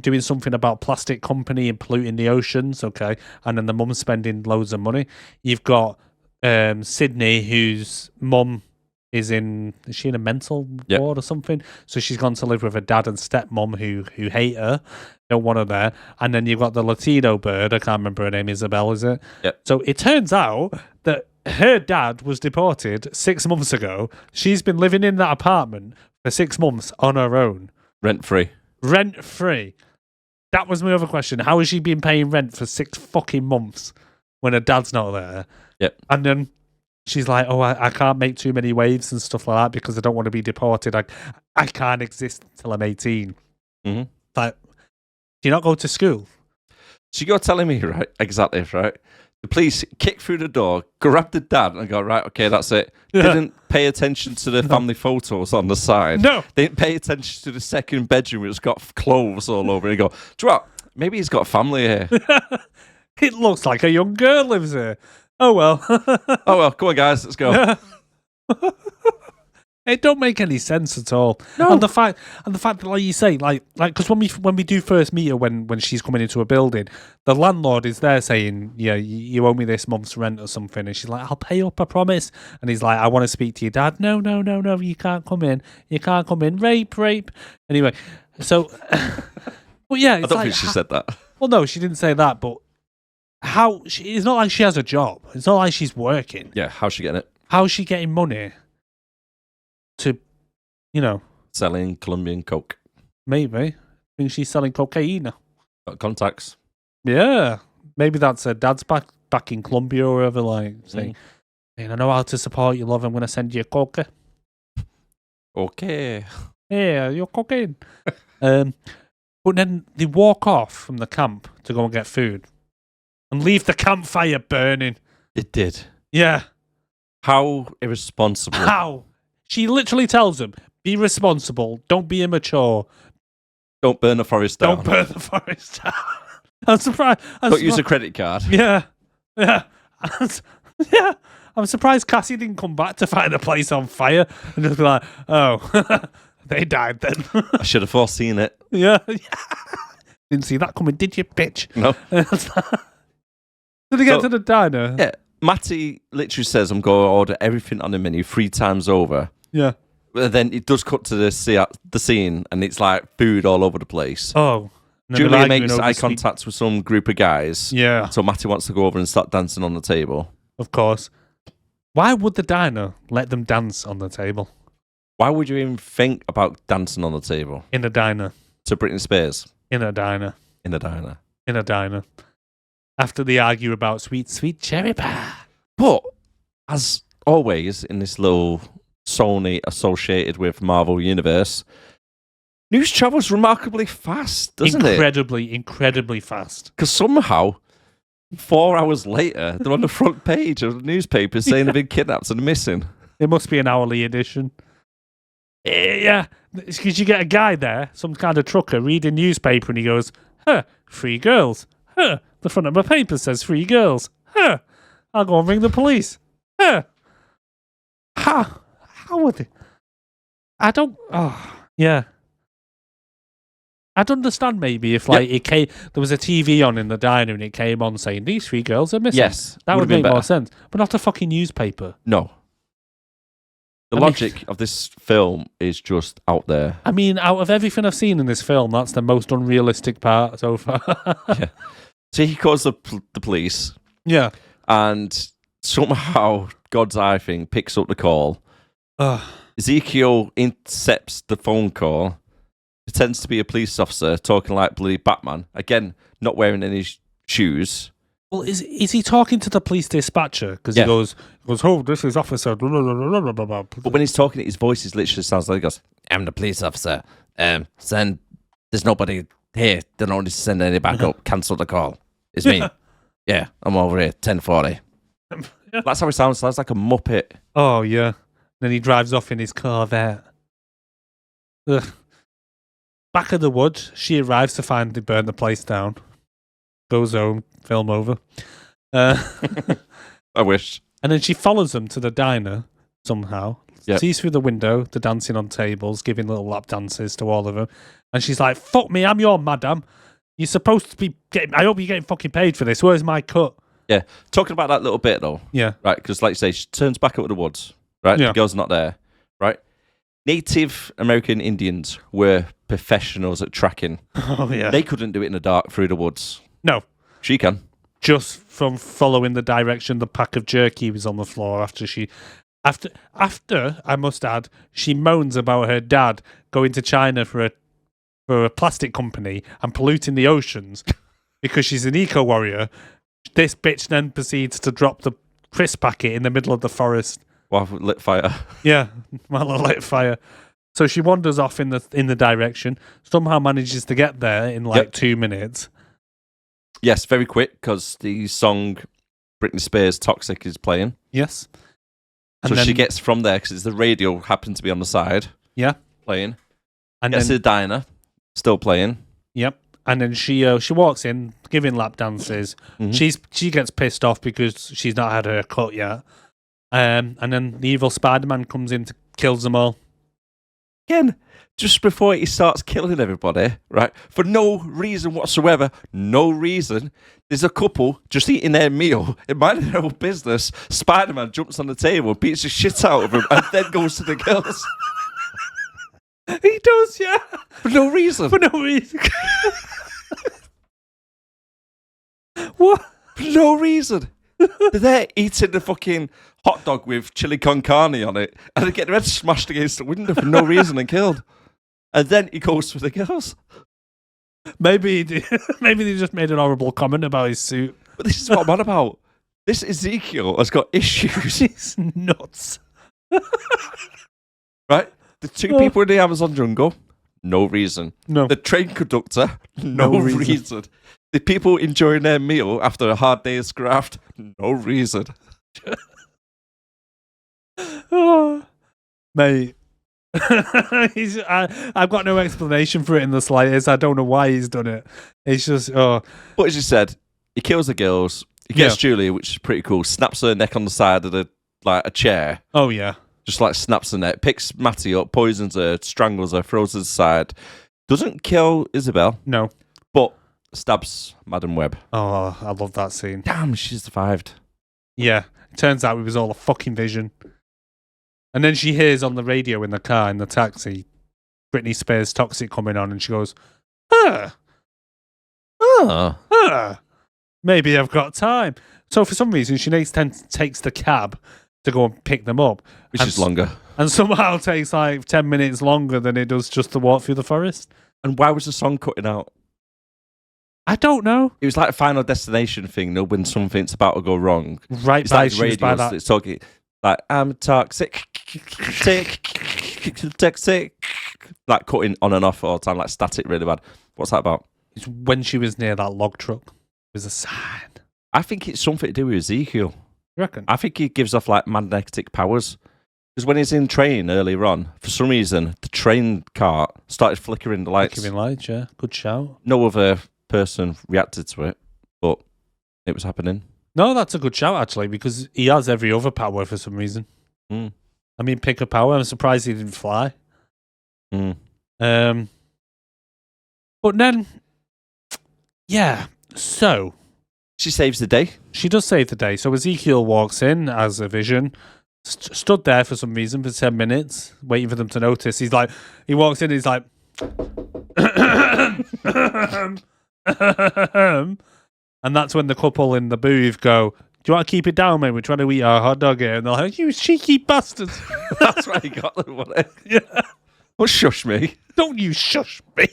doing something about plastic company and polluting the oceans, okay? And then the mum's spending loads of money. You've got Sydney, whose mum is she in a mental ward or something? So she's gone to live with her dad and stepmom who hate her, don't want her there. And then you've got the Latino bird, I can't remember her name, Isabel, is it? Yep. So it turns out that her dad was deported 6 months ago. She's been living in that apartment for 6 months on her own. Rent-free. Rent-free. That was my other question. How has she been paying rent for 6 fucking months when her dad's not there? Yep. And then she's like, oh, I can't make too many waves and stuff like that because I don't want to be deported. I can't exist until I'm 18. Mm-hmm. Like, do you not go to school? So you're telling me, right? Exactly, right? The police kick through the door, grab the dad, and go, right, okay, that's it. Yeah. Didn't pay attention to the family photos on the side. No. They didn't pay attention to the second bedroom, it's got clothes all over it. And go, do you know what? Maybe he's got family here. It looks like a young girl lives here. Oh, well. Oh, well, come on, guys, let's go. It don't make any sense at all. No. And the fact that, like you say, like because when we do first meet her, when she's coming into a building, the landlord is there saying, yeah, you owe me this month's rent or something, and she's like, I'll pay up, I promise. And he's like, I want to speak to your dad. No, you can't come in. You can't come in. Rape. Anyway, so, but yeah, it's I don't like, think she said that. Well, no, she didn't say that, but it's not like she has a job. It's not like she's working. Yeah, how's she getting it? How's she getting money to, Selling Colombian coke. maybe. I think she's selling cocaine. Got contacts. Yeah. Maybe that's her dad's back in Colombia or wherever, like, saying, hey, I know how to support you, love. I'm going to send you a coca. Okay. Yeah, you're cocaine. But then they walk off from the camp to go and get food and leave the campfire burning. It did. Yeah. How irresponsible. How? She literally tells them, be responsible, don't be immature, Don't burn the forest down. don't burn the forest down. I'm surprised. Don't use a credit card. Yeah. I'm surprised Cassie didn't come back to find the place on fire and just be like, oh, they died then. I should have foreseen it. Yeah. Didn't see that coming, did you, bitch? No. Did they get to the diner? Yeah. Matty literally says, I'm going to order everything on the menu 3 times over. Yeah. But then it does cut to the scene, and it's like food all over the place. Oh. Julia makes eye contact with some group of guys. Yeah. So Matty wants to go over and start dancing on the table. Of course. Why would the diner let them dance on the table? Why would you even think about dancing on the table? In a diner. To Britney Spears? In a diner. In a diner. In a diner. After they argue about sweet, sweet cherry pie. But, as always, in this little Sony associated with Marvel Universe, news travels remarkably fast, doesn't it? Incredibly fast. Because somehow, 4 hours later, they're on the front page of the newspaper saying they've been kidnapped and missing. It must be an hourly edition. Yeah. Because you get a guy there, some kind of trucker, reading newspaper, and he goes, 3 girls. The front of my paper says 3 girls. I'll go and ring the police. How would they? I don't. Oh, yeah. I'd understand maybe if it came, there was a TV on in the diner and it came on saying these 3 girls are missing. Yes, that would been make more better. sense. But not a fucking newspaper. No. The logic of this film is just out there. I mean, out of everything I've seen in this film, that's the most unrealistic part so far. Yeah. So he calls the police. Yeah. And somehow God's eye thing picks up the call. Ezekiel intercepts the phone call, pretends to be a police officer talking like bloody Batman. Again, not wearing any shoes. Well, is he talking to the police dispatcher? Because he goes, oh, this is officer. Blah, blah, blah, blah, blah, blah. But when he's talking, his voice is literally sounds like he goes, I'm the police officer. There's nobody here. They don't need to send any backup. Cancel the call. It's me. Yeah, I'm over here. 10:40. That's how he sounds. Sounds like a Muppet. Oh, yeah. Then he drives off in his Corvette. Ugh. Back of the woods, she arrives to find they burn the place down. Goes home, film over. I wish. And then she follows them to the diner somehow. Yep. Sees through the window, they're dancing on tables, giving little lap dances to all of them. And she's like, fuck me, I'm your madam. You're supposed to be getting... I hope you're getting fucking paid for this. Where's my cut? Yeah. Talking about that little bit, though. Yeah. Right, because like you say, she turns back up to the woods. Right? Yeah. The girl's not there. Right? Native American Indians were professionals at tracking. Oh, yeah. They couldn't do it in the dark through the woods. No. She can. Just from following the direction the pack of jerky was on the floor after I must add, she moans about her dad going to China for a plastic company and polluting the oceans because she's an eco warrior. This bitch then proceeds to drop the crisp packet in the middle of the forest. Well, lit fire. Yeah, while I lit fire. So she wanders off in the direction. Somehow manages to get there in 2 minutes. Yes, very quick because the song Britney Spears' "Toxic" is playing. Yes. So she gets from there because the radio happened to be on the side. Yeah. Playing. And gets to the diner, still playing. Yep. And then she walks in, giving lap dances. Mm-hmm. She gets pissed off because she's not had her cut yet. And then the evil Spider-Man comes in to kills them all. Again, just before he starts killing everybody, right? For no reason whatsoever, no reason. There's a couple just eating their meal, minding their own business. Spider-Man jumps on the table, beats the shit out of him, and then goes to the girls. He does, yeah. For no reason. For no reason. What? For no reason. They're there eating the fucking hot dog with chili con carne on it, and they get their head smashed against the window for no reason and killed. And then he goes for the girls. Maybe he did. Maybe they just made an horrible comment about his suit. But this is what I'm on about. This Ezekiel has got issues. He's nuts. Right? The two people in the Amazon jungle, no reason. No. The train conductor, no reason. The people enjoying their meal after a hard day's graft, no reason. Oh, mate. I've got no explanation for it in the slightest. I don't know why he's done it. It's just, But as you said, he kills the girls. He gets Julia, which is pretty cool. Snaps her neck on the side of a chair. Oh, yeah. Just snaps her neck. Picks Matty up, poisons her, strangles her, throws her aside. Doesn't kill Isabel. No. But stabs Madam Webb. Oh, I love that scene. Damn, she survived. Yeah. Turns out it was all a fucking vision. And then she hears on the radio in the car, in the taxi, Britney Spears' Toxic coming on, and she goes, maybe I've got time. So for some reason, she takes the cab to go and pick them up. Which is longer. And somehow takes 10 minutes longer than it does just to walk through the forest. And why was the song cutting out? I don't know. It was like a Final Destination thing, when something's about to go wrong. Right it's by like she was by that. It's talking like, I'm toxic, toxic, like cutting on and off all the time, like static really bad. What's that about? It's when she was near that log truck. It was a sign. I think it's something to do with Ezekiel. You reckon? I think he gives off magnetic powers. Because when he's in train earlier on, for some reason, the train cart started flickering the lights. Flickering lights, yeah. Good shout. No other person reacted to it, but it was happening. No, that's a good shout, actually, because he has every other power for some reason. Mm. I mean, pick a power. I'm surprised he didn't fly. Mm. But then, yeah, so... She saves the day. She does save the day. So Ezekiel walks in as a vision, stood there for some reason for 10 minutes, waiting for them to notice. He walks in, he's like... And that's when the couple in the booth go, do you want to keep it down, mate? We're trying to eat our hot dog here. And they're like, you cheeky bastards. That's why he got them, wasn't it? Yeah. Well, shush me. Don't you shush me.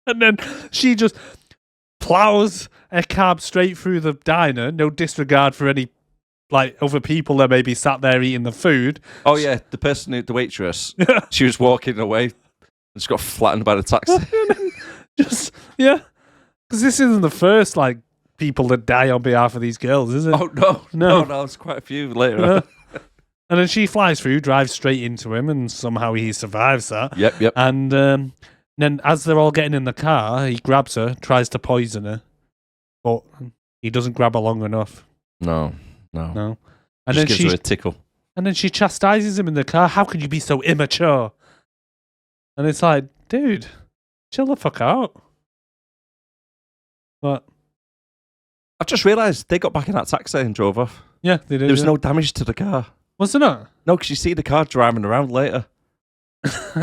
And then she just plows a cab straight through the diner, no disregard for any other people that may be sat there eating the food. Oh, yeah, the waitress, she was walking away and just got flattened by the taxi. Just, yeah. Because this isn't the first, people that die on behalf of these girls, is it? Oh no, No. no, there's quite a few later. Yeah. And then she flies through, drives straight into him, and somehow he survives that. Yep. And then as they're all getting in the car, he grabs her, tries to poison her, but he doesn't grab her long enough. No. No. Just And then gives her a tickle. And then she chastises him in the car. How could you be so immature? And it's like, dude, chill the fuck out. But I've just realised they got back in that taxi and drove off. yeah, they did. There was no damage to the car. Was there not? No, because you see the car driving around later.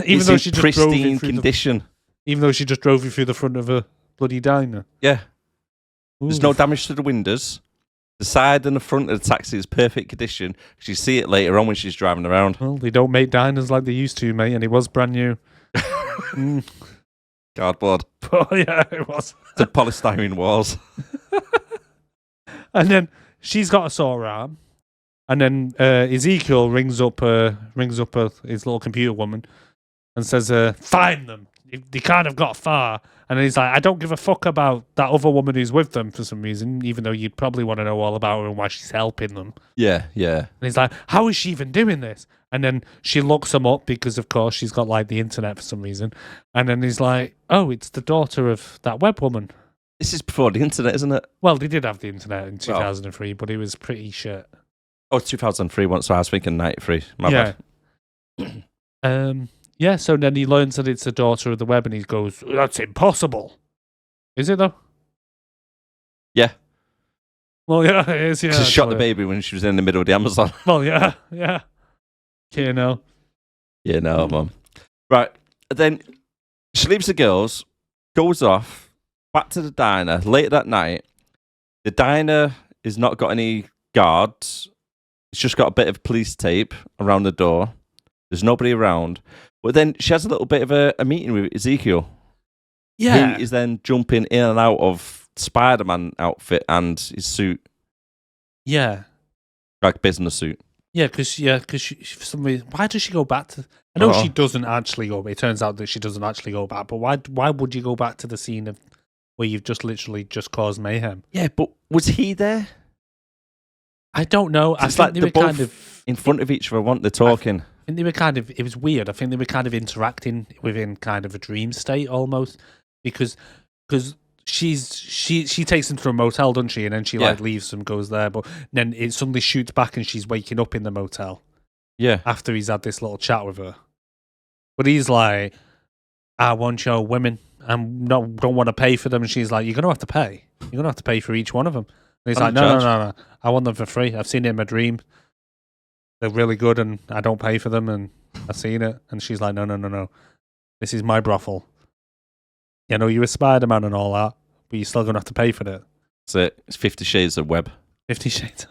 Even though she just drove pristine you through condition. even though she just drove you through the front of a bloody diner. Yeah. There's Ooh. no damage to the windows. The side and the front of the taxi is perfect condition. You see it later on when she's driving around. Well, they don't make diners like they used to, mate, and it was brand new. Cardboard. Oh yeah, it was. The polystyrene walls. And then she's got a sore arm, and then Ezekiel rings up his little computer woman and says, "Find them. They can't have got far." And he's like, "I don't give a fuck about that other woman who's with them for some reason, even though you'd probably want to know all about her and why she's helping them." Yeah. And he's like, "How is she even doing this?" And then she looks him up because, of course, she's got like the internet for some reason. And then he's like, "Oh, it's the daughter of that Webb woman." This is before the internet, isn't it? Well, they did have the internet in 2003, but it was pretty shit. Oh, 2003 once, so I was thinking 93. My bad. Yeah, so then he learns that it's the daughter of the Webb, and he goes, "That's impossible." Is it, though? Yeah. Well, yeah, it is, yeah. She shot the actually. baby when she was in the middle of the Amazon. Well, yeah. Okay, no. Yeah, no, Mum. Right. Then she leaves the girls, goes off, back to the diner. Later that night, the diner has not got any guards. It's just got a bit of police tape around the door. There's nobody around. But then she has a little bit of a meeting with Ezekiel. Yeah. Who is then jumping in and out of Spider-Man outfit and his suit. Yeah. Like business suit. Yeah, because she, for some reason, why does she go back to? I know she doesn't actually go. It turns out that she doesn't actually go back. But why would you go back to the scene of where you've just literally just caused mayhem? Yeah, but was he there? I don't know. I It's think like they they're were kind both of in front of each other, weren't they, talking? I think they were kind of. It was weird. I think they were kind of interacting within kind of a dream state almost, because she takes him to a motel, doesn't she? And then she like leaves and goes there, but then it suddenly shoots back and she's waking up in the motel. Yeah. After he's had this little chat with her, but he's like, "I want your women. Don't want to pay for them." And she's like, "You're gonna have to pay. You're gonna have to pay for each one of them." And he's like, "No. I want them for free. I've seen it in my dream. They're really good, and I don't pay for them, and I've seen it." And she's like, No. This is my brothel. You know, you're a Spider-Man and all that, but you're still going to have to pay for it. That's it. It's 50 Shades of Webb. 50 Shades.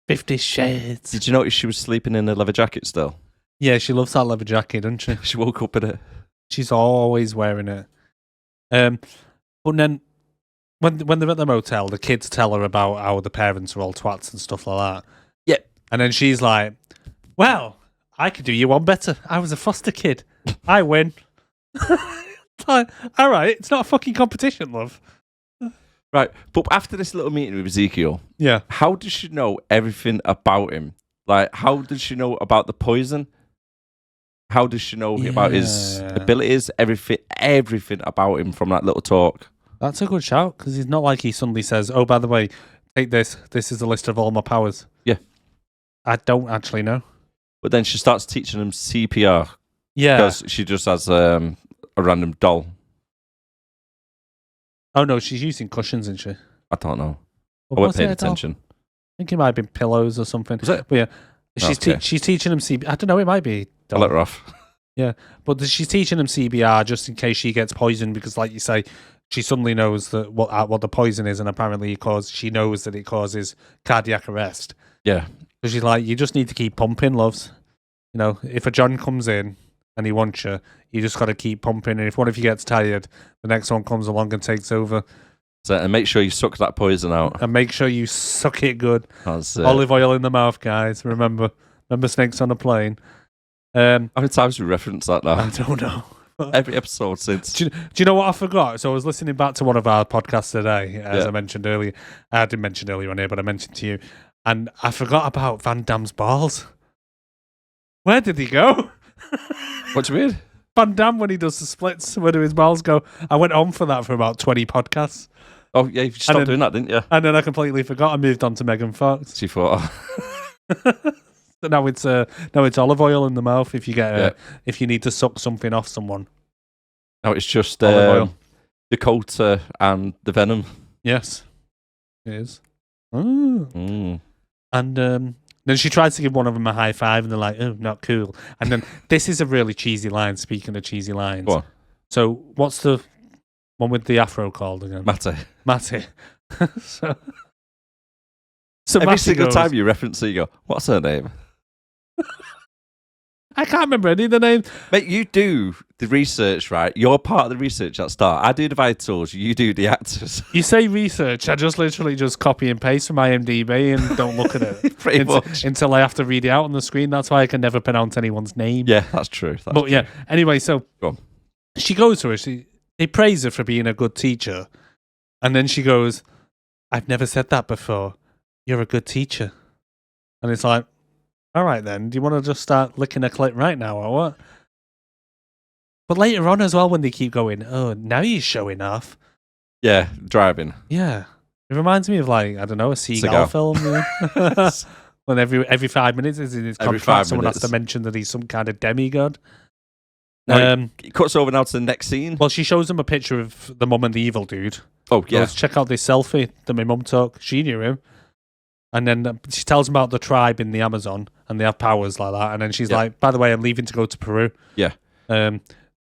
50 Shades. Did you notice she was sleeping in a leather jacket still? Yeah, she loves that leather jacket, doesn't she? She woke up in it. She's always wearing it. But then, when they're at the motel, the kids tell her about how the parents are all twats and stuff like that. Yep. And then she's like, "Well, I could do you one better. I was a foster kid. I win." Like, all right, it's not a fucking competition, love. Right, but after this little meeting with Ezekiel, Yeah. how does she know everything about him? Like, how does she know about the poison? How does she know about his abilities? Everything about him from that little talk. That's a good shout, because it's not like he suddenly says, "Oh, by the way, take this. This is a list of all my powers." Yeah. I don't actually know. But then she starts teaching him CPR. Yeah. Because she just has a random doll. Oh, no, she's using cushions, isn't she? I don't know. Or I wasn't was paying it a doll? attention. I think it might have been pillows or something. Was it? But yeah, she's Okay. she's teaching him CPR. I don't know, it might be. I let her off. But she's teaching him CPR just in case she gets poisoned, because, like you say, she suddenly knows that what the poison is, and apparently she knows that it causes cardiac arrest. Yeah. So she's like, "You just need to keep pumping, loves. You know, if a John comes in and he wants you, you just got to keep pumping. And if one of you gets tired, the next one comes along and takes over. So, and make sure you suck that poison out. And make sure you suck it good. That's it. Olive oil in the mouth, guys. Remember Snakes on a Plane. How many times do we reference that now? I don't know. Every episode since. Do you know what I forgot? So I was listening back to one of our podcasts today, as I mentioned earlier. I didn't mention earlier on here, but I mentioned to you. And I forgot about Van Damme's balls. Where did he go? What do you mean? Van Damme, when he does the splits, where do his balls go? I went on for that for about 20 podcasts. Oh, yeah, you stopped doing that, didn't you? And then I completely forgot. I moved on to Megan Fox. She thought... So now it's olive oil in the mouth if you get if you need to suck something off someone. No, it's just Olive oil. Dakota and the Venom. Yes, it is. And then she tries to give one of them a high five, and they're like, "Oh, not cool." And then this is a really cheesy line. Speaking of cheesy lines, Go on. So what's the one with the afro called again? Matty. so every Matty single goes, time you reference it, you go, "What's her name?" I can't remember any of the names. Mate, you do the research, right? You're part of the research at start. I do the vitals, you do the actors. You say research, I just literally just copy and paste from IMDb and don't look at it Pretty much. until I have to read it out on the screen. That's why I can never pronounce anyone's name. Yeah, that's true. Yeah, anyway, so Go on. she goes to her. They praise her for being a good teacher. And then she goes, "I've never said that before. You're a good teacher." And it's like, all right then, do you want to just start licking a clit right now or what? But later on as well, when they keep going, "Oh, now you're showing off." Yeah, driving. Yeah. It reminds me of, like, I don't know, a seagull film. Yeah. When every 5 minutes is in his Every contract, 5 someone has minutes. to mention that he's some kind of demigod. Now, it cuts over now to the next scene. Well, she shows him a picture of the mum and the evil dude. Oh, yeah. Goes, "Check out this selfie that my mum took. She knew him." And then she tells him about the tribe in the Amazon, and they have powers like that. And then she's like, "By the way, I'm leaving to go to Peru. Yeah.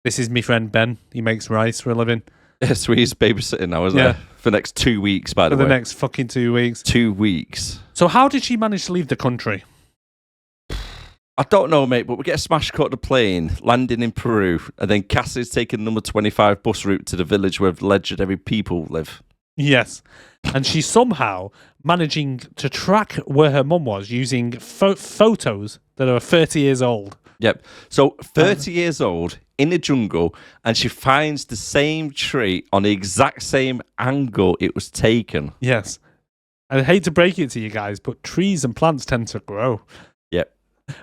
This is my friend Ben. He makes rice for a living." So he's babysitting now, isn't he? For the next 2 weeks, by the way. For the next fucking 2 weeks. 2 weeks. So how did she manage to leave the country? I don't know, mate, but we get a smash cut of the plane, landing in Peru, and then Cassie's taking number 25 bus route to the village where legendary people live. Yes. And she's somehow managing to track where her mum was using photos that are 30 years old. Yep. So 30 years old in the jungle, and she finds the same tree on the exact same angle it was taken. Yes. I hate to break it to you guys, but trees and plants tend to grow. Yep.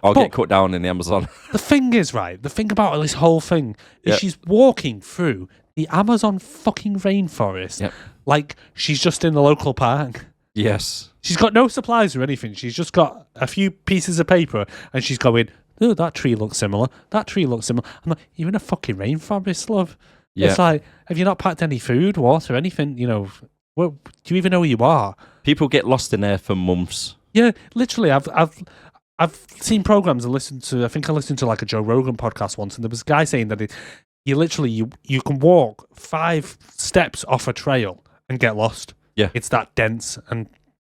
Or get cut down in the Amazon. The thing is, right, the thing about this whole thing is she's walking through the Amazon fucking rainforest. Yep. Like she's just in the local park. Yes. She's got no supplies or anything. She's just got a few pieces of paper and she's going, "Oh, that tree looks similar. That tree looks similar." I'm like, "You're in a fucking rainforest, love." Yeah. It's like, have you not packed any food, water, anything? You know, do you even know who you are? People get lost in there for months. Yeah, literally. I've seen programs and listened to. I think I listened to like a Joe Rogan podcast once, and there was a guy saying that you can walk 5 steps off a trail and get lost. Yeah, it's that dense and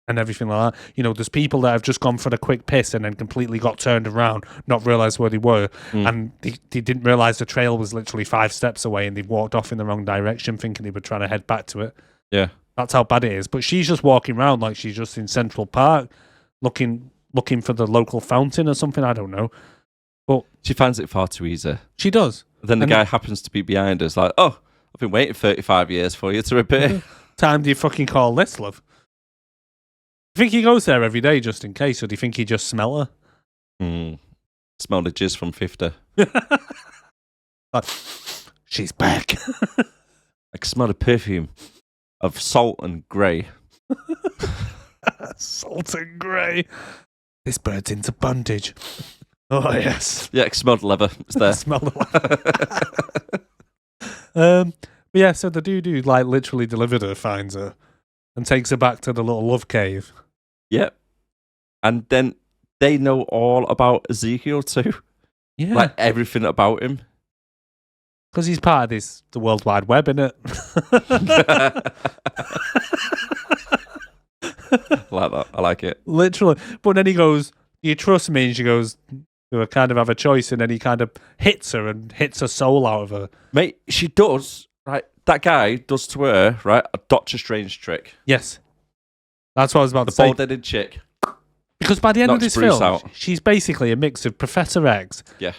everything like that. You know, there's people that have just gone for the quick piss and then completely got turned around, not realised where they were, and they didn't realise the trail was literally 5 steps away, and they walked off in the wrong direction, thinking they were trying to head back to it. Yeah, that's how bad it is. But she's just walking around like she's just in Central Park, looking for the local fountain or something. I don't know. But she finds it far too easy. She does. Then the guy happens to be behind us, like, "Oh, I've been waiting 35 years for you to repair." Time do you fucking call this, love? You think he goes there every day just in case, or do you think he just smell her? Smell the jizz from 50. Like, she's back. I can smell the perfume of salt and grey. Salt and grey. This bird's into bondage. Oh, yes. Yeah, I can smell the leather. It's there. Smell the leather. But yeah, so the dude who like literally delivered her finds her and takes her back to the little love cave. Yep. And then they know all about Ezekiel too. Yeah. Like everything about him. Because he's part of the World Wide Web, innit? I like that. I like it. Literally. But then he goes, "Do you trust me?" And she goes, "Do I kind of have a choice?" And then he kind of hits her and hits her soul out of her. Mate, she does, right? That guy does to her, right, a Doctor Strange trick. Yes. That's what I was about to say. The bald-headed chick. Because by the end of this Bruce film, out. she's basically a mix of Professor X. Yeah.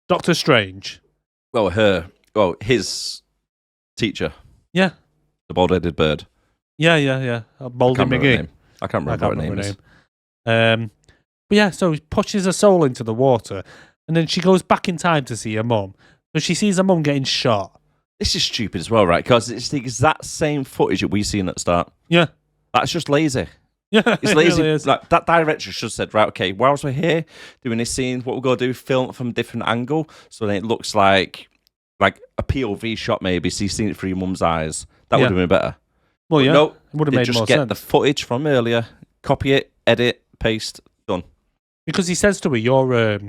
Doctor Strange. Well, his teacher, Yeah. the bald-headed bird. Yeah. Baldy McGee. I can't remember what her name is. But yeah, so he pushes her soul into the water, and then she goes back in time to see her mum. So she sees her mum getting shot. This is stupid as well, right? Because it's the exact same footage that we seen at the start. Yeah. That's just lazy. Yeah, It's lazy. Really is. Like, that director should have said, right, okay, whilst we're here doing this scene, what we're going to do, film it from a different angle, so then it looks like a POV shot maybe, so you've seen it through your mum's eyes. That would have been better. Well, yeah. No, it would have they made just more get sense. the footage from earlier, copy it, edit, paste, done. Because he says to her, your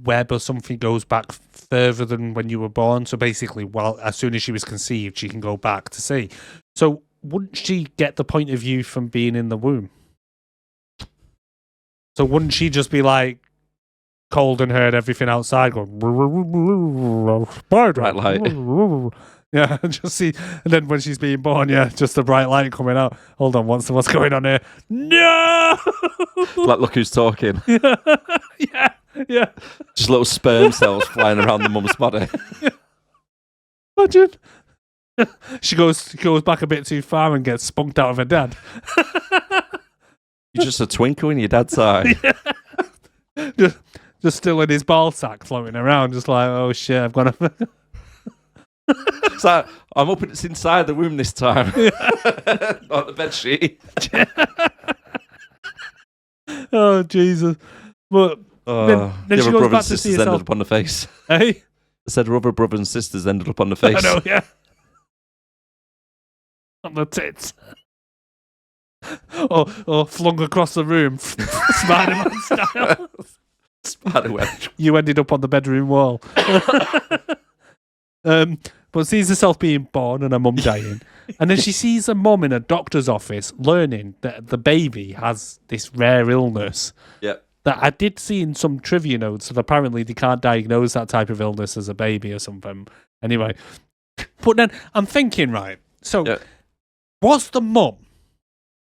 web or something goes back further than when you were born. So basically, as soon as she was conceived, she can go back to see. So wouldn't she get the point of view from being in the womb? So wouldn't she just be like cold and heard everything outside going, spider? Bright light. Yeah, just see, and then when she's being born, just the bright light coming out. Hold on, what's going on here? No! Like, look who's talking. Yeah. Just little sperm cells flying around the mum's body. Imagine. She goes back a bit too far and gets spunked out of her dad. You're just a twinkle in your dad's eye. Just still in his ball sack floating around, just like, oh shit, I've got to... It's like, I'm up, it's inside the womb this time. Not the bed sheet. Oh, Jesus. But then the she other goes brother back and to see sisters herself. ended up on the face. Hey? I said her other brother and sisters ended up on the face. I know, yeah. On the tits. Or flung across the room, Spider-Man style. Spiderweb. You ended up on the bedroom wall. But sees herself being born and her mum dying. And then she sees her mum in a doctor's office learning that the baby has this rare illness. Yep. That I did see in some trivia notes that apparently they can't diagnose that type of illness as a baby or something. Anyway. But then I'm thinking, right, so was the mum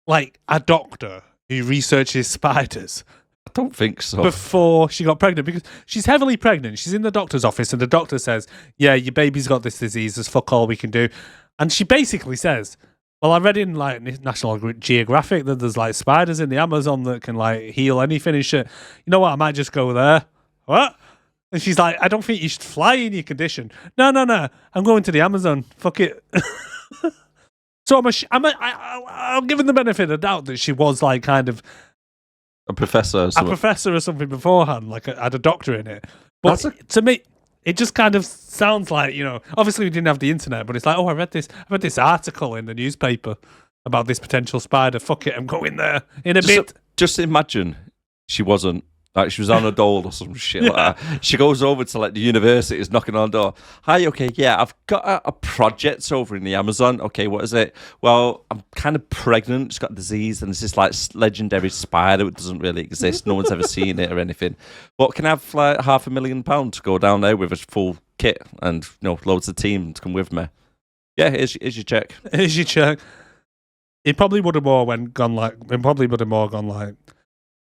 like a doctor who researches spiders? I don't think so. Before she got pregnant, because she's heavily pregnant. She's in the doctor's office and the doctor says, yeah, your baby's got this disease. There's fuck all we can do. And she basically says, well, I read in like National Geographic that there's like spiders in the Amazon that can like heal anything and shit. You know what? I might just go there. What? And she's like, I don't think you should fly in your condition. No. I'm going to the Amazon. Fuck it. So I'll give her the benefit of the doubt that she was like kind of a professor or something beforehand, like had a doctor in it. But to me, it just kind of sounds like, obviously we didn't have the internet, but it's like, oh, I read this article in the newspaper about this potential spider. Fuck it, I'm going there in a bit. Just imagine she wasn't. Like, she was on a dole or some shit like that. She goes over to like the university, is knocking on the door. Hi, okay, yeah, I've got a project over in the Amazon. Okay, what is it? Well, I'm kind of pregnant. It's got a disease, and it's this like legendary spider that doesn't really exist. No one's ever seen it or anything. But can I have like £500,000 to go down there with a full kit and loads of team to come with me? Yeah, here's your check. Here's your check. It probably would have more gone like.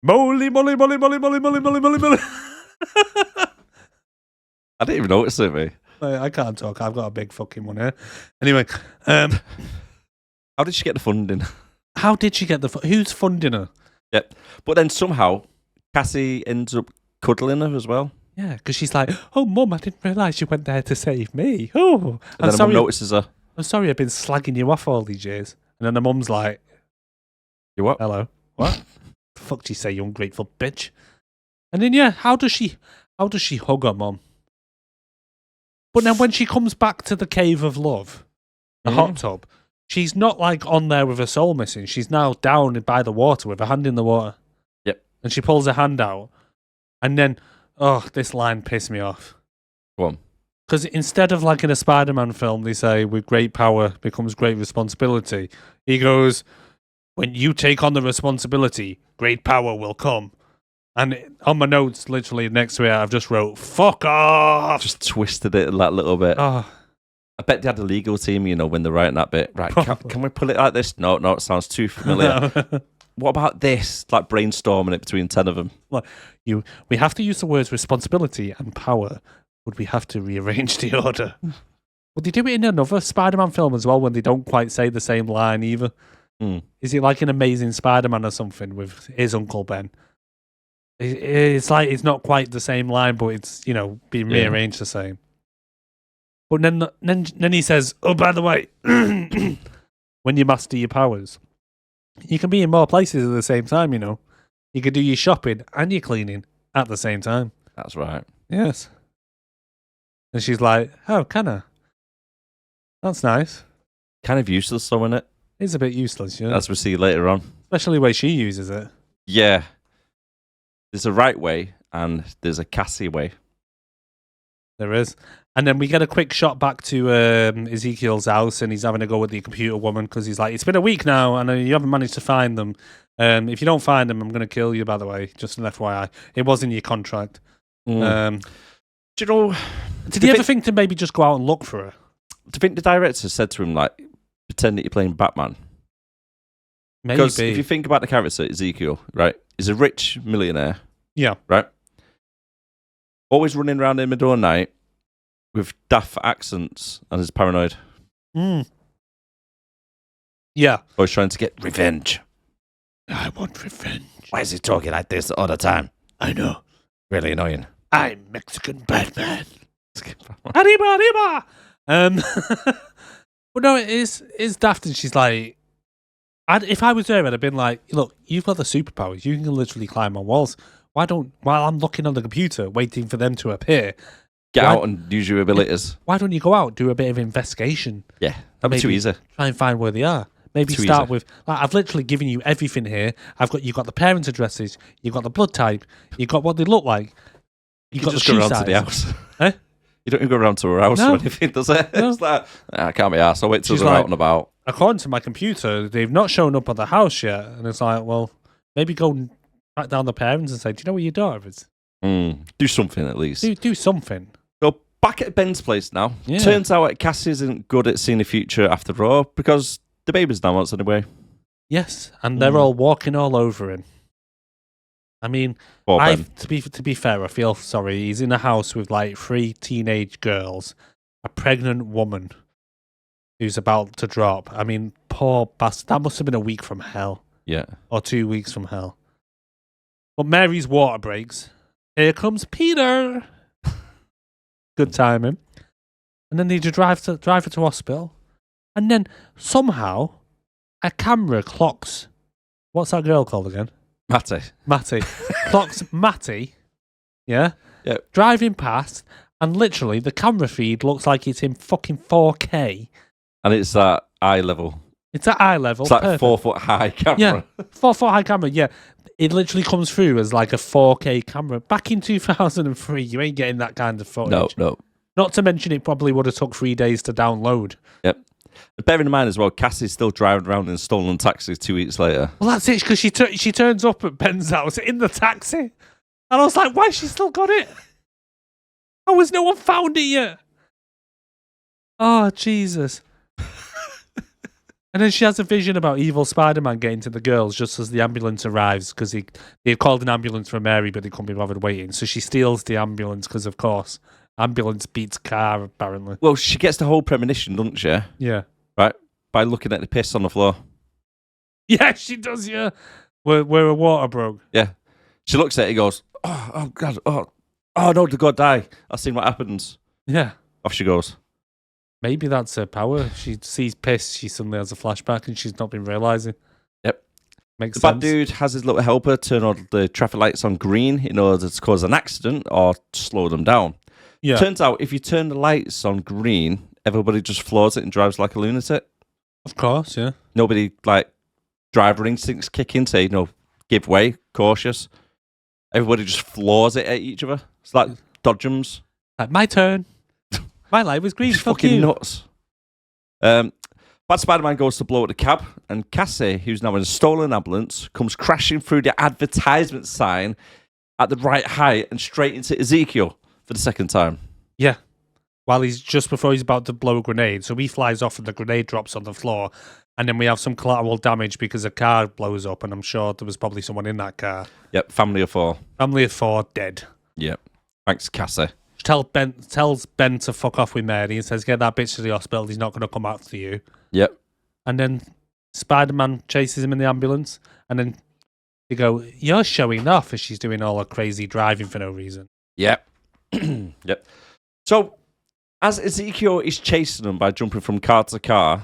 Moly. I didn't even notice it, mate. I can't talk. I've got a big fucking one here. Anyway, how did she get the funding? How did she get who's funding her? Yep. But then somehow Cassie ends up cuddling her as well. Yeah, because she's like, "Oh, Mum, I didn't realise you went there to save me." Oh, and then her mum notices her. I'm sorry, I've been slagging you off all these years. And then the mum's like, "You what? Hello, what? The fuck do you say, you ungrateful bitch?" And then how does she hug her mum? But then when she comes back to the cave of love, the hot tub, she's not like on there with her soul missing. She's now down by the water with her hand in the water. Yep. And she pulls her hand out, and then this line pissed me off. Go on. Because instead of like in a Spider-Man film, they say, with great power becomes great responsibility. He goes, when you take on the responsibility, great power will come. And on my notes, literally next to it, I've just wrote, fuck off! Just twisted it that little bit. Oh. I bet they had a legal team, when they're writing that bit. Right, can we pull it like this? No, it sounds too familiar. what about this? Like brainstorming it between 10 of them. We have to use the words responsibility and power. Would we have to rearrange the order? Would they do it in another Spider-Man film as well when they don't quite say the same line either? Is it like an Amazing Spider-Man or something with his Uncle Ben? It's like it's not quite the same line, but it's being rearranged the same. But then he says, "Oh, by the way, when you master your powers, you can be in more places at the same time. You can do your shopping and your cleaning at the same time." That's right. Yes. And she's like, "Oh, can I? That's nice." Kind of useless, though, isn't it? It's a bit useless, yeah. As we see later on. Especially the way she uses it. Yeah. There's a right way and there's a Cassie way. There is. And then we get a quick shot back to Ezekiel's house, and he's having a go with the computer woman because he's like, "It's been a week now and you haven't managed to find them. If you don't find them, I'm going to kill you, by the way. Just an FYI. It was in your contract." Do you know... Did he ever think to maybe just go out and look for her? Do you think the director said to him, like, pretend that you're playing Batman? Maybe. Because if you think about the character, Ezekiel, right? He's a rich millionaire. Yeah. Right? Always running around in the middle of the night with daft accents and is paranoid. Yeah. Always trying to get revenge. I want revenge. Why is he talking like this all the time? I know. Really annoying. I'm Mexican Batman. Arriba, arriba! But no, it's daft, and she's like, if I was there, I'd have been like, "Look, you've got the superpowers. You can literally climb on walls. While I'm looking on the computer, waiting for them to appear, Get out and use your abilities. Why don't you go out, do a bit of investigation? Yeah, that'd be too easy. Try and find where they are. Maybe Too start easy. with, like, I've literally given you everything here. You've got the parents' addresses, you've got the blood type, you've got what they look like. You got just the go shoe around to size. the house. Eh? You don't even go around to her house No. or anything, does it? No. It's like, I can't be arsed. I'll wait till She's they're like- out and about. According to my computer, they've not shown up at the house yet. And it's like, well, maybe go and track down the parents and say, "Do you know where your daughter is? Do something at least. Do something." So back at Ben's place now. Yeah. Turns out Cassie isn't good at seeing the future after all because the baby's now once anyway. Yes, and they're all walking all over him. I mean, Poor Ben. to be fair, I feel sorry. He's in a house with like 3 teenage girls, a pregnant woman who's about to drop. I mean, poor bastard. That must have been a week from hell, Yeah. or 2 weeks from hell. But Mary's water breaks. Here comes Peter. Good timing. And then they just drive her to hospital, and then somehow a camera clocks. What's that girl called again? Matty. Clocks Matty. Yeah? Yeah. Driving past, and literally the camera feed looks like it's in fucking 4K. And it's that eye level. It's at eye level. It's like perfect. 4 foot high camera. Yeah. 4 foot high camera, yeah. It literally comes through as like a 4K camera. Back in 2003, you ain't getting that kind of footage. No. Not to mention it probably would have took 3 days to download. Yep. But bearing in mind as well, Cassie's still driving around in stolen taxis 2 weeks later. Well, that's it, because she turns up at Ben's house in the taxi. And I was like, why has she still got it? How has no one found it yet? Oh, Jesus. And then she has a vision about evil Spider-Man getting to the girls just as the ambulance arrives, because they had called an ambulance for Mary, but they couldn't be bothered waiting. So she steals the ambulance because, of course, ambulance beats car, apparently. Well, she gets the whole premonition, doesn't she? Yeah. Right? By looking at the piss on the floor. Yeah, she does, yeah. Where her water broke. Yeah. She looks at it and goes, oh God, oh no, the God die. I've seen what happens. Yeah. Off she goes. Maybe that's her power. She sees piss, she suddenly has a flashback, and she's not been realising. Yep. Makes The sense. bad dude has his little helper turn all the traffic lights on green in order to cause an accident or slow them down. Yeah. Turns out if you turn the lights on green, everybody just floors it and drives like a lunatic. Of course, yeah. Nobody, like, driver instincts kick in, say, give way, cautious. Everybody just floors it at each other. It's like dodgems. Like, my turn. My light was green. It's Fuck fucking you. nuts. Bad Spider-Man goes to blow at the cab, and Cassie, who's now in a stolen ambulance, comes crashing through the advertisement sign at the right height and straight into Ezekiel for the second time. Yeah. while he's just before he's about to blow a grenade. So he flies off and the grenade drops on the floor. And then we have some collateral damage because a car blows up, and I'm sure there was probably someone in that car. Yep, family of 4. Family of 4 dead. Yep. Thanks, Cassie. Tells Ben to fuck off with Mary and says, get that bitch to the hospital. He's not going to come after you. Yep. And then Spider-Man chases him in the ambulance. And then they go, you're showing off, as she's doing all her crazy driving for no reason. Yep. Yep. So, as Ezekiel is chasing them by jumping from car to car,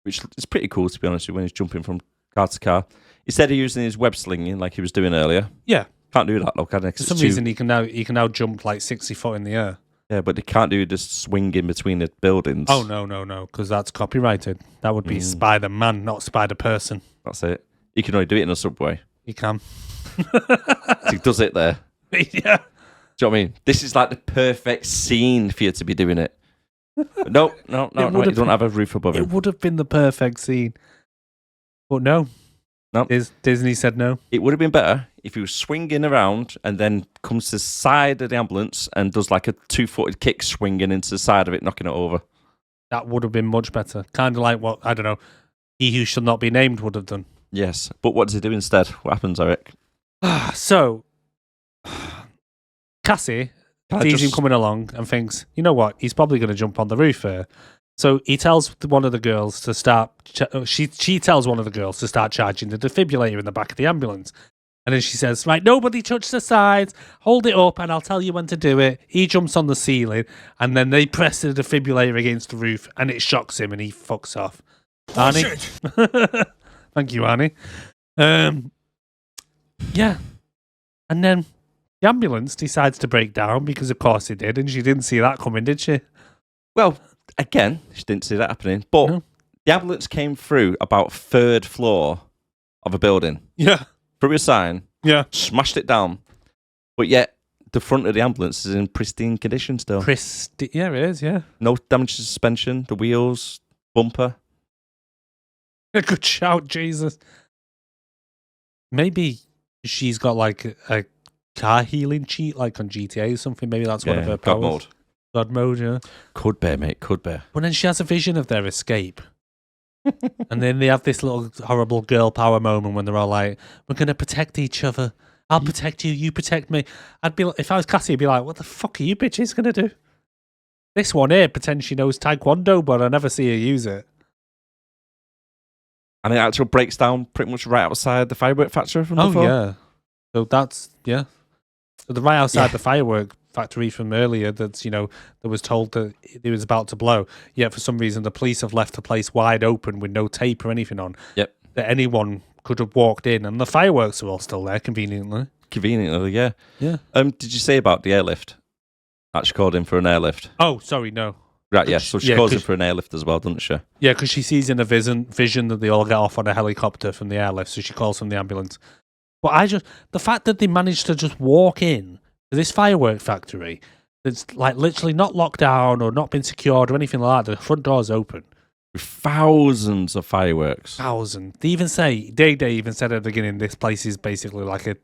which is pretty cool, to be honest with you, when he's jumping from car to car, instead of using his web slinging like he was doing earlier. Yeah. Can't do that, though, can he? For some reason, he can now jump like 60 foot in the air. Yeah, but he can't do this swing in between the buildings. Oh, no, because that's copyrighted. That would be Spider-Man, not Spider-Person. That's it. He can only do it in a subway. He can. He does it there. Yeah. Do you know what I mean? This is like the perfect scene for you to be doing it. But no, you don't have a roof above it. him. It would have been the perfect scene. But no. No. Disney said no. It would have been better if he was swinging around and then comes to the side of the ambulance and does like a 2-footed kick swinging into the side of it, knocking it over. That would have been much better. Kind of like what, I don't know, He Who Shall Not Be Named would have done. Yes. But what does he do instead? What happens, Eric? So, Cassie sees him coming along and thinks, you know what, he's probably going to jump on the roof here. So he tells one of the girls to start. She tells one of the girls to start charging the defibrillator in the back of the ambulance, and then she says, "Right, nobody touch the sides. Hold it up, and I'll tell you when to do it." He jumps on the ceiling, and then they press the defibrillator against the roof, and it shocks him, and he fucks off. Arnie, thank you, Arnie. Yeah, and then the ambulance decides to break down because, of course, it did, and she didn't see that coming, did she? Well. Again, she didn't see that happening, but the ambulance came through about 3rd floor of a building. Yeah. Threw a sign. Yeah. Smashed it down. But yet, the front of the ambulance is in pristine condition still. Yeah, it is, yeah. No damage to suspension, the wheels, bumper. Good shout, Jesus. Maybe she's got like a car healing cheat like on GTA or something. Maybe that's one of her powers. God mode. God mode, yeah. Could be, mate, could be. But then she has a vision of their escape. And then they have this little horrible girl power moment when they're all like, we're going to protect each other. I'll protect you, you protect me. If I was Cassie, I'd be like, what the fuck are you bitches going to do? This one here pretends she knows Taekwondo, but I never see her use it. And it actually breaks down pretty much right outside the firework factory from before. Oh, yeah. So that's, yeah. So the right outside the firework factory from earlier that was told that it was about to blow, yet for some reason the police have left the place wide open with no tape or anything on. Yep. That anyone could have walked in, and the fireworks are all still there conveniently. Yeah. Did you say about the airlift? Actually called in for an airlift. Oh, sorry, no. Right, yeah. So she calls in for an airlift as well, doesn't she? Yeah, because she sees in a vision that they all get off on a helicopter from the airlift, so she calls from the ambulance. But the fact that they managed to just walk in this firework factory that's like literally not locked down or not been secured or anything like that. The front door's open. With thousands of fireworks. Thousands. They even say, they even said at the beginning, this place is basically like a,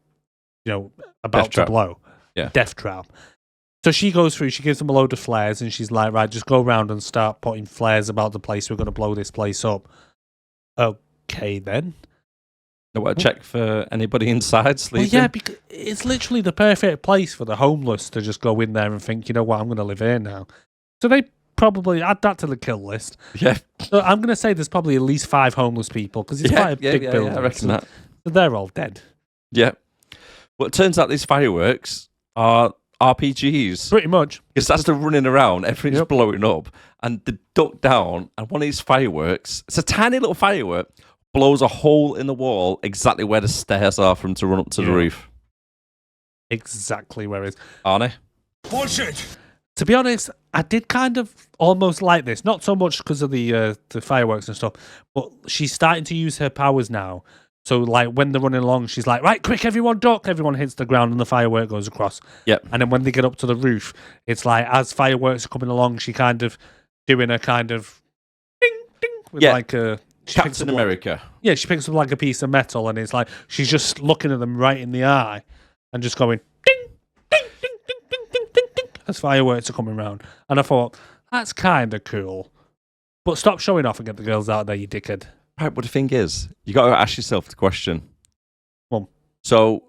about to blow. Yeah. Death trap. So she goes through, she gives them a load of flares and she's like, right, just go around and start putting flares about the place. We're going to blow this place up. Okay, then. Check for anybody inside sleeping. Well, yeah, because it's literally the perfect place for the homeless to just go in there and think, you know what, I'm going to live here now. So they probably add that to the kill list. Yeah. So I'm going to say there's probably at least 5 homeless people because it's quite a big building. Yeah, I reckon that. So they're all dead. Yeah. Well, it turns out these fireworks are RPGs. Pretty much. Because as they're running around, everything's blowing up, and they duck down, and one of these fireworks, it's a tiny little firework, blows a hole in the wall exactly where the stairs are for them to run up to the roof. Exactly where it is. Arnie? Bullshit! To be honest, I did kind of almost like this. Not so much because of the fireworks and stuff, but she's starting to use her powers now. So, like, when they're running along, she's like, right, quick, everyone duck. Everyone hits the ground and the firework goes across. Yep. And then when they get up to the roof, it's like, as fireworks are coming along, she kind of doing a kind of ding, ding, with like a... Captain America. Yeah, she picks up like a piece of metal and it's like, she's just looking at them right in the eye and just going, ding, ding, ding, ding, ding, ding, ding, ding, as fireworks are coming around. And I thought, That's kind of cool. But stop showing off and get the girls out there, you dickhead. Right, but the thing is, you got to ask yourself the question. Well, so,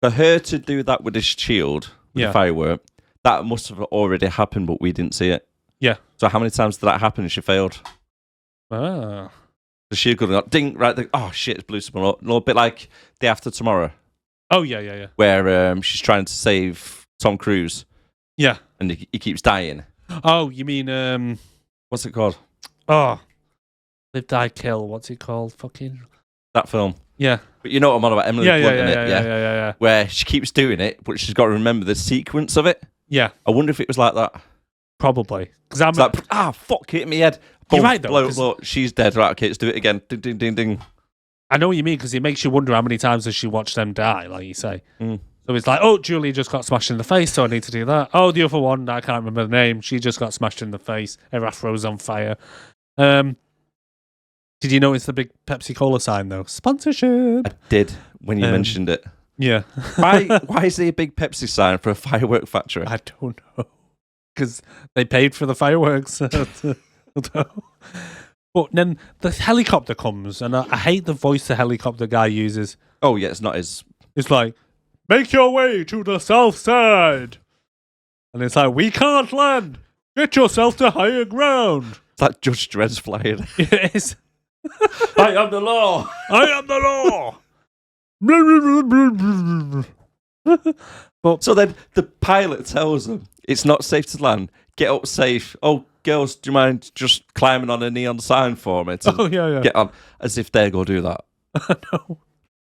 for her to do that with this shield, with the firework, that must have already happened, but we didn't see it. Yeah. So how many times did that happen and she failed? Ah. The shield could have got ding, right there. Oh, shit, it's blew someone up. No, a bit like Day After Tomorrow. Oh, yeah. Where she's trying to save Tom Cruise. Yeah. And he keeps dying. Oh, you mean... What's it called? Oh. Live, Die, Kill. What's it called? Fucking... That film. Yeah. But you know what I'm on about, Emily Blunt, innit? Yeah. Where she keeps doing it, but she's got to remember the sequence of it. Yeah. I wonder if it was like that. Probably. Because I'm like, fuck, hit me head. You're right, though. Look, she's dead. Right, okay, let's do it again. Ding, ding, ding, ding. I know what you mean, because it makes you wonder how many times has she watched them die, like you say. So it's like, oh, Julie just got smashed in the face, so I need to do that. Oh, the other one, I can't remember the name. She just got smashed in the face. Her afro's on fire. Did you notice the big Pepsi Cola sign, though? Sponsorship. I did, when you mentioned it. Yeah. Why is there a big Pepsi sign for a firework factory? I don't know. Because they paid for the fireworks. But then the helicopter comes, and I hate the voice the helicopter guy uses. Oh, yeah, it's not his... It's like, make your way to the south side. And it's like, we can't land. Get yourself to higher ground. It's like Judge Dredd's flying. It is. I am the law. I am the law. But so then the pilot tells them it's not safe to land. Get up safe. Oh, girls, do you mind just climbing on a neon sign for me to get on? As if they're going to do that. No.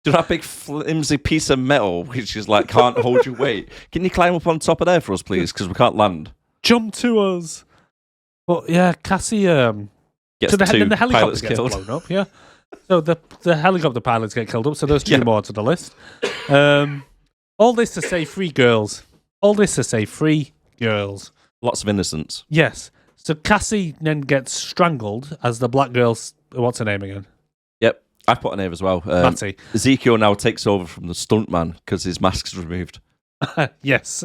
Do that big flimsy piece of metal, which is like, can't hold your weight. Can you climb up on top of there for us, please? Because we can't land. Jump to us. But yeah, Cassie gets then the helicopter gets killed. blown up, yeah. So the helicopter pilots get killed up, so there's two more to the list. All this to say free girls. All this to say free girls. Lots of innocence. Yes. So Cassie then gets strangled as the black girl's... What's her name again? Yep. I put a name as well. Matty. Ezekiel now takes over from the stuntman because his mask's removed. Yes.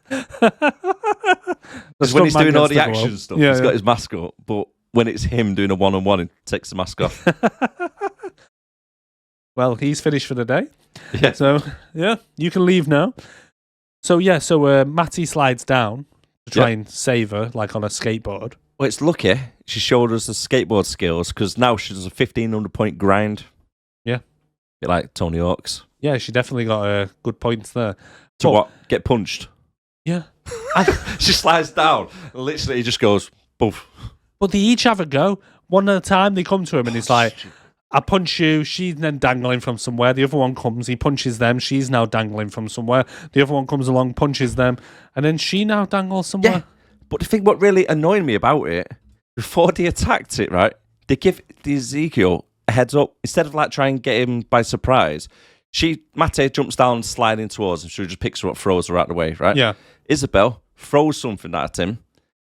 Because when he's doing all the action stuff, he's got his mask up. But when it's him doing a one-on-one, he takes the mask off. Well, he's finished for the day. Yeah. So, yeah, you can leave now. So, Matty slides down to try and save her, like on a skateboard. Well, it's lucky she showed us the skateboard skills because now she does a 1,500-point grind. Yeah. Bit like Tony Hawk's. Yeah, she definitely got good points there. To what? Get punched? Yeah. She slides down. Literally, he just goes, boof. But they each have a go. One at a time, they come to him and he's like, I punch you, she's then dangling from somewhere. The other one comes, he punches them, she's now dangling from somewhere. The other one comes along, punches them, and then she now dangles somewhere. Yeah. But the thing what really annoyed me about it, before they attacked it, right, they give the Ezekiel a heads up. Instead of like trying and get him by surprise, Mate jumps down, sliding towards him, so he just picks her up, throws her out of the way, right? Yeah. Isabel throws something at him.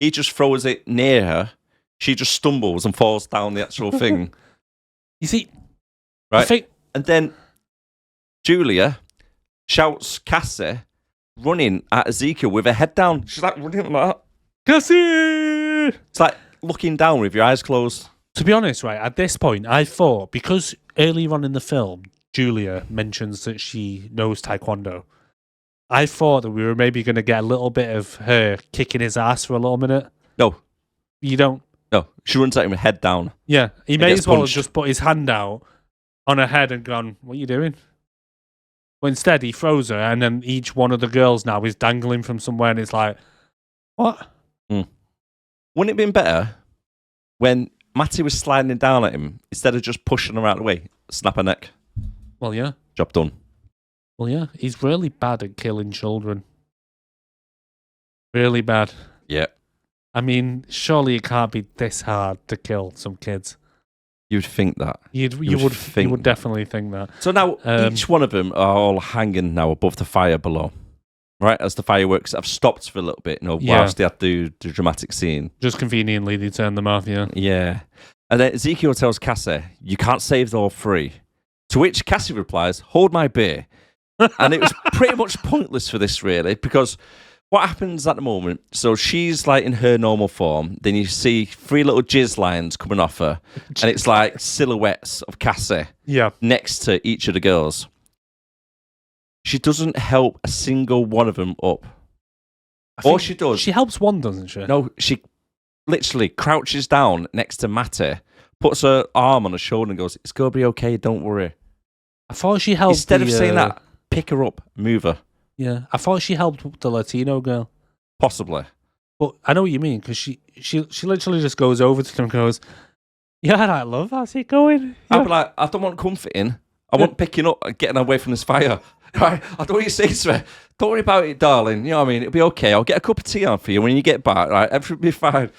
He just throws it near her. She just stumbles and falls down the actual thing. You see, right? And then Julia shouts Cassie running at Ezekiel with her head down. She's like running like that. Cassie! It's like looking down with your eyes closed. To be honest, right, at this point, I thought, because earlier on in the film, Julia mentions that she knows Taekwondo, I thought that we were maybe going to get a little bit of her kicking his ass for a little minute. No. You don't? No. She runs at him with head down. Yeah. He may as well have just put his hand out on her head and gone, what are you doing? But instead, he throws her, and then each one of the girls now is dangling from somewhere, and it's like, what? Wouldn't it have been better when Matty was sliding down at him, instead of just pushing her out of the way, snap her neck? Well, yeah. Job done. Well, yeah. He's really bad at killing children. Really bad. Yeah. I mean, surely it can't be this hard to kill some kids. You'd think that. You would definitely think that. So now each one of them are all hanging now above the fire below, right? As the fireworks have stopped for a little bit, whilst they have to do the dramatic scene. Just conveniently, they turn them off, yeah. Yeah. And then Ezekiel tells Cassie, you can't save all three. To which Cassie replies, hold my beer. And it was pretty much pointless for this, really, because what happens at the moment? So she's like in her normal form. Then you see 3 little jizz lines coming off her, and it's like silhouettes of Cassie next to each of the girls. She doesn't help a single one of them up. Or she does. She helps one, doesn't she? No, she literally crouches down next to Matty, puts her arm on her shoulder and goes, "It's going to be okay, don't worry." I thought she helped. Instead of saying that, pick her up, move her. Yeah, I thought she helped the Latino girl. Possibly. But I know what you mean, because she literally just goes over to them and goes, "Yeah, I love, how's it going?" I'd be like, I don't want comforting. I want picking up and getting away from this fire. Right? I don't want you to say to me, "Don't worry about it, darling. You know what I mean? It'll be okay. I'll get a cup of tea on for you when you get back, right? Everything will be fine."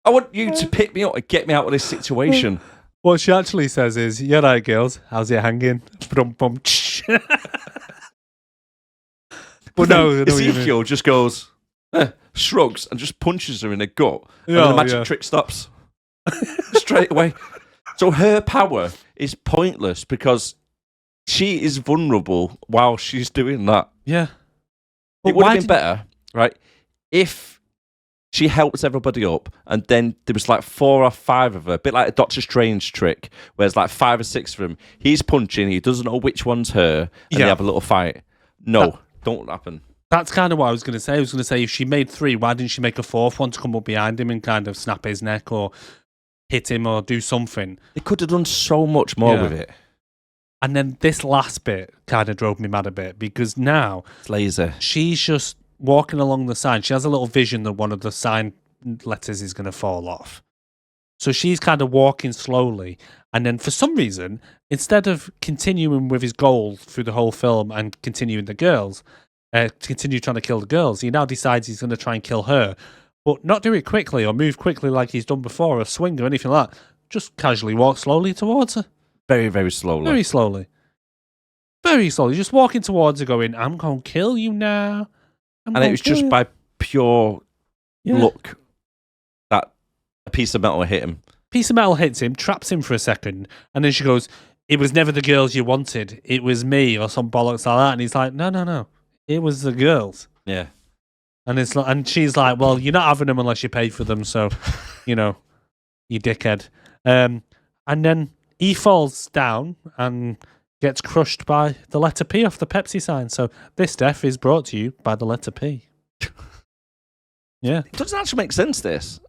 I want you to pick me up and get me out of this situation. What she actually says is, "Yeah, right, girls, how's it hanging?" But no, Ezekiel just goes, shrugs, and just punches her in the gut. And then the magic trick stops straight away. So her power is pointless because she is vulnerable while she's doing that. Yeah. It would have been better, right, if she helps everybody up and then there was like 4 or 5 of her, a bit like a Doctor Strange trick, where there's like 5 or 6 of them. He's punching, he doesn't know which one's her, and they have a little fight. No. Don't happen. That's kind of what I was going to say. I was going to say, if she made 3, why didn't she make a 4th one to come up behind him and kind of snap his neck or hit him or do something? They could have done so much more with it. And then this last bit kind of drove me mad a bit, because now it's lazy. She's just walking along the sign. She has a little vision that one of the sign letters is going to fall off. So she's kind of walking slowly. And then for some reason, instead of continuing with his goal through the whole film and continuing the girls, continue trying to kill the girls, he now decides he's going to try and kill her, but not do it quickly or move quickly like he's done before, or swing or anything like that. Just casually walk slowly towards her. Very, very slowly. Very slowly. Very slowly. Just walking towards her going, "I'm going to kill you now." And it was just by pure luck that a piece of metal hit him. Piece of metal hits him, traps him for a second, and then she goes, "It was never the girls you wanted. It was me," or some bollocks like that. And he's like, No. It was the girls. Yeah. And it's like, and she's like, "Well, you're not having them unless you paid for them, so, you know, you dickhead." And then he falls down and gets crushed by the letter P off the Pepsi sign. So this death is brought to you by the letter P. Yeah. It doesn't actually make sense, this.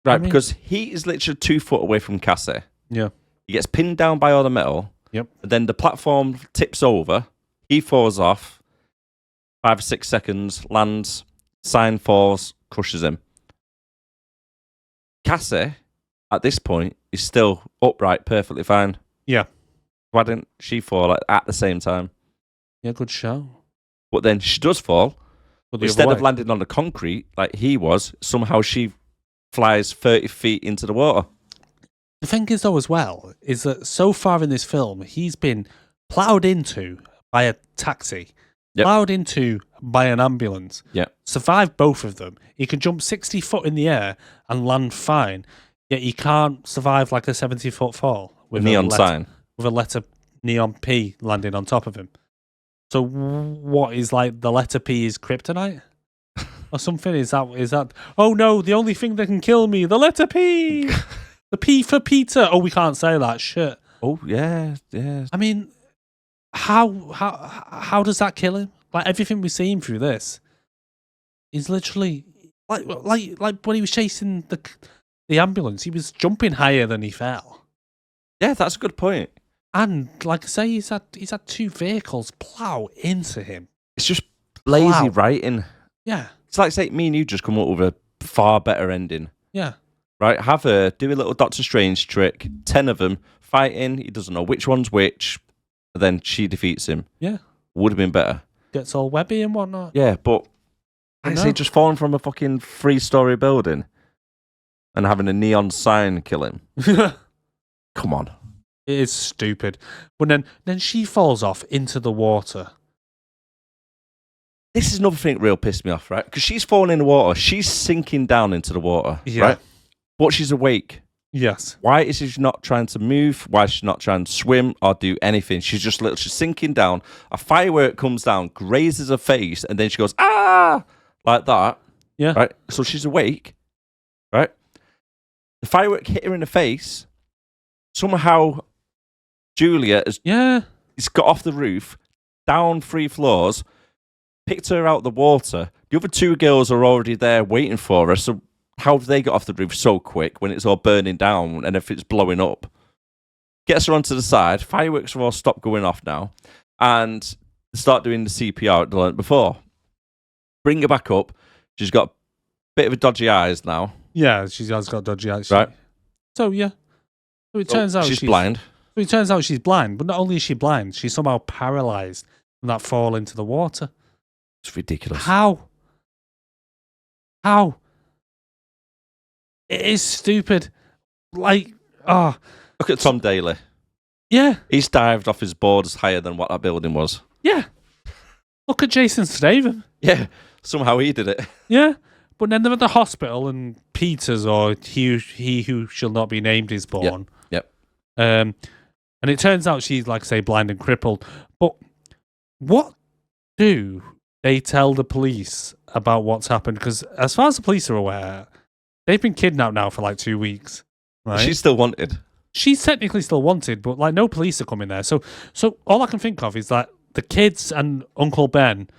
Right, because he is literally 2 foot away from Cassie. Yeah. He gets pinned down by all the metal. Yep. And then the platform tips over. He falls off. 5 or 6 seconds, lands, sign falls, crushes him. Cassie, at this point, is still upright, perfectly fine. Yeah. Why didn't she fall at the same time? Yeah, good show. But then she does fall. But instead of landing on the concrete like he was, somehow she flies 30 feet into the water. The thing is, though, as well, is that so far in this film, he's been ploughed into by a taxi, ploughed into by an ambulance, survived both of them. He can jump 60 foot in the air and land fine, yet he can't survive like a 70-foot fall with neon sign. With a letter neon P landing on top of him. So what is like the letter P is kryptonite? Or something? Is that oh no, the only thing that can kill me, the letter P. The P for Peter. Oh, we can't say that shit. Oh yeah. I mean, how does that kill him? Like everything we've seen through this is literally like when he was chasing the ambulance, he was jumping higher than he fell. Yeah, that's a good point. And like I say, he's had 2 vehicles plow into him. It's just lazy writing. Yeah. It's like, say, me and you just come up with a far better ending. Yeah. Right? Have her do a little Doctor Strange trick, 10 of them, fighting, he doesn't know which one's which, and then she defeats him. Yeah. Would have been better. Gets all webby and whatnot. Yeah, but I say just falling from a fucking 3-story building and having a neon sign kill him. Come on. It is stupid. But then she falls off into the water. This is another thing that real pissed me off, right? Because she's falling in the water. She's sinking down into the water, right? But she's awake. Yes. Why is she not trying to move? Why is she not trying to swim or do anything? She's just literally sinking down. A firework comes down, grazes her face, and then she goes, ah! like that. Yeah. Right? So she's awake, right? The firework hit her in the face. Somehow, Julia has got off the roof, down 3 floors, picked her out the water. The other 2 girls are already there waiting for her. So how have they got off the roof so quick when it's all burning down and if it's blowing up? Gets her onto the side. Fireworks have all stopped going off now. And start doing the CPR they learned before. Bring her back up. She's got a bit of a dodgy eyes now. Yeah, she has got dodgy eyes. Right. So, yeah. So it turns out she's blind. So it turns out she's blind. But not only is she blind, she's somehow paralyzed from that fall into the water. It's ridiculous. How? It is stupid. Like, Look at Tom Daly. Yeah. He's dived off his boards higher than what that building was. Yeah. Look at Jason Statham. Yeah. Somehow he did it. Yeah. But then they're at the hospital and Peters, or he who shall not be named, is born. Yep. And it turns out she's, like I say, blind and crippled. But what do they tell the police about what's happened? Because as far as the police are aware, they've been kidnapped now for like 2 weeks. Right? She's still wanted. She's technically still wanted, but like no police are coming there. So all I can think of is that the kids and Uncle Ben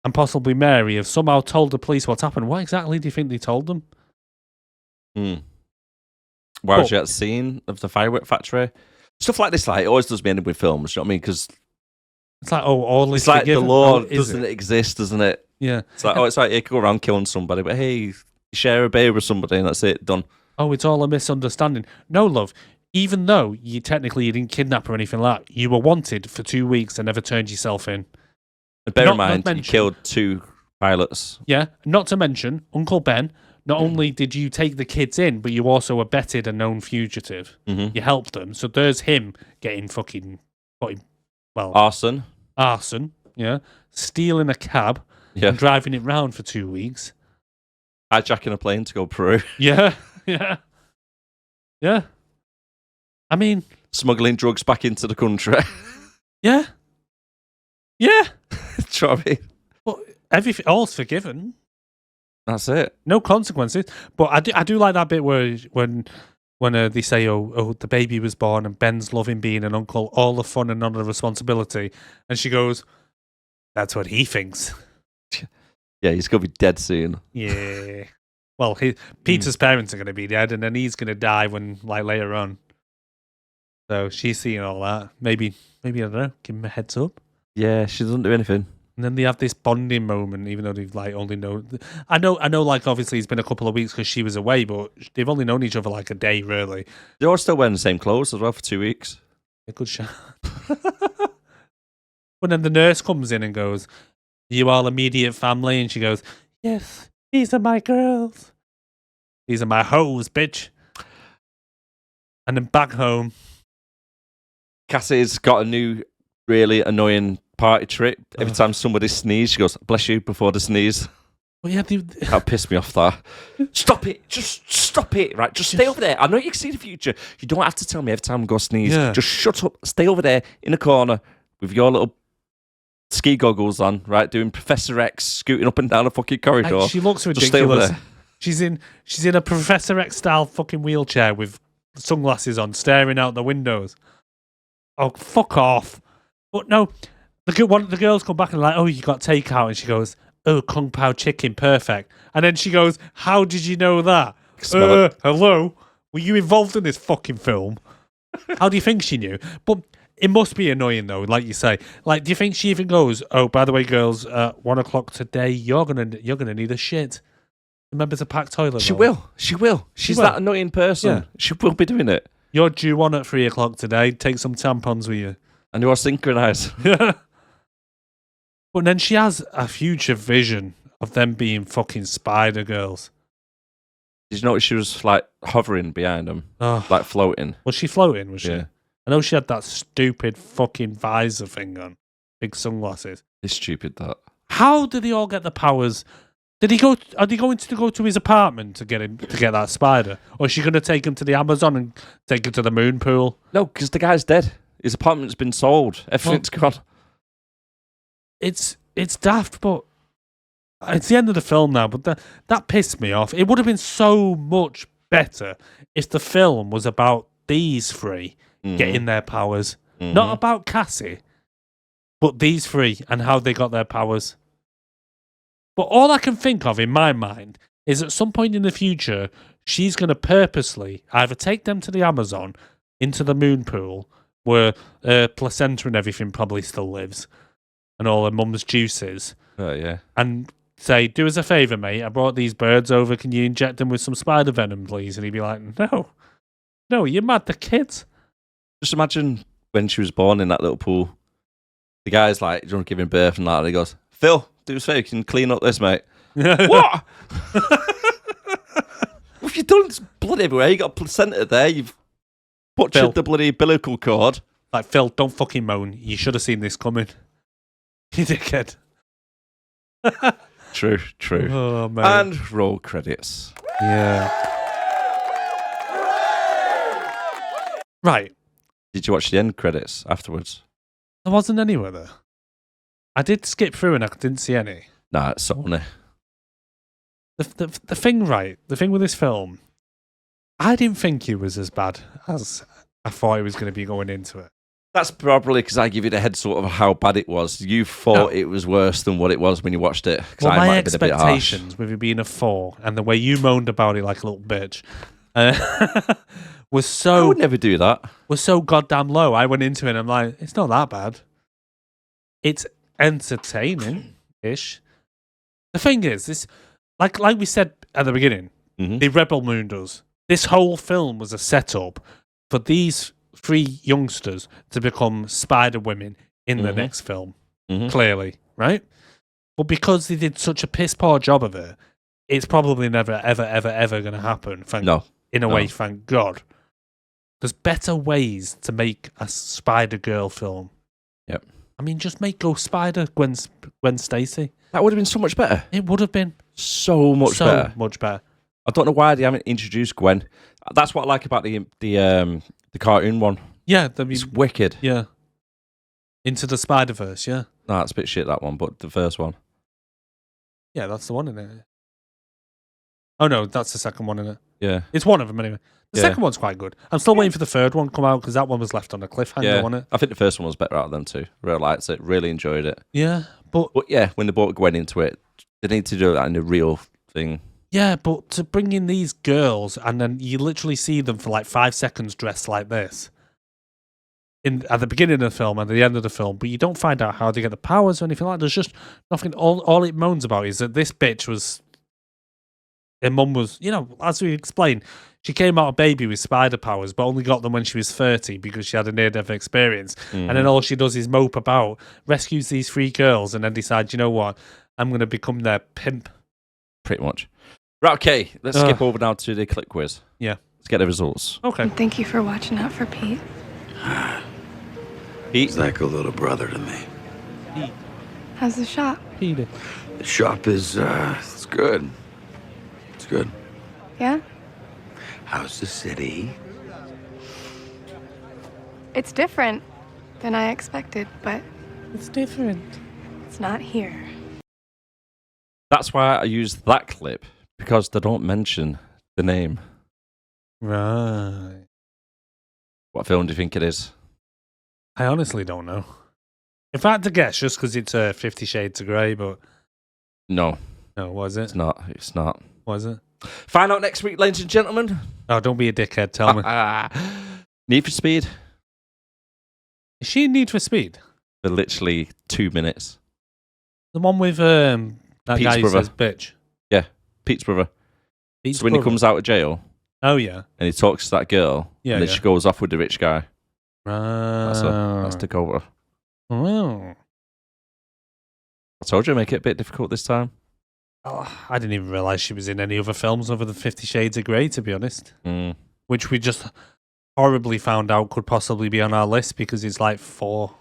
and possibly Mary have somehow told the police what's happened. What exactly do you think they told them? Why was you at the scene of the firework factory? Stuff like this, like, it always does me in with films. You know what I mean? Because it's like, all is it's like forgiven. the law doesn't exist, doesn't it? Yeah. It's like, it's like you could go around killing somebody, but hey, share a beer with somebody and that's it, done. Oh, it's all a misunderstanding. No, love. Even though you didn't kidnap or anything like that, you were wanted for 2 weeks and never turned yourself in. And bear in mind, you killed 2 pilots. Yeah. Not to mention, Uncle Ben, not only did you take the kids in, but you also abetted a known fugitive. Mm-hmm. You helped them. So there's him getting Arson. Yeah. Stealing a cab and driving it round for 2 weeks. Hijacking a plane to go Peru. Yeah. I mean, smuggling drugs back into the country. Yeah. Do you know what I mean? But everything, all's forgiven. That's it. No consequences. But I do like that bit where when they say, oh, the baby was born and Ben's loving being an uncle, all the fun and none of the responsibility. And she goes, that's what he thinks. Yeah, he's going to be dead soon. Yeah. Well, Peter's parents are going to be dead, and then he's going to die later on. So she's seeing all that. Maybe I don't know, give him a heads up. Yeah, she doesn't do anything. And then they have this bonding moment, even though they've only known. I know. Obviously, it's been a couple of weeks because she was away, but they've only known each other like a day, really. They're all still wearing the same clothes as well for 2 weeks. A good shot. But then the nurse comes in and goes, "You all immediate family?" And she goes, "Yes, these are my girls. These are my hoes, bitch." And then back home, Cassie's got a new, really annoying party trick. Every time somebody sneezes, she goes, "Bless you," before the sneeze. Well, yeah, that pissed me off. That. Stop it! Just stop it! Right? Just stay over there. I know you can see the future. You don't have to tell me every time I go sneeze. Yeah. Just shut up. Stay over there in the corner with your little ski goggles on, right? Doing Professor X scooting up and down a fucking corridor. She looks ridiculous. Just stay over there. She's in a Professor X style fucking wheelchair with sunglasses on, staring out the windows. Oh, fuck off! But no, the girls come back and are like, "Oh, you got takeout," and she goes, "Oh, Kung Pao chicken, perfect." And then she goes, "How did you know that? Hello, were you involved in this fucking film?" How do you think she knew? But it must be annoying though, like you say. Like, do you think she even goes, "Oh, by the way, girls, 1 o'clock today, you're gonna need a shit. Remember to pack toilet roll." She will. She's that annoying person. Yeah. She will be doing it. You're due on at 3 o'clock today. Take some tampons with you. And you are synchronized. Yeah. But then she has a future vision of them being fucking spider girls. Did you notice she was like hovering behind them? Oh. Like floating. Was she floating? Was she? Yeah. I know she had that stupid fucking visor thing on. Big sunglasses. It's stupid, that. How did he all get the powers? Did he go? Are they going to go to his apartment to get that spider, or is she going to take him to the Amazon and take him to the moon pool? No, because the guy's dead. His apartment's been sold. Everything's gone. It's daft, but It's the end of the film now, but that pissed me off. It would have been so much better if the film was about these three getting their powers, not about Cassie, but these three and how they got their powers. But all I can think of in my mind is at some point in the future, she's going to purposely either take them to the Amazon, into the moon pool, where placenta and everything probably still lives, and all her mum's juices. Oh, yeah. And say, do us a favour, mate. I brought these birds over. Can you inject them with some spider venom, please? And he'd be like, no, you're mad. The kids. Just imagine when she was born in that little pool. The guy's like, do you want to give him birth? And that, and he goes, Phil, do us a favour. Can you clean up this, mate? What? What have you done? It's blood everywhere. You got a placenta there. You've butchered Phil. the bloody umbilical cord. Like, Phil, don't fucking moan. You should have seen this coming. You dickhead. True. Oh, man. And roll credits. Yeah. Right. Did you watch the end credits afterwards? There wasn't anywhere there. I did skip through and I didn't see any. Nah, it's Sony. The thing, right, the thing with this film, I didn't think it was as bad as I thought it was going to be going into it. That's probably because I give you the head sort of how bad it was. You thought it was worse than what it was when you watched it. Well, I my might have been a bit harsh. expectations with it being a 4 and the way you moaned about it like a little bitch was I so would never do that. was so goddamn low. I went into it and I'm like, it's not that bad. It's entertaining-ish. The thing is, this like we said at the beginning, the Rebel Moon does. This whole film was a setup for these 3 youngsters to become Spider Women in the next film. Clearly, right? But because they did such a piss poor job of it, it's probably never, ever, ever, ever going to happen. In a way, thank God. There's better ways to make a Spider Girl film. Yep. I mean, just make Ghost Spider Gwen Stacy. That would have been so much better. It would have been So much better. much better. I don't know why they haven't introduced Gwen. That's what I like about the cartoon one. Yeah, It's wicked. yeah. Into the Spider-Verse, yeah. Nah, it's a bit shit, that one, but the first one. Yeah, that's the one, isn't it? Oh, no, that's the second one, isn't it? Yeah. It's one of them, anyway. The Yeah. second one's quite good. I'm still waiting for the third one to come out because that one was left on a cliffhanger, wasn't it? I think the first one was better out of them too. Really liked it. Really enjoyed it. Yeah, but yeah, when they brought Gwen into it, they need to do that in a real thing. Yeah, but to bring in these girls and then you literally see them for like 5 seconds dressed like this at the beginning of the film and at the end of the film, but you don't find out how they get the powers or anything like that. There's just nothing. All it moans about is that this bitch was. Her mum was, as we explained, she came out a baby with spider powers, but only got them when she was 30 because she had a near-death experience. And then all she does is mope about, rescues these 3 girls, and then decides, you know what, I'm going to become their pimp. Pretty much. Right, okay, let's skip over now to the click quiz. Yeah. Let's get the results. Okay. And thank you for watching out for Pete. Pete? He's like a little brother to me. How's the shop? Peter. The shop is, it's good. It's good. Yeah? How's the city? It's different than I expected, but It's different. it's not here. That's why I used that clip, because they don't mention the name. Right. What film do you think it is? I honestly don't know. If I had to guess, just because it's 50 Shades of Grey, but No, no, was it? it's not. It's not. Was it? Find out next week, ladies and gentlemen. Oh, don't be a dickhead, tell me. Need for Speed Is she in Need for Speed? for literally 2 minutes. The one with that Pete's guy who brother. says bitch. Pete's brother. Pete's So when he brother. comes out of jail Oh, yeah. and he talks to that girl, Yeah, and then yeah. she goes off with the rich guy. That's Right. Dakota. Oh. I told you I'd make it a bit difficult this time. Oh, I didn't even realise she was in any other films other than 50 Shades of Grey, to be honest. Which we just horribly found out could possibly be on our list because it's like 4.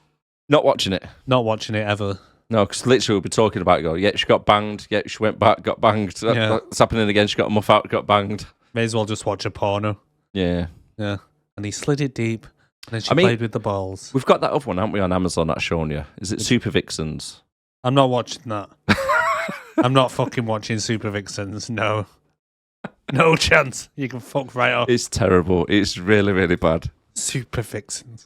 Not watching it. Not watching it ever. No, because literally we'll be talking about it. Go, yeah, she got banged. Yeah, she went back, got banged. Yeah. That's happening again. She got a muff out, got banged. May as well just watch a porno. Yeah. Yeah. And he slid it deep. And then she I mean- played with the balls. We've got that other one, haven't we, on Amazon that I've shown you? Is it Super Vixens? I'm not watching that. I'm not fucking watching Super Vixens. No. No chance. You can fuck right off. It's terrible. It's really, really bad. Super Vixens.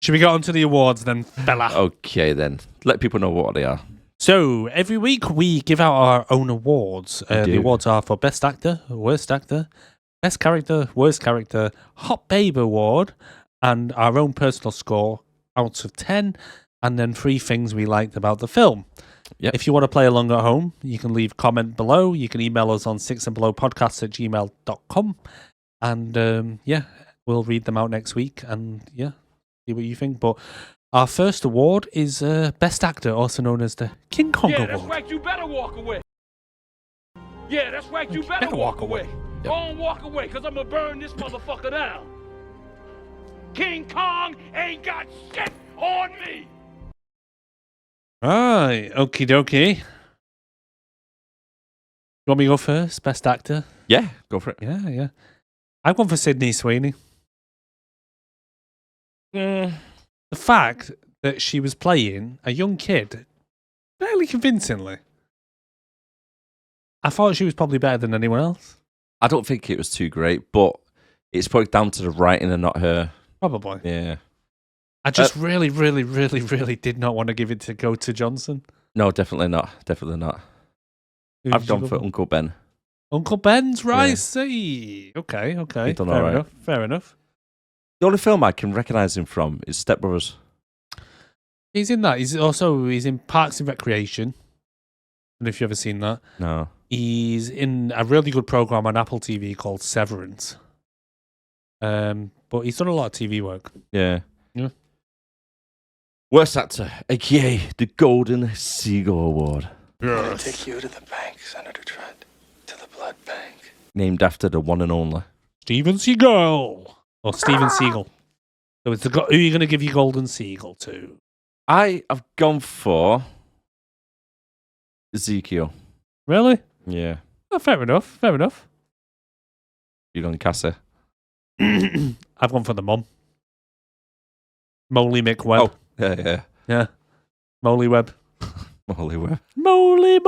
Should we get on to the awards then, fella? Okay, then. Let people know what they are. So, every week we give out our own awards. The awards are for Best Actor, Worst Actor, Best Character, Worst Character, Hot Babe Award, and our own personal score out of 10, and then 3 things we liked about the film. Yep. If you want to play along at home, you can leave a comment below. You can email us on sixandbelowpodcast@gmail.com. And we'll read them out next week and see what you think. But our first award is Best Actor, also known as the King Kong Award. That's right, you better walk away. Yeah, that's right, you better walk away. Yep. Don't walk away, because I'm going to burn this motherfucker down. King Kong ain't got shit on me. Right, okie dokie. You want me to go first? Best Actor? Yeah, go for it. Yeah. I've gone for Sydney Sweeney. The fact that she was playing a young kid fairly convincingly. I thought she was probably better than anyone else. I don't think it was too great, but it's probably down to the writing and not her. Probably. Yeah. I just really did not want to give it to go to Johnson. No, definitely not. Definitely not. Who I've did you gone go for Uncle Ben. Uncle Ben's right. Yeah. See. Okay. He done all right. Fair enough. The only film I can recognise him from is Step Brothers. He's in that. He's in Parks and Recreation. I don't know if you've ever seen that. No. He's in a really good program on Apple TV called Severance. But he's done a lot of TV work. Yeah. Yeah. Worst actor, aka the Golden Seagull Award. I'm gonna take you to the bank, Senator Trent. To the blood bank. Named after the one and only. Steven Seagal. Or Steven Seagal. So it's who are you going to give your Golden Seagull to? I have gone for Ezekiel. Really? Yeah. Oh, fair enough. You gone Cassie? I've gone for the mum. Molly McWebb. Oh, yeah. Yeah. Molly Webb. Molly Webb. Molly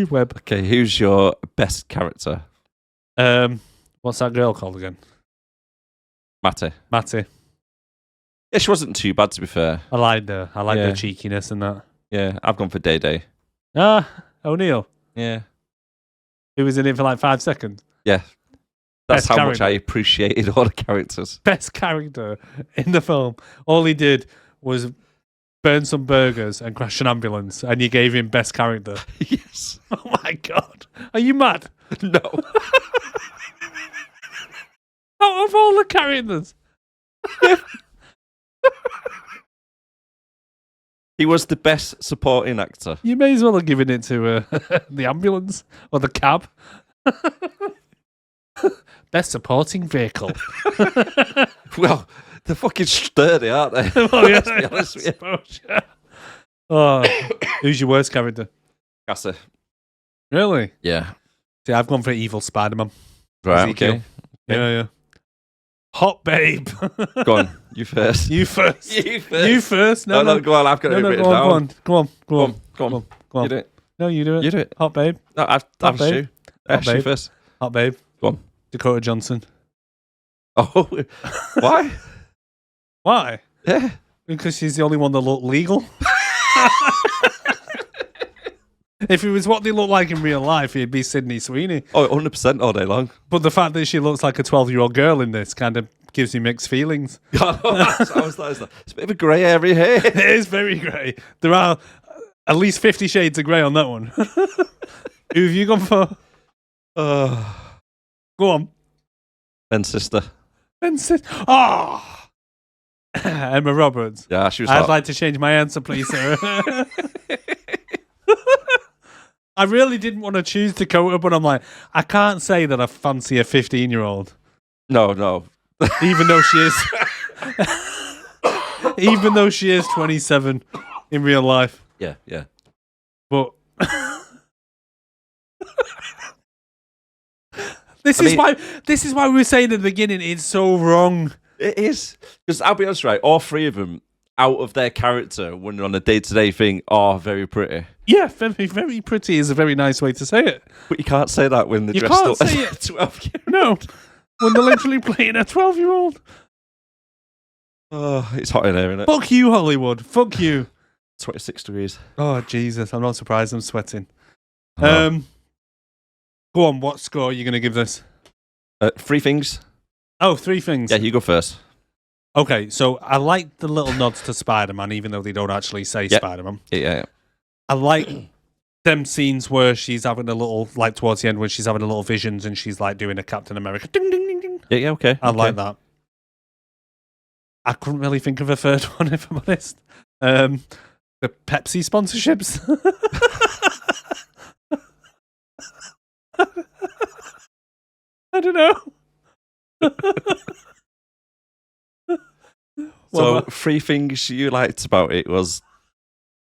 Webb. Okay, who's your best character? What's that girl called again? Matty. Yeah, she wasn't too bad, to be fair. I liked her. I liked her cheekiness and that. Yeah, I've gone for Day Day. Ah, O'Neill. Yeah. Who was in it for like 5 seconds. Yeah. That's Best how character. much I appreciated all the characters. Best character in the film. All he did was burn some burgers and crash an ambulance, and you gave him best character. Yes. Oh my god. Are you mad? No. Out of all the characters. He was the best supporting actor. You may as well have given it to the ambulance or the cab. Best supporting vehicle. Well, they're fucking sturdy, aren't they? Oh, yeah, Let's be honest with you. suppose, yeah. Oh, who's your worst character? Cassie. Really? Yeah. See, I've gone for Evil Spider-Man. Right, Ezekiel. okay. Yeah. Hot babe. Go on, you first. You first. You first. You first. No, go on, I've got it written down. Go on. Go on. Go on. You do it. No, you do it. You do it. Hot babe. No, I've babe. you. Hot You babe. first. Hot babe. Go on. Dakota Johnson. Oh, why? Why? Yeah. Because she's the only one that looked legal. If it was what they look like in real life, it'd be Sydney Sweeney. Oh, 100% all day long. But the fact that she looks like a 12-year-old girl in this kind of gives me mixed feelings. I was like, it's a bit of a grey area here. It is very grey. There are at least 50 shades of grey on that one. Who have you gone for? Go on. Ben's sister. Oh! Emma Roberts. Yeah, she was I'd hot. like to change my answer, please, sir. I really didn't want to choose Dakota, but I'm like, I can't say that I fancy a 15-year-old. No. Even though she is... even though she is 27 in real life. Yeah. But... This is why we were saying at the beginning it's so wrong. It is. Because I'll be honest, right, all three of them, out of their character when they're on a day-to-day thing are very pretty. Yeah, very, very pretty is a very nice way to say it. But you can't say that when they're You dressed can't up say as a 12-year-old. No, when they're literally playing a 12-year-old. Oh, it's hot in here, isn't it? Fuck you, Hollywood. Fuck you. 26 degrees. Oh, Jesus. I'm not surprised I'm sweating. Oh. Go on, what score are you going to give this? 3 things. Oh, 3 things. Yeah, you go first. Okay, so I like the little nods to Spider-Man, even though they don't actually say Spider-Man. Yeah. I like them scenes where she's having a little, like towards the end, when she's having a little visions and she's like doing a Captain America. Ding, ding, ding, ding. Yeah, okay. I like that. I couldn't really think of a third one, if I'm honest. The Pepsi sponsorships. I don't know. So, 3 things you liked about it was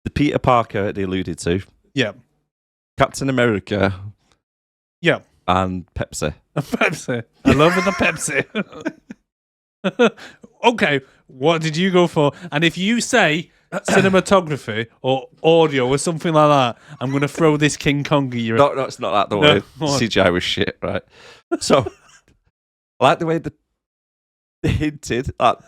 the Peter Parker they alluded to. Yeah. Captain America. Yeah. And Pepsi. Pepsi. I love the Pepsi. Okay, what did you go for? And if you say cinematography or audio or something like that, I'm going to throw this King Kong at you. No, it's not that. Don't worry. CGI was shit, right? So, I like the way they hinted at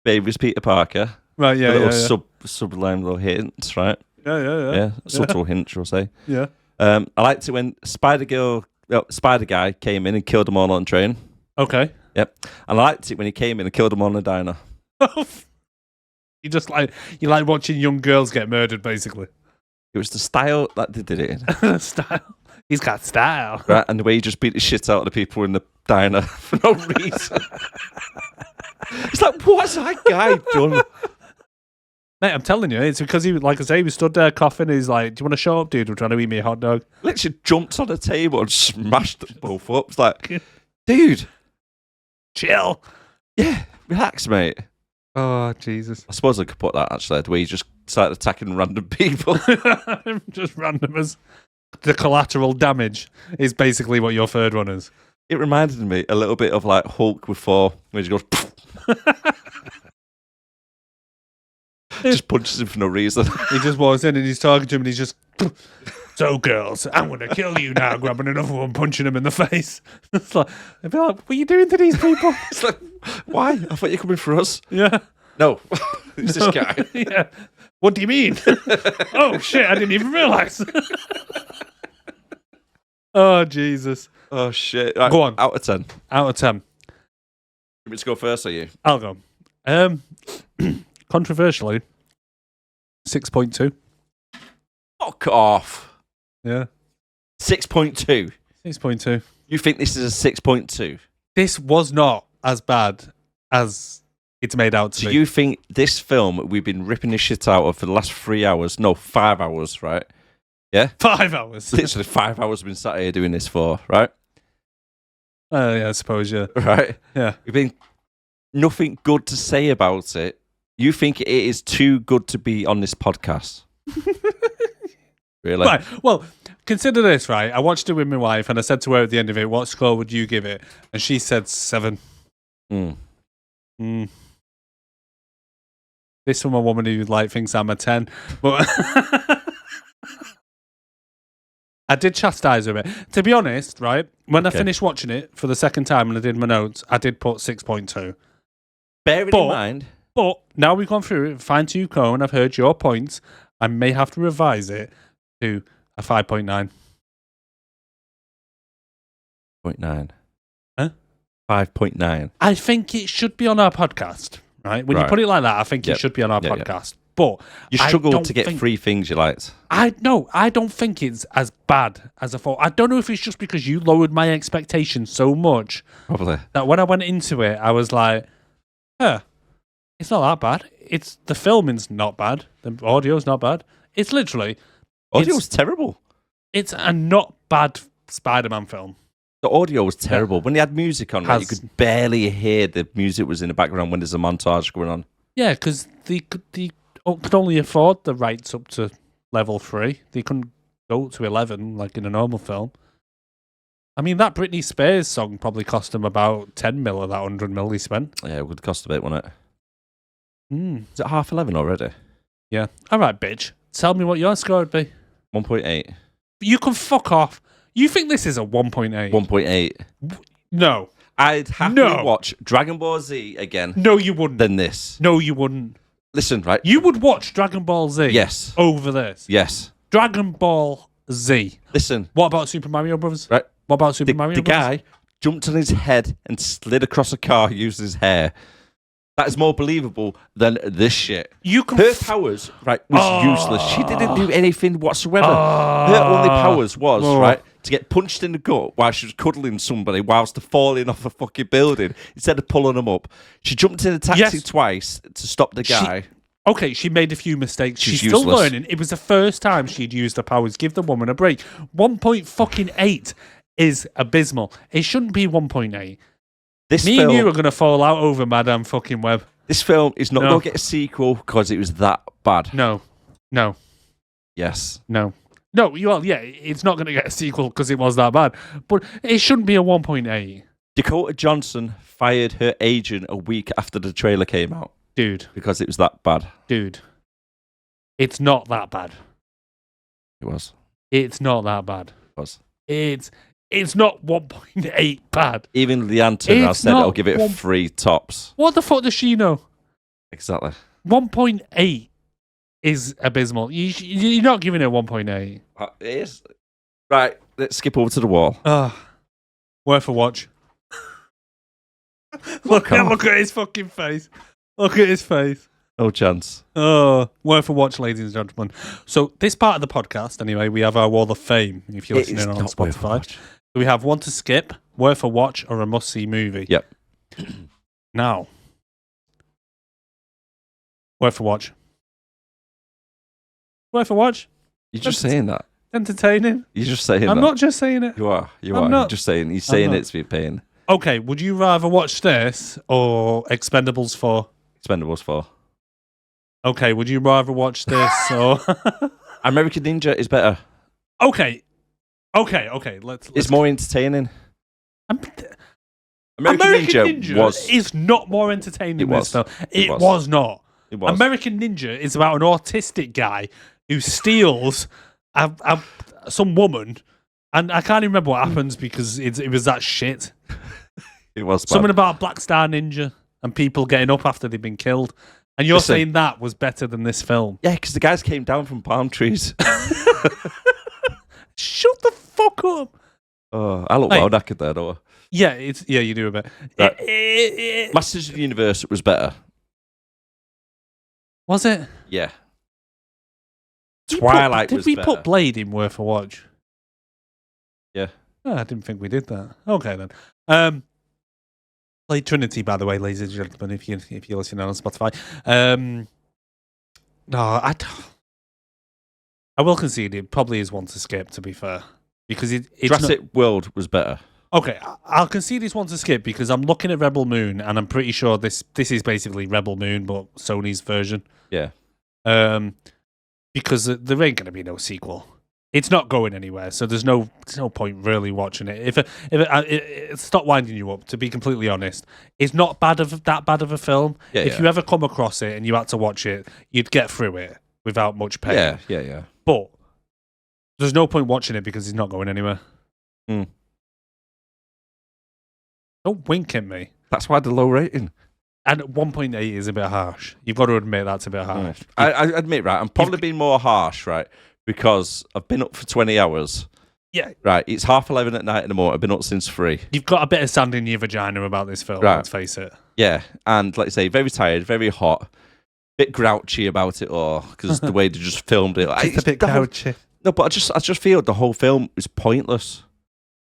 baby's Peter Parker. Right, yeah, little sublime little hints, right? Yeah. Subtle hint, shall I say. Yeah. I liked it when Spider Guy came in and killed them all on the train. Okay. Yep. And I liked it when he came in and killed them all in the diner. You like watching young girls get murdered, basically. It was the style that they did it in. Style. He's got style. Right, and the way he just beat the shit out of the people in the diner for no reason. It's like, what's that guy done? Mate, I'm telling you, it's because he, like I say, he stood there coughing. He's like, "Do you want to show up, dude? I'm trying to eat me a hot dog." Literally jumped on the table and smashed them both up. It's like, dude, chill. Yeah, relax, mate. Oh, Jesus. I suppose I could put that, actually, the way he just started attacking random people. Just random as the collateral damage is basically what your third one is. It reminded me a little bit of like Hulk with Thor, where he goes, just punches him for no reason. He just walks in and he's talking to him and he's just, "So girls, I'm going to kill you now," grabbing another one, punching him in the face. It's like, I'd be like, "What are you doing to these people?" It's like, why? I thought you were coming for us. Yeah. No, it's this guy. Yeah. What do you mean? Oh, shit, I didn't even realise. Oh, Jesus. Oh, shit. Right, go on. Out of 10. Out of 10. You want me to go first, or you? I'll go. Controversially, 6.2. Fuck off. Yeah. 6.2. 6.2. You think this is a 6.2? This was not as bad as it's made out to be. Do you think this film we've been ripping the shit out of for the last 3 hours? No, 5 hours, right? Yeah? 5 hours. Literally 5 hours we've been sat here doing this for, right? Yeah, I suppose, yeah. Right? Yeah. We've been nothing good to say about it. You think it is too good to be on this podcast? Really? Right. Well, consider this, right? I watched it with my wife and I said to her at the end of it, "What score would you give it?" And she said 7. This from a woman who like thinks I'm a 10. But I did chastise her a bit. To be honest, right? When I finished watching it for the second time and I did my notes, I did put 6.2. Bearing in mind. But now we've gone through it, fine-tooth comb, I've heard your points, I may have to revise it to a 5.9. 0.9. Huh? 5.9. I think it should be on our podcast, right? When you put it like that, I think it should be on our podcast. But you struggled to get 3 things you liked. I don't think it's as bad as I thought. I don't know if it's just because you lowered my expectations so much. Probably. That when I went into it, I was like, it's not that bad. It's the filming's not bad. The audio's not bad. It's literally audio's terrible. It's a not bad Spider-Man film. The audio was terrible. When they had music on, you could barely hear the music was in the background when there's a montage going on. Yeah, because they could only afford the rights up to level 3. They couldn't go to 11 like in a normal film. I mean, that Britney Spears song probably cost them about 10 mil of that 100 mil they spent. Yeah, it would cost a bit, wouldn't it? Is it 11:30 already? Yeah. All right, bitch. Tell me what your score would be. 1.8. You can fuck off. You think this is a 1.8? 1.8. No. I'd happily watch Dragon Ball Z again No, you wouldn't. than this. No, you wouldn't. Listen, right? You would watch Dragon Ball Z Yes. over this. Yes. Dragon Ball Z. Listen, What about Super Mario Brothers? right? What about Super Mario The Brothers? guy jumped on his head and slid across a car using his hair. That is more believable than this shit. You can Her powers, right, was useless. She didn't do anything whatsoever. Her only powers was, right, to get punched in the gut while she was cuddling somebody whilst falling off a fucking building instead of pulling them up. She jumped in a taxi twice to stop the guy. Okay, she made a few mistakes. She's useless. still learning. It was the first time she'd used her powers. Give the woman a break. 1.8 is abysmal. It shouldn't be 1.8. Me and you are going to fall out over Madame fucking Webb. This film is not going to get a sequel because it was that bad. No. Yes. No, it's not going to get a sequel because it was that bad. But it shouldn't be a 1.8. Dakota Johnson fired her agent a week after the trailer came out. Dude. Because it was that bad. Dude. It's not that bad. It was. It's not that bad. It was. It's not 1.8 bad. Even Leanne Turner said not I'll give it a 3 tops. What the fuck does she know? Exactly. 1.8 is abysmal. You're not giving it 1.8. It is. Right, let's skip over to the wall. Worth a watch. Look at his fucking face. Look at his face. No chance. Oh, worth a watch, ladies and gentlemen. So this part of the podcast, anyway, we have our Wall of Fame, if you're listening on Spotify. So we have one to skip, worth a watch, or a must-see movie. Yep. Now, worth a watch. Worth a watch? You're just saying that. Entertaining? You're just saying that. I'm not just saying it. You are. You I'm are. not. You're just saying. You're saying it to be a pain. Okay, would you rather watch this or Expendables 4? Expendables 4. Okay, would you rather watch this or... American Ninja is better. Okay. Let's It's more entertaining. American Ninja is not more entertaining than this film. It was not. It was. American Ninja is about an autistic guy who steals some woman, and I can't even remember what happens because it was that shit. It was bad. Something about a Black Star Ninja and people getting up after they've been killed. And you're saying that was better than this film? Yeah, because the guys came down from palm trees. Shut the fuck up. Oh, I look well knackered there, though. Yeah, you do a bit. Right. Masters of the Universe was better. Was it? Yeah. Twilight was better. Did we put Blade in worth a watch? Yeah. Oh, I didn't think we did that. Okay, then. Blade Trinity, by the way, ladies and gentlemen, if you're listening on Spotify. No, I will concede it probably is one to skip, to be fair. Because it's Jurassic World was better. Okay, I'll concede it's one to skip because I'm looking at Rebel Moon and I'm pretty sure this is basically Rebel Moon, but Sony's version. Yeah. Because there ain't going to be no sequel. It's not going anywhere, so there's no point really watching it. If it stop winding you up, to be completely honest, it's not that bad of a film. Yeah, if you ever come across it and you had to watch it, you'd get through it without much pain. Yeah. But there's no point watching it because it's not going anywhere. Mm. Don't wink at me. That's why the low rating. And 1.8 is a bit harsh. You've got to admit that's a bit harsh. I admit, right, I'm probably being more harsh, right, because I've been up for 20 hours. Yeah. Right, it's 11:30 at night in the morning. I've been up since 3. You've got a bit of sand in your vagina about this film, right. Let's face it. Yeah, and like I say, very tired, very hot, bit grouchy about it all, because the way they just filmed it. Just a bit grouchy. No, but I just feel the whole film is pointless.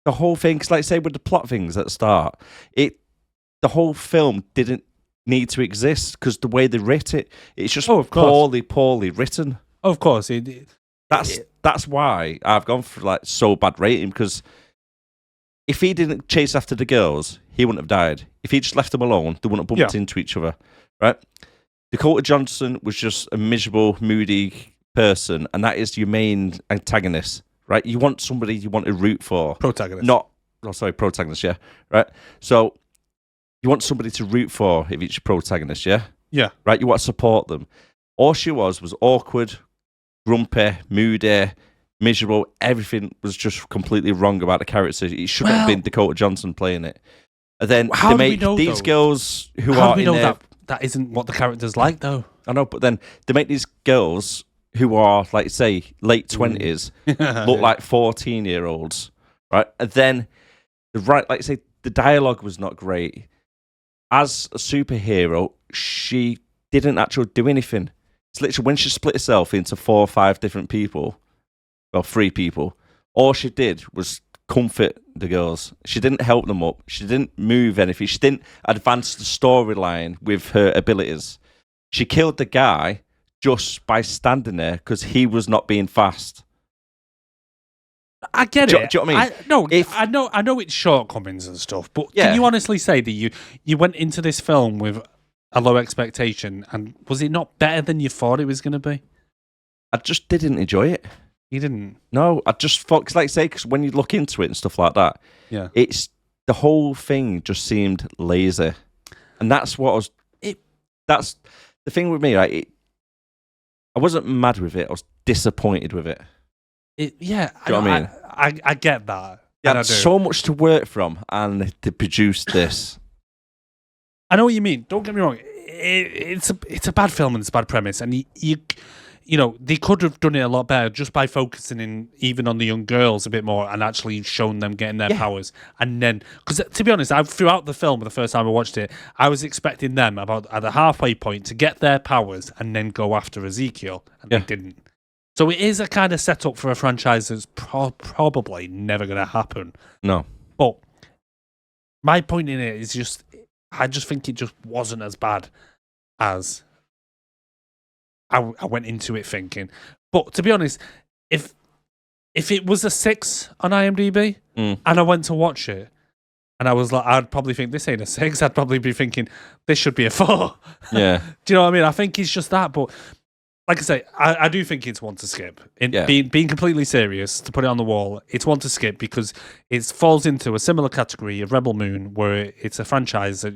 The whole thing, because like I say, with the plot things at the start, the whole film didn't need to exist because the way they writ it's just poorly written. Of course. That's why I've gone for like so bad rating, because if he didn't chase after the girls, he wouldn't have died. If he just left them alone, they wouldn't have bumped into each other, right? Dakota Johnson was just a miserable, moody person, and that is your main antagonist, right? You want somebody you want to root for. Protagonist. Protagonist, yeah, right? So you want somebody to root for if it's your protagonist, yeah? Yeah. Right? You want to support them. All she was awkward, grumpy, moody, miserable. Everything was just completely wrong about the character. It shouldn't have been Dakota Johnson playing it. And then How they do we make know, these though? girls who How are do we in know their... that isn't what the character's like, though? I know, but then they make these girls who are, like, say, late 20s look like 14-year-olds, right? And then, like, say, the dialogue was not great. As a superhero, she didn't actually do anything. It's literally when she split herself into 4 or 5 different people, well, 3 people, all she did was comfort the girls. She didn't help them up. She didn't move anything. She didn't advance the storyline with her abilities. She killed the guy just by standing there because he was not being fast. I get Do it. you know what I mean? I know its shortcomings and stuff, but can you honestly say that you went into this film with a low expectation, and was it not better than you thought it was going to be? I just didn't enjoy it. You didn't? No, I just thought, because when you look into it and stuff like that, it's the whole thing just seemed lazy, and that's what I was. That's the thing with me, right? I wasn't mad with it. I was disappointed with it. Do you know what I mean? I get that. You had so much to work from, and they produced this. I know what you mean. Don't get me wrong. It's a bad film and it's a bad premise, and you know, they could have done it a lot better just by focusing in even on the young girls a bit more and actually showing them getting their powers. And then, because to be honest, throughout the film, the first time I watched it, I was expecting them about at the halfway point to get their powers and then go after Ezekiel, and they didn't. So it is a kind of setup for a franchise that's probably never going to happen. No. But my point in it is just, I just think it just wasn't as bad as I went into it thinking. But to be honest, if it was a 6 on IMDb and I went to watch it and I was like, I'd probably think this ain't a 6. I'd probably be thinking this should be a 4. Yeah. Do you know what I mean? I think it's just that. But like I say, I do think it's one to skip. Being completely serious, to put it on the wall, it's one to skip because it falls into a similar category of Rebel Moon, where it's a franchise that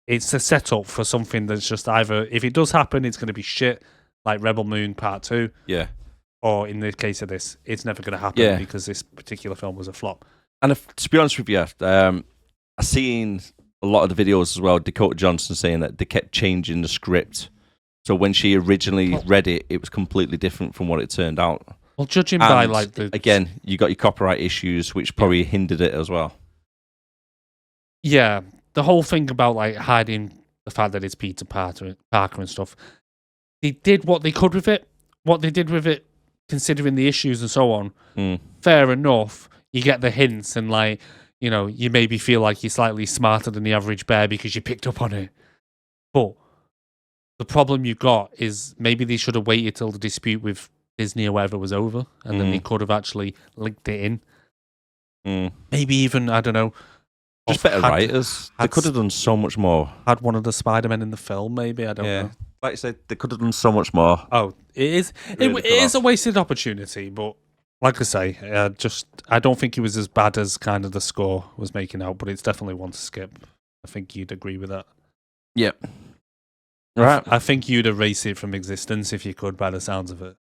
it's a setup for something that's just either, if it does happen, it's going to be shit, like Rebel Moon Part 2. Yeah. Or in the case of this, it's never going to happen because this particular film was a flop. And to be honest with you, I've seen a lot of the videos as well, Dakota Johnson saying that they kept changing the script. So when she originally read it, it was completely different from what it turned out. Well, judging by like the... Again, you got your copyright issues, which probably hindered it as well. Yeah, the whole thing about like hiding the fact that it's Peter Parker and stuff. They did what they could with it. What they did with it, considering the issues and so on, fair enough. You get the hints and like, you know, you maybe feel like you're slightly smarter than the average bear because you picked up on it. But the problem you got is maybe they should have waited till the dispute with Disney or whatever was over, and then they could have actually linked it in. Maybe even, I don't know, just better writers. They could have done so much more. Had one of the Spider-Men in the film, maybe. I don't know. Like I said, they could have done so much more. Oh, it is. It is a wasted opportunity, but like I say, I don't think it was as bad as kind of the score was making out, but it's definitely one to skip. I think you'd agree with that. Yep. Right. I think you'd erase it from existence if you could, by the sounds of it.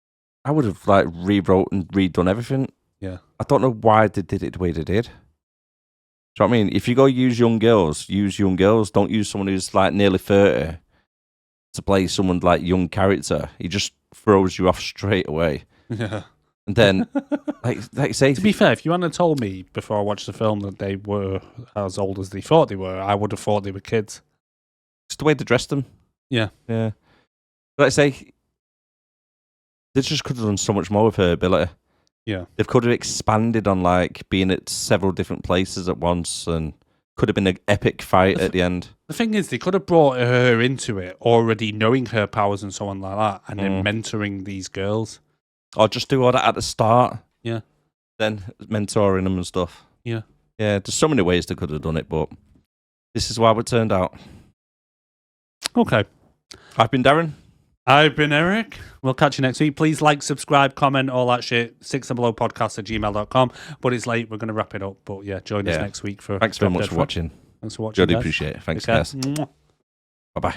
I would have like rewrote and redone everything. Yeah. I don't know why they did it the way they did. Do you know what I mean? If you go use young girls. Don't use someone who's like nearly 30 to play someone like young character. He just throws you off straight away. Yeah. And then, like you say... To be fair, if you hadn't told me before I watched the film that they were as old as they thought they were, I would have thought they were kids. It's the way they dressed them. Yeah. Yeah. Like I say, they just could have done so much more with her ability. Yeah. They could have expanded on like being at several different places at once, and could have been an epic fight at the end. The thing is, they could have brought her into it already knowing her powers and so on like that, and then mentoring these girls. Or just do all that at the start. Yeah. Then mentoring them and stuff. Yeah. Yeah, there's so many ways they could have done it, but this is how it turned out. Okay. I've been Darren. I've been Erik. We'll catch you next week. Please like, subscribe, comment, all that shit. 6andbelowpodcast@gmail.com. But it's late. We're going to wrap it up. But yeah, join us next week for... Thanks very much for watching. Thanks for watching, Really guys. appreciate it. Thanks, Okay. guys. Bye-bye.